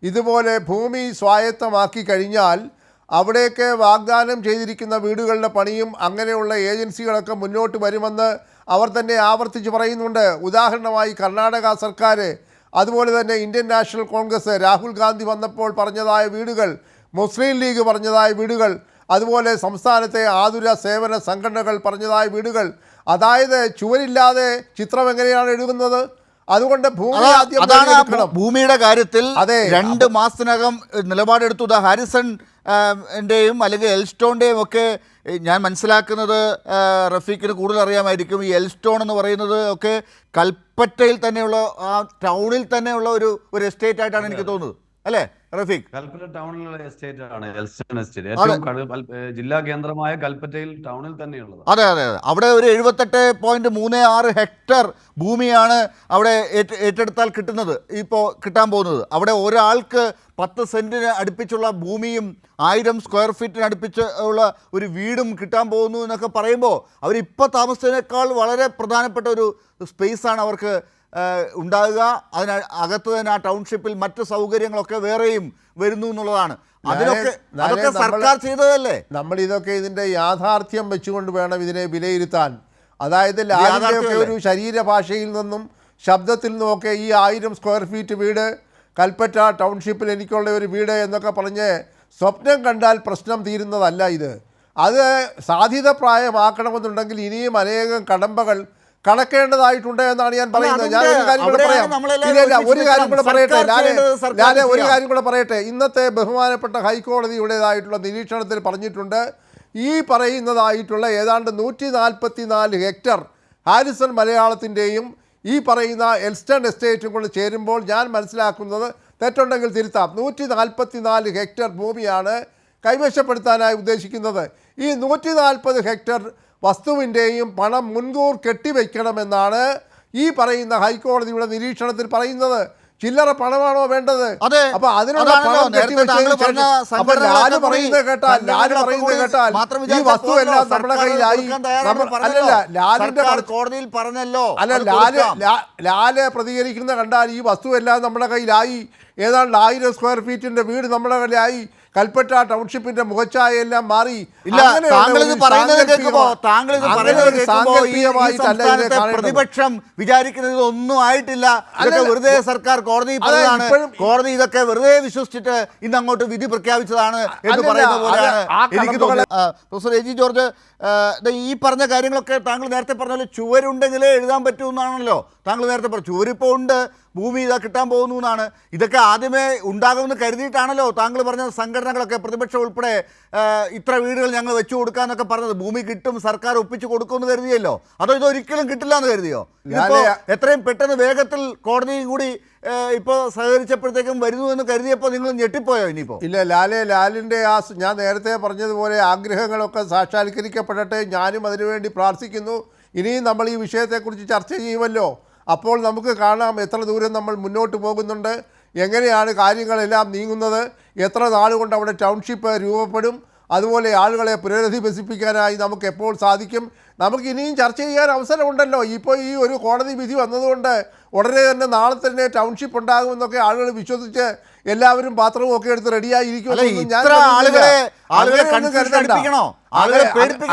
ഇതുപോലെ ഭൂമി സ്വായത്തമാക്കി കഴിഞ്ഞാൽ അവിടേക്ക് വാഗ്ദാനം ചെയ്തിരിക്കുന്ന വീടുകളുടെ പണിയും അങ്ങനെയുള്ള ഏജൻസികളൊക്കെ മുന്നോട്ട് വരുമെന്ന് അവർ തന്നെ ആവർത്തിച്ച് പറയുന്നുണ്ട്. ഉദാഹരണമായി കർണാടക സർക്കാർ, അതുപോലെ തന്നെ ഇന്ത്യൻ നാഷണൽ കോൺഗ്രസ് രാഹുൽ ഗാന്ധി വന്നപ്പോൾ പറഞ്ഞതായ വീടുകൾ, മുസ്ലിം ലീഗ് പറഞ്ഞതായ വീടുകൾ, അതുപോലെ സംസ്ഥാനത്തെ ആതുര സേവന സംഘടനകൾ പറഞ്ഞതായ വീടുകൾ. അതായത് ചുവരില്ലാതെ ചിത്രം എങ്ങനെയാണ് എഴുതുന്നത്? അതുകൊണ്ട് ഭൂമിയുടെ കാര്യത്തിൽ 2 മാസത്തിനകം നിലപാടെടുത്തു. ഹാരിസൺ ൻ്റെയും അല്ലെങ്കിൽ എൽസ്റ്റോണിൻ്റെയും ഒക്കെ ഞാൻ മനസ്സിലാക്കുന്നത് റഫീഖിന് കൂടുതൽ അറിയാമായിരിക്കും. ഈ എൽസ്റ്റോൺ എന്ന് പറയുന്നത് ഒക്കെ കൽപ്പറ്റയിൽ തന്നെയുള്ള ആ ടൗണിൽ തന്നെയുള്ള ഒരു എസ്റ്റേറ്റ് ആയിട്ടാണ് എനിക്ക് തോന്നുന്നത്, അല്ലേ റഫീഖ്? കൽപ്പറ്റ ടൗണിലുള്ള എസ്റ്റേറ്റ് ആണ് എൽസ്റ്റൺ എസ്റ്റേറ്റ്. ഏറ്റവും ജില്ലാ കേന്ദ്രമായ കൽപ്പറ്റയിൽ ടൗണിൽ തന്നെയുള്ളത്. അതെ അതെ അതെ. അവിടെ ഒരു 78.36 ഹെക്ടർ ഭൂമിയാണ് അവിടെ ഏറ്റെടുത്താൽ കിട്ടുന്നത്, ഇപ്പോൾ കിട്ടാൻ പോകുന്നത്. അവിടെ ഒരാൾക്ക് 10 സെൻറ്റിന് അടുപ്പിച്ചുള്ള ഭൂമിയും 1000 സ്ക്വയർ ഫീറ്റിന് അടുപ്പിച്ച് ഉള്ള ഒരു വീടും കിട്ടാൻ പോകുന്നു എന്നൊക്കെ പറയുമ്പോൾ അവരിപ്പോൾ താമസിച്ചതിനേക്കാൾ വളരെ പ്രധാനപ്പെട്ട ഒരു സ്പേസാണ് അവർക്ക് ഉണ്ടാകുക. അതിനകത്ത് തന്നെ ആ ടൗൺഷിപ്പിൽ മറ്റ് സൗകര്യങ്ങളൊക്കെ വേറെയും വരുന്നു എന്നുള്ളതാണ്. അതൊക്കെ സർക്കാർ ചെയ്തതല്ലേ? നമ്മൾ ഇതൊക്കെ ഇതിൻ്റെ യാഥാർത്ഥ്യം വെച്ചുകൊണ്ട് വേണം ഇതിനെ വിലയിരുത്താൻ. അതായത് ലാലിൻ്റെയൊക്കെ ഒരു ശരീരഭാഷയിൽ നിന്നും ശബ്ദത്തിൽ നിന്നുമൊക്കെ ഈ 1000 സ്ക്വയർ ഫീറ്റ് വീട് കൽപ്പറ്റ ടൗൺഷിപ്പിൽ എനിക്കുള്ള ഒരു വീട് എന്നൊക്കെ പറഞ്ഞ് സ്വപ്നം കണ്ടാൽ പ്രശ്നം തീരുന്നതല്ല ഇത്. അത് സാധ്യതപ്രായമാക്കണമെന്നുണ്ടെങ്കിൽ ഇനിയും അനേകം കടമ്പകൾ കടക്കേണ്ടതായിട്ടുണ്ട് എന്നാണ് ഞാൻ പറയുന്നത്. ഞാൻ ഒരു കാര്യം കൂടെ പറയാം. ഇല്ല, ഒരു കാര്യം കൂടെ പറയട്ടെ. ഞാൻ ഒരു കാര്യം കൂടെ പറയട്ടെ. ഇന്നത്തെ ബഹുമാനപ്പെട്ട ഹൈക്കോടതിയുടേതായിട്ടുള്ള നിരീക്ഷണത്തിൽ പറഞ്ഞിട്ടുണ്ട്, ഈ പറയുന്നതായിട്ടുള്ള ഏതാണ്ട് 144 ഹെക്ടർ ഹാരിസൺ മലയാളത്തിൻ്റെയും ഈ പറയുന്ന എൽസ്റ്റൺ എസ്റ്റേറ്റും കൊണ്ട് ചേരുമ്പോൾ ഞാൻ മനസ്സിലാക്കുന്നത്, തെറ്റുണ്ടെങ്കിൽ തിരുത്താം, 144 ഹെക്ടർ ഭൂമിയാണ് കൈവശപ്പെടുത്താനായി ഉദ്ദേശിക്കുന്നത്. ഈ 140 ഹെക്ടർ വസ്തുവിൻ്റെയും പണം മുൻകൂർ കെട്ടിവെക്കണമെന്നാണ് ഈ പറയുന്ന ഹൈക്കോടതിയുടെ നിരീക്ഷണത്തിൽ പറയുന്നത്. ചില്ലറ പണമാണോ വേണ്ടത്? അപ്പൊ അതിനുള്ള പണം കെട്ടിവെച്ചതിന് ശേഷം അപ്പൊ ലാല് പറയുന്നത് കേട്ടാൽ ഈ വസ്തു എല്ലാം നമ്മുടെ കയ്യിലായി. അല്ലല്ല, ലാലിന്റെ കോടതിയിൽ പറഞ്ഞല്ലോ. അല്ല, ലാല് പ്രതികരിക്കുന്ന കണ്ടാൽ ഈ വസ്തു എല്ലാം നമ്മുടെ കയ്യിലായി, ഏതാണ്ട് 1000 സ്ക്വയർ ഫീറ്റിന്റെ വീട് നമ്മുടെ കയ്യിലായി, കൽപ്പറ്റ ടൗൺഷിപ്പിന്റെ മുഖച്ഛായ എല്ലാം മാറി. പ്രതിപക്ഷം വിചാരിക്കുന്നത് ഒന്നും ആയിട്ടില്ല, വെറുതെ സർക്കാർ കോടതി പറഞ്ഞതാണ്, കോടതി ഇതൊക്കെ വെറുതെ വിശ്വസിച്ചിട്ട് ഇന്ന് അങ്ങോട്ട് വിധി പ്രഖ്യാപിച്ചതാണ് എന്ന് പറയുന്ന പോലെയാണ് എനിക്ക് തോന്നുന്നത്. പ്രൊഫസർ എ ജി ജോർജ്, ഈ പറഞ്ഞ കാര്യങ്ങളൊക്കെ താങ്കൾ നേരത്തെ പറഞ്ഞ പോലെ ചുവരുണ്ടെങ്കിലേ എഴുതാൻ പറ്റൂ എന്നാണല്ലോ താങ്കൾ നേരത്തെ പറഞ്ഞു. ചുവരിപ്പോൾ ഉണ്ട്, ഭൂമി ഇതാ കിട്ടാൻ പോകുന്നു എന്നാണ്. ഇതൊക്കെ ആദ്യമേ ഉണ്ടാകുമെന്ന് കരുതിയിട്ടാണല്ലോ താങ്കൾ പറഞ്ഞ സംഘടനകളൊക്കെ, പ്രതിപക്ഷം ഉൾപ്പെടെ, ഇത്ര വീടുകൾ ഞങ്ങൾ വെച്ചു കൊടുക്കാന്നൊക്കെ പറഞ്ഞത്. ഭൂമി കിട്ടും, സർക്കാർ ഒപ്പിച്ചു കൊടുക്കുമെന്ന് കരുതിയല്ലോ, അതോ ഇതൊരിക്കലും കിട്ടില്ല എന്ന് കരുതിയോ? ഇതിപ്പോ എത്രയും പെട്ടെന്ന് വേഗത്തിൽ കോടതിയും കൂടി ഇപ്പോൾ സഹകരിച്ചപ്പോഴത്തേക്കും വരുന്നു എന്ന് കരുതിയപ്പോൾ നിങ്ങൾ ഞെട്ടിപ്പോയോ? ഇനിയിപ്പോൾ ഇല്ല, ലാലിൻ്റെ ആ ഞാൻ നേരത്തെ പറഞ്ഞതുപോലെ ആഗ്രഹങ്ങളൊക്കെ സാക്ഷാത്കരിക്കപ്പെടട്ടെ. ഞാനും അതിനുവേണ്ടി പ്രാർത്ഥിക്കുന്നു. ഇനിയും നമ്മൾ ഈ വിഷയത്തെക്കുറിച്ച് ചർച്ച ചെയ്യുമല്ലോ. അപ്പോൾ നമുക്ക് കാണാം എത്ര ദൂരം നമ്മൾ മുന്നോട്ട് പോകുന്നുണ്ട്, എങ്ങനെയാണ് കാര്യങ്ങളെല്ലാം നീങ്ങുന്നത്, എത്ര നാളുകൊണ്ട് അവിടെ ടൗൺഷിപ്പ് രൂപപ്പെടും, അതുപോലെ ആളുകളെ പുനരധിവസിപ്പിക്കാനായി നമുക്ക് എപ്പോൾ സാധിക്കും. നമുക്ക് ഇനിയും ചർച്ച ചെയ്യാൻ അവസരമുണ്ടല്ലോ. ഇപ്പോൾ ഈ ഒരു കോടതി വിധി വന്നതുകൊണ്ട് ഉടനെ തന്നെ നാളെ തന്നെ ടൗൺഷിപ്പ് ഉണ്ടാകുമെന്നൊക്കെ ആളുകൾ വിശ്വസിച്ച് എല്ലാവരും പാത്രവും ഒക്കെ എടുത്ത് റെഡിയായിരിക്കുമെന്നൊന്നും ഞാൻ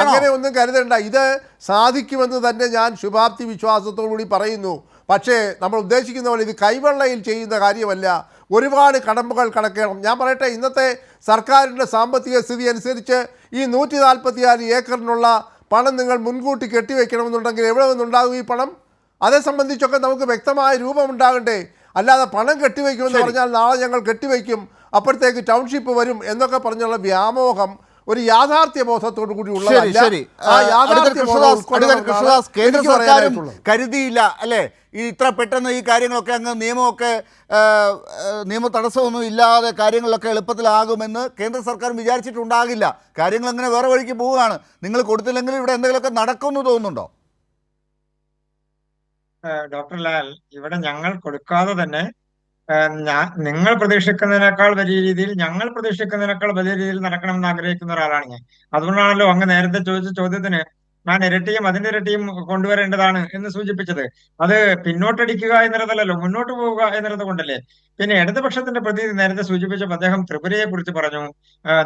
അങ്ങനെ ഒന്നും കരുതണ്ട. ഇത് സാധിക്കുമെന്ന് തന്നെ ഞാൻ ശുഭാപ്തി വിശ്വാസത്തോടുകൂടി പറയുന്നു. പക്ഷേ നമ്മൾ ഉദ്ദേശിക്കുന്ന പോലെ ഇത് കൈവെള്ളയിൽ ചെയ്യുന്ന കാര്യമല്ല, ഒരുപാട് കടമ്പകൾ കടക്കണം. ഞാൻ പറയട്ടെ, ഇന്നത്തെ സർക്കാരിൻ്റെ സാമ്പത്തിക സ്ഥിതി അനുസരിച്ച് ഈ 144 ഏക്കറിനുള്ള പണം നിങ്ങൾ മുൻകൂട്ടി കെട്ടിവെക്കണമെന്നുണ്ടെങ്കിൽ എവിടെ നിന്നുണ്ടാകും ഈ പണം? അതേ സംബന്ധിച്ചൊക്കെ നമുക്ക് വ്യക്തമായ രൂപമുണ്ടാകണ്ടേ. അല്ലാതെ പണം കെട്ടിവെക്കുമെന്ന് പറഞ്ഞാൽ നാളെ ഞങ്ങൾ കെട്ടിവെക്കും, അപ്പോഴത്തേക്ക് ടൗൺഷിപ്പ് വരും എന്നൊക്കെ പറഞ്ഞുള്ള വ്യാമോഹം ഒരു യാഥാർത്ഥ്യ ബോധത്തോടു കൂടി ഉള്ളതല്ല. കേന്ദ്ര സർക്കാരും കരുതിയില്ല അല്ലേ ഈ ഇത്ര പെട്ടെന്ന് ഈ കാര്യങ്ങളൊക്കെ അങ്ങ് നിയമ തടസ്സമൊന്നും ഇല്ലാതെ കാര്യങ്ങളൊക്കെ എളുപ്പത്തിലാകുമെന്ന് കേന്ദ്ര സർക്കാർ വിചാരിച്ചിട്ടുണ്ടാകില്ല. കാര്യങ്ങൾ അങ്ങനെ വേറെ വഴിക്ക് പോവുകയാണ്. നിങ്ങൾ കൊടുത്തില്ലെങ്കിൽ ഇവിടെ എന്തെങ്കിലുമൊക്കെ നടക്കുമെന്ന് തോന്നുന്നുണ്ടോ? ഡോക്ടർ ലാൽ, ഇവിടെ ഞങ്ങൾ കൊടുക്കാതെ തന്നെ നിങ്ങൾ പ്രതീക്ഷിക്കുന്നതിനേക്കാൾ വലിയ രീതിയിൽ, ഞങ്ങൾ പ്രതീക്ഷിക്കുന്നതിനേക്കാൾ വലിയ രീതിയിൽ നടക്കണമെന്ന് ആഗ്രഹിക്കുന്ന ഒരാളാണ് ഞാൻ. അതുകൊണ്ടാണല്ലോ അങ്ങ് നേരത്തെ ചോദിച്ച ചോദ്യത്തിന് ഞാൻ ഇരട്ടിയും അതിന്റെ ഇരട്ടിയും കൊണ്ടുവരേണ്ടതാണ് എന്ന് സൂചിപ്പിച്ചത്. അത് പിന്നോട്ടടിക്കുക എന്നുള്ളതല്ലോ, മുന്നോട്ട് പോവുക എന്നുള്ളത് കൊണ്ടല്ലേ. പിന്നെ ഇടതുപക്ഷത്തിന്റെ പ്രതിനിധി നേരത്തെ സൂചിപ്പിച്ചപ്പോൾ അദ്ദേഹം ത്രിപുരയെ കുറിച്ച് പറഞ്ഞു,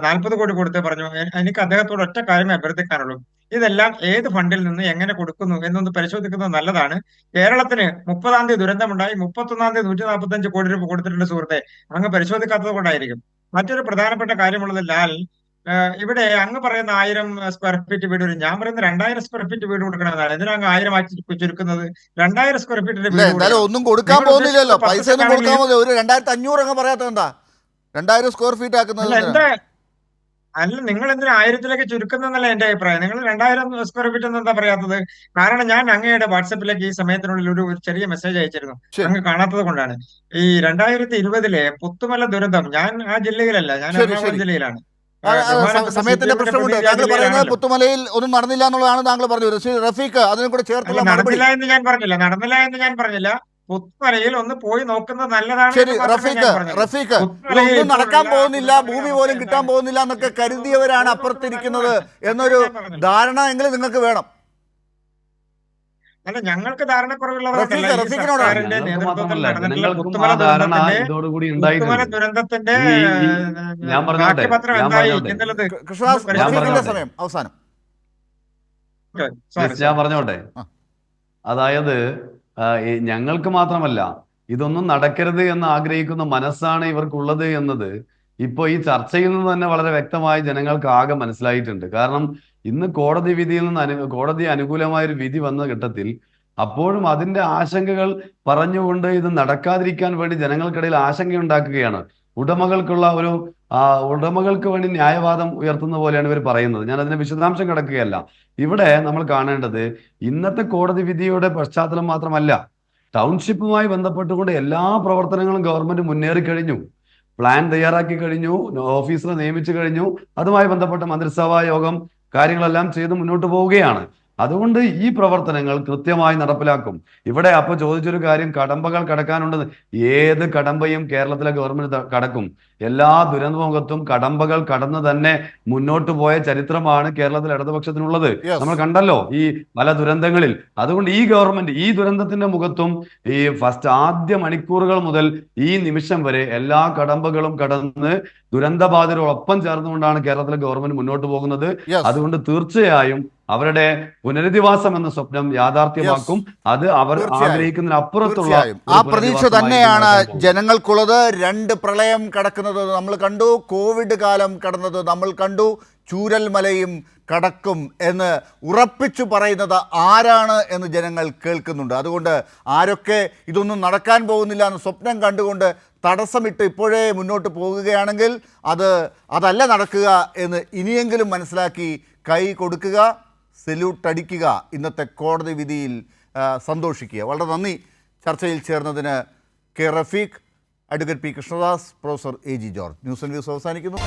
40 കോടി കൊടുത്ത് പറഞ്ഞു. എനിക്ക് അദ്ദേഹത്തോട് ഒറ്റ കാര്യമേ അഭ്യർത്ഥിക്കാനുള്ളൂ, ഇതെല്ലാം ഏത് ഫണ്ടിൽ നിന്ന് എങ്ങനെ കൊടുക്കുന്നു എന്നൊന്ന് പരിശോധിക്കുന്നത് നല്ലതാണ്. കേരളത്തിന് 30-ാം തീയതി ദുരന്തമുണ്ടായി, 31-ാം തീയതി 145 കോടി രൂപ കൊടുത്തിട്ടുണ്ട് സുഹൃത്തെ. അങ്ങ് പരിശോധിക്കാത്തത് കൊണ്ടായിരിക്കും. മറ്റൊരു പ്രധാനപ്പെട്ട കാര്യമുള്ളത് ലാൽ, ഇവിടെ അങ്ങ് പറയുന്ന 1000 സ്ക്വയർ ഫീറ്റ് വീട് വരും, ഞാൻ പറയുന്ന 2000 സ്ക്വയർ ഫീറ്റ് വീട് കൊടുക്കണമെന്നാണ്. എന്തിനാ 1000 ആക്കി ചുരുക്കുന്നത്? 2000 സ്ക്വയർ ഫീറ്റിന്റെ വീട് ഒന്നും കൊടുക്കാൻ പോകുന്നില്ലല്ലോ, പൈസ ഒന്നും കൊടുക്കാൻ പോകുന്നില്ല. ഒരു 2500 അങ്ങ് പറയാത്തത് എന്താ? 2000 സ്ക്വയർ ഫീറ്റ് ആക്കുന്നത് എന്താ? അല്ല, നിങ്ങൾ എന്തിനാ 1000-ലേക്ക് ചുരുക്കുന്നതെന്നല്ല എന്റെ അഭിപ്രായം. നിങ്ങൾ 2000 സ്ക്വയർ ഫീറ്റ് എന്ന് എന്താ പറയാത്തത്? കാരണം ഞാൻ അങ്ങയുടെ വാട്സപ്പിലേക്ക് ഈ സമയത്തിനുള്ളിൽ ഒരു ചെറിയ മെസ്സേജ് അയച്ചിരുന്നു, അങ്ങ് കാണാത്തത് കൊണ്ടാണ്. ഈ 2020 പുത്തുമല ദുരന്തം, ഞാൻ ആ ജില്ലയിലല്ല, ഞാൻ എറണാകുളം ജില്ലയിലാണ്. സമയത്തിന്റെ പ്രശ്നമുണ്ട്. താങ്കൾ പറയുന്നത് പുത്തുമലയിൽ ഒന്നും നടന്നില്ല എന്നുള്ളതാണ് താങ്കൾ പറഞ്ഞത്. റഫീഖ്, അതിനെ കൂടെ ചേർത്തുള്ള നടന്നില്ല എന്ന് ഞാൻ പറഞ്ഞില്ല. പുത്തുമലയിൽ ഒന്ന് പോയി നോക്കുന്നത് നല്ലതാണ്. റഫീഖ്, ഒന്നും നടക്കാൻ പോകുന്നില്ല, ഭൂമി പോലും കിട്ടാൻ പോകുന്നില്ല എന്നൊക്കെ കരുതിയവരാണ് അപ്പുറത്തിരിക്കുന്നത് എന്നൊരു ധാരണ എങ്കിലും നിങ്ങൾക്ക് വേണം. അല്ല, ഞങ്ങൾക്ക് ധാരണക്കുറവുള്ളവർ ദുരന്തത്തിന്റെ ബാക്കിപത്രം എന്തായി എന്നുള്ളത് സമയം അവസാനം ഞാൻ പറഞ്ഞോട്ടെ. അതായത് ഞങ്ങൾക്ക് മാത്രമല്ല, ഇതൊന്നും നടക്കരുത് എന്ന് ആഗ്രഹിക്കുന്ന മനസ്സാണ് ഇവർക്കുള്ളത് എന്നത് ഇപ്പോൾ ഈ ചർച്ചയിൽ നിന്ന് തന്നെ വളരെ വ്യക്തമായി ജനങ്ങൾക്ക് ആകെ മനസ്സിലായിട്ടുണ്ട്. കാരണം ഇന്ന് കോടതി വിധിയിൽ നിന്ന് കോടതി അനുകൂലമായ ഒരു വിധി വന്ന ഘട്ടത്തിൽ അപ്പോഴും അതിന്റെ ആശങ്കകൾ പറഞ്ഞുകൊണ്ട് ഇത് നടക്കാതിരിക്കാൻ വേണ്ടി ജനങ്ങൾക്കിടയിൽ ആശങ്കയുണ്ടാക്കുകയാണ്. ഉടമകൾക്കുള്ള ഒരു ഉടമകൾക്ക് വേണ്ടി ന്യായവാദം ഉയർത്തുന്ന പോലെയാണ് ഇവർ പറയുന്നത്. ഞാൻ അതിന്റെ വിശദാംശം കിടക്കുകയല്ല. ഇവിടെ നമ്മൾ കാണേണ്ടത് ഇന്നത്തെ കോടതി വിധിയുടെ പശ്ചാത്തലം മാത്രമല്ല, ടൗൺഷിപ്പുമായി ബന്ധപ്പെട്ടുകൊണ്ട് എല്ലാ പ്രവർത്തനങ്ങളും ഗവൺമെന്റ് മുന്നേറി കഴിഞ്ഞു. പ്ലാൻ തയ്യാറാക്കി കഴിഞ്ഞു, ഓഫീസറെ നിയമിച്ചു കഴിഞ്ഞു, അതുമായി ബന്ധപ്പെട്ട മന്ത്രിസഭാ യോഗം കാര്യങ്ങളെല്ലാം ചെയ്ത് മുന്നോട്ട് പോവുകയാണ്. അതുകൊണ്ട് ഈ പ്രവർത്തനങ്ങൾ കൃത്യമായി നടപ്പിലാക്കും. ഇവിടെ അപ്പൊ ചോദിച്ചൊരു കാര്യം, കടമ്പകൾ കടക്കാനുണ്ടെന്ന്. ഏത് കടമ്പയും കേരളത്തിലെ ഗവൺമെന്റ് കടക്കും. എല്ലാ ദുരന്തമുഖത്തും കടമ്പകൾ കടന്ന് തന്നെ മുന്നോട്ട് പോയ ചരിത്രമാണ് കേരളത്തിൽ ഇടതുപക്ഷത്തിനുള്ളത്. നമ്മൾ കണ്ടല്ലോ ഈ പല ദുരന്തങ്ങളിൽ. അതുകൊണ്ട് ഈ ഗവൺമെന്റ് ഈ ദുരന്തത്തിന്റെ മുഖത്തും ഈ ആദ്യ മണിക്കൂറുകൾ മുതൽ ഈ നിമിഷം വരെ എല്ലാ കടമ്പകളും കടന്ന് ദുരന്തബാധിതരോടൊപ്പം ചേർന്നുകൊണ്ടാണ് കേരളത്തിലെ ഗവൺമെന്റ് മുന്നോട്ട് പോകുന്നത്. അതുകൊണ്ട് തീർച്ചയായും അവരുടെ പുനരധിവാസം എന്ന സ്വപ്നം യാഥാർത്ഥ്യമാക്കും. അത് അവർ ആഗ്രഹിക്കുന്നതിനപ്പുറത്തുള്ള ആ പ്രതീക്ഷ തന്നെയാണ് ജനങ്ങൾക്കുള്ളത്. 2 പ്രളയം കടക്കുന്നത് നമ്മൾ കണ്ടു, കോവിഡ് കാലം കടന്നത് നമ്മൾ കണ്ടു, ചൂരൽമലയും കടക്കും എന്ന് ഉറപ്പിച്ചു പറയുന്നത് ആരാണ് എന്ന് ജനങ്ങൾ കേൾക്കുന്നുണ്ട്. അതുകൊണ്ട് ആരൊക്കെ ഇതൊന്നും നടക്കാൻ പോകുന്നില്ല എന്ന് സ്വപ്നം കണ്ടുകൊണ്ട് തടസ്സമിട്ട് ഇപ്പോഴേ മുന്നോട്ട് പോകുകയാണെങ്കിൽ അതല്ല നടക്കുക എന്ന് ഇനിയെങ്കിലും മനസ്സിലാക്കി കൈ കൊടുക്കുക, സല്യൂട്ട് അടിക്കുക, ഇന്നത്തെ കോടതി വിധിയിൽ സന്തോഷിക്കുക. വളരെ നന്ദി ചർച്ചയിൽ ചേർന്നതിന് K Rafeeq, advocate P Krishnadas, professor A G George. News and views അവസാനിക്കുന്നു.